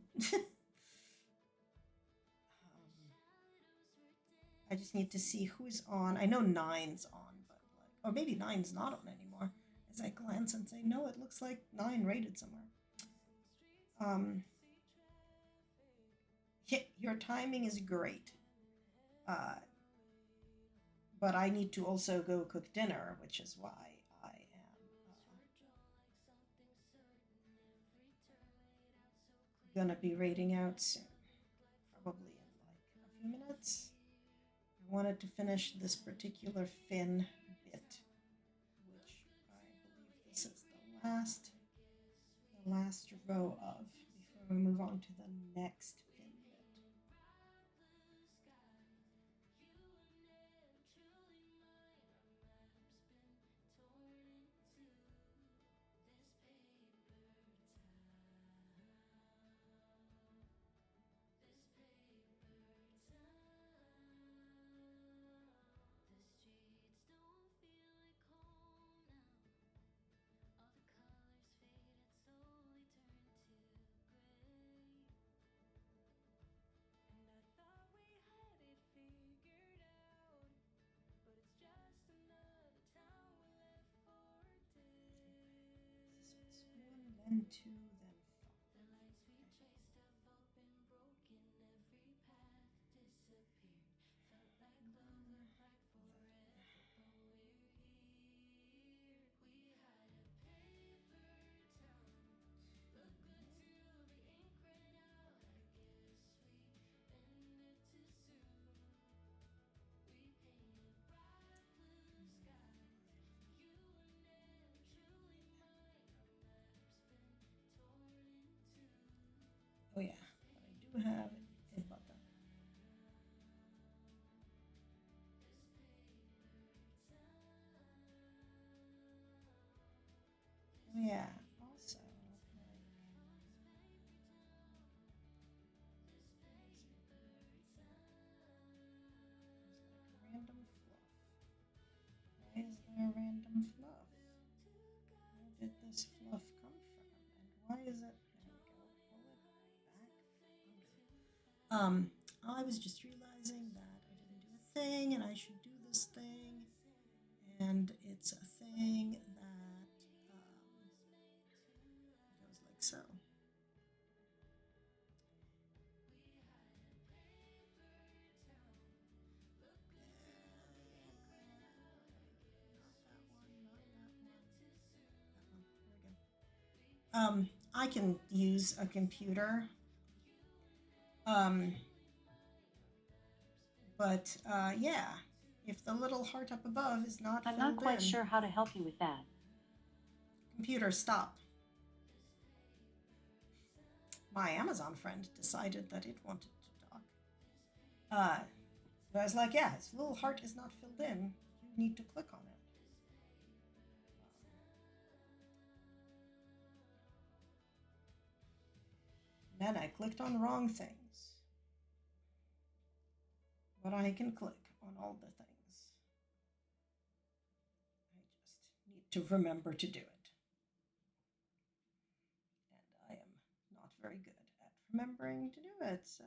Speaker 1: I just need to see who's on. I know Nine's on, but like, or maybe Nine's not on anymore. As I glance and say, no, it looks like Nine raided somewhere. Yeah, your timing is great. But I need to also go cook dinner, which is why I am gonna be raiding out soon. Probably in like a few minutes. I wanted to finish this particular fin bit, which I believe this is the last row of, before we move on to the next fin bit. Then two, then oh yeah, but I do have a button. Oh yeah, also random fluff. Why is there random fluff? Where did this fluff come from? And why is it? There we go. Pull it back under. I was just realizing that I didn't do a thing, and I should do this thing, and it's a thing that goes like so. I can use a computer. But yeah, if the little heart up above is not
Speaker 2: I'm not quite sure how to help you with that.
Speaker 1: Computer, stop. My Amazon friend decided that it wanted to talk. I was like, yeah, if the little heart is not filled in, you need to click on it. Then I clicked on wrong things. But I can click on all the things. I just need to remember to do it. And I am not very good at remembering to do it, so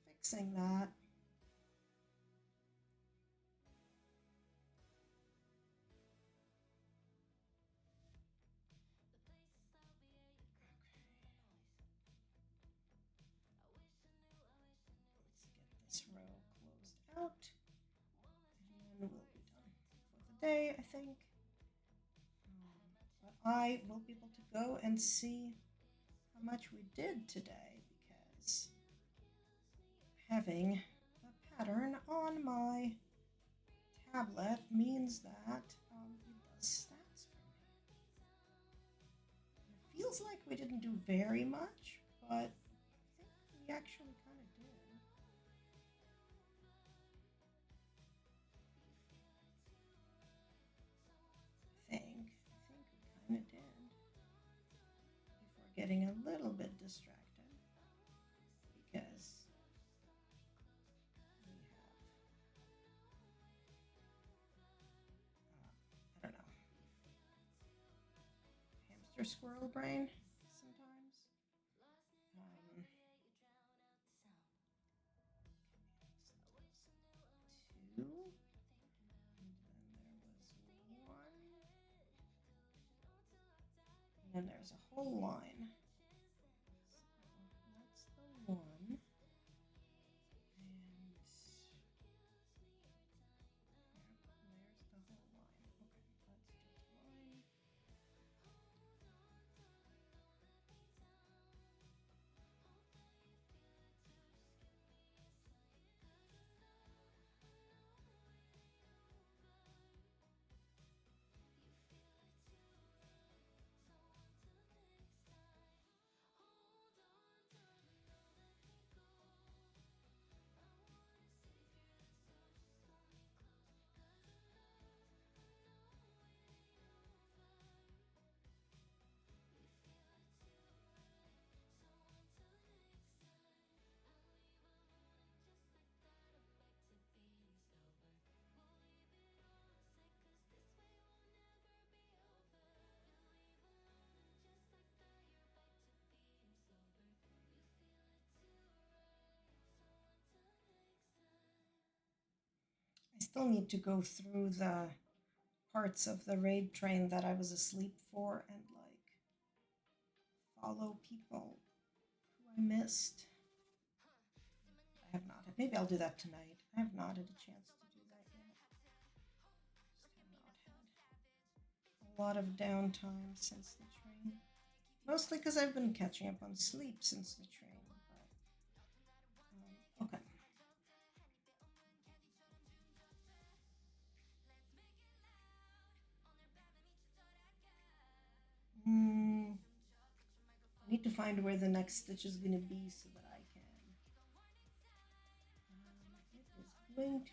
Speaker 1: fixing that. This row closed out, and we'll be done for the day, I think. But I will be able to go and see much we did today because having a pattern on my tablet means that it does stats for me. It feels like we didn't do very much, but I think we actually kind of did. I think we kind of did. Before getting a little bit distracted because we have, I don't know, hamster squirrel brain sometimes. Two, and then there was one, and then there's a whole line. So that's the one, and yep, there's the whole line. Okay, let's do line. I still need to go through the parts of the raid train that I was asleep for and like follow people who I missed. I have not. Maybe I'll do that tonight. I have not had a chance to do that yet. Just have not had a lot of downtime since the train. Mostly because I've been catching up on sleep since the train. But, okay. I need to find where the next stitch is going to be so that I can. It is going to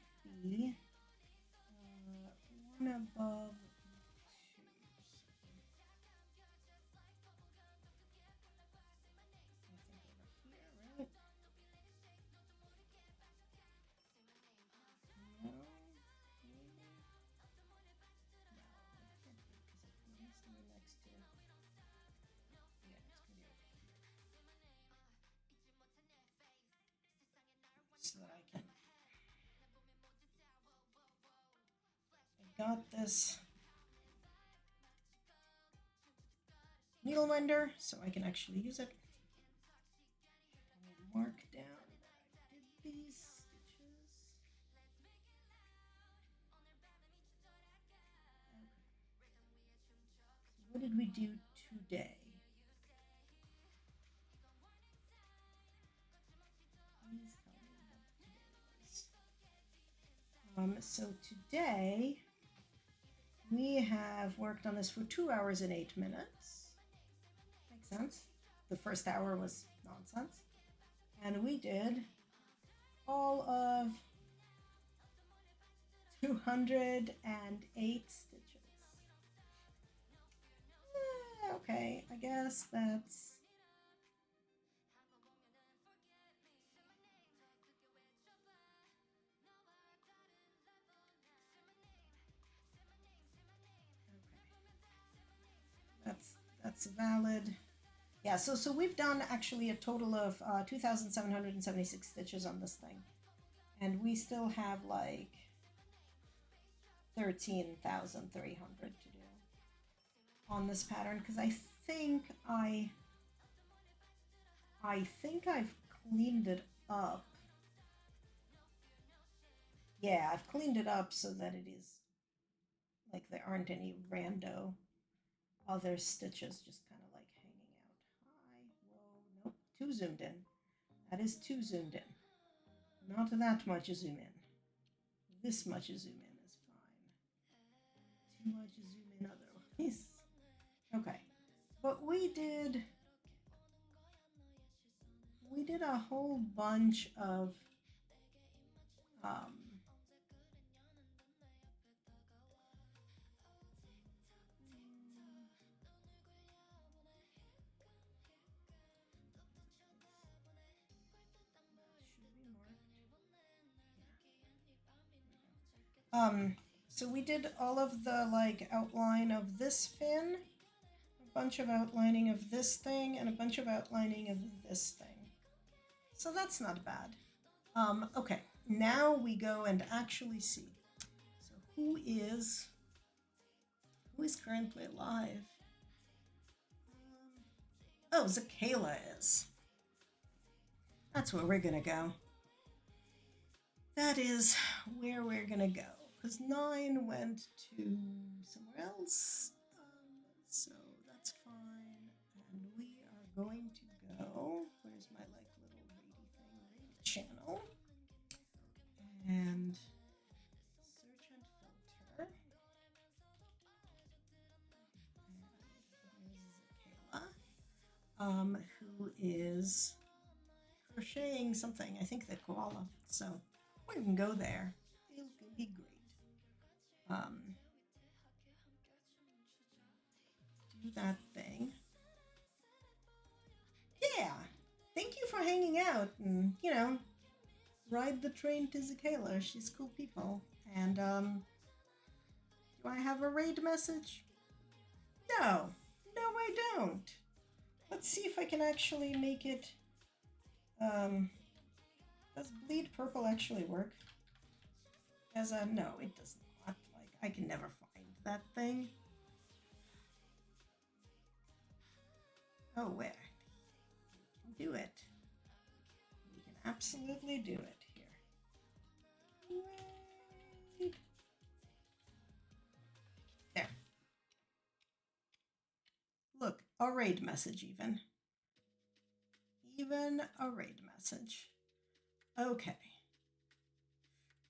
Speaker 1: be one above two. I think over here, right? No, maybe. No, it can't be because it needs to be next to. Yeah, it's gonna be over here. So that I can. I got this needle mender so I can actually use it. I'll mark down that I did these stitches. Okay. So what did we do today? Please tell me what today was. So today we have worked on this for 2 hours and 8 minutes. Makes sense. The first hour was nonsense. And we did all of 208 stitches. Okay, I guess that's... That's valid. Yeah, so we've done actually a total of 2,776 stitches on this thing. And we still have like 13,300 to do on this pattern because I think I've cleaned it up. Yeah, I've cleaned it up so that it is like there aren't any rando other stitches just kind of like hanging out. Hi, whoa. too zoomed in. That is too zoomed in. Not that much zoom in. This much zoom in is fine. Too much zoom in otherwise. Okay. But we did a whole bunch of so we did all of the like outline of this fin, a bunch of outlining of this thing, and a bunch of outlining of this thing. So that's not bad. Okay, now we go and actually see. So who is currently alive? Oh, Zakayla is. That's where we're gonna go. That is where we're gonna go. Because 9 went to somewhere else. So that's fine. And we are going to go. Where's my like little rady thing? Raid channel. And search and filter. And here's Zakayla, who is crocheting something. I think the koala. So we can go there. It'll be great. Do that thing. Yeah. Thank you for hanging out and, you know, ride the train to Zakayla. She's cool people. And, do I have a raid message? No. No, I don't. Let's see if I can actually make it, does bleed purple actually work? As a, no, it does not. Like, I can never find that thing. Oh, where? We can do it. We can absolutely do it here. Raid. There. Look, a raid message even. Even a raid message. Okay.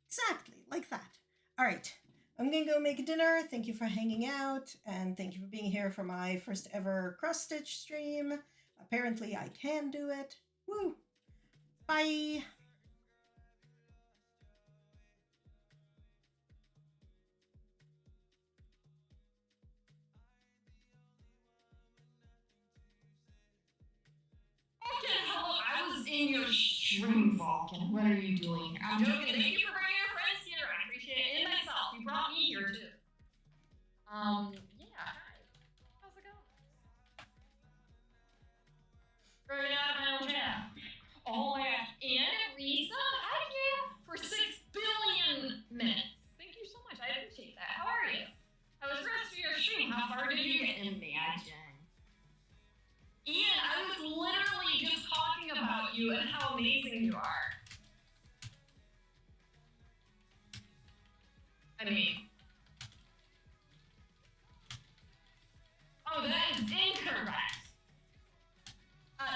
Speaker 1: Exactly, like that. All right, I'm gonna go make dinner. Thank you for hanging out, and thank you for being here for my first ever CrossStitch stream. Apparently I can do it. Woo! Bye!
Speaker 3: Hello, I was in your stream, Vulcan. What are you doing? I'm joking. Thank you for bringing your friends here. I appreciate it. And myself. You brought me here, too. Yeah, hi. How's it going? Right out of my own channel. Oh my gosh. And Lisa, hi, you for 6 billion minutes. Thank you so much. I appreciate that. How are you? How was the rest of your stream? How far did you get? Imagine. Ian, I was literally just talking about you and how amazing you are. I mean, oh, that is incorrect.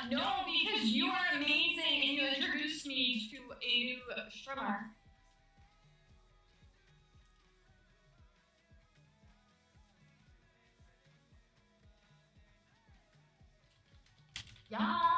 Speaker 3: No, because you are amazing and you introduced me to a new streamer. Yeah.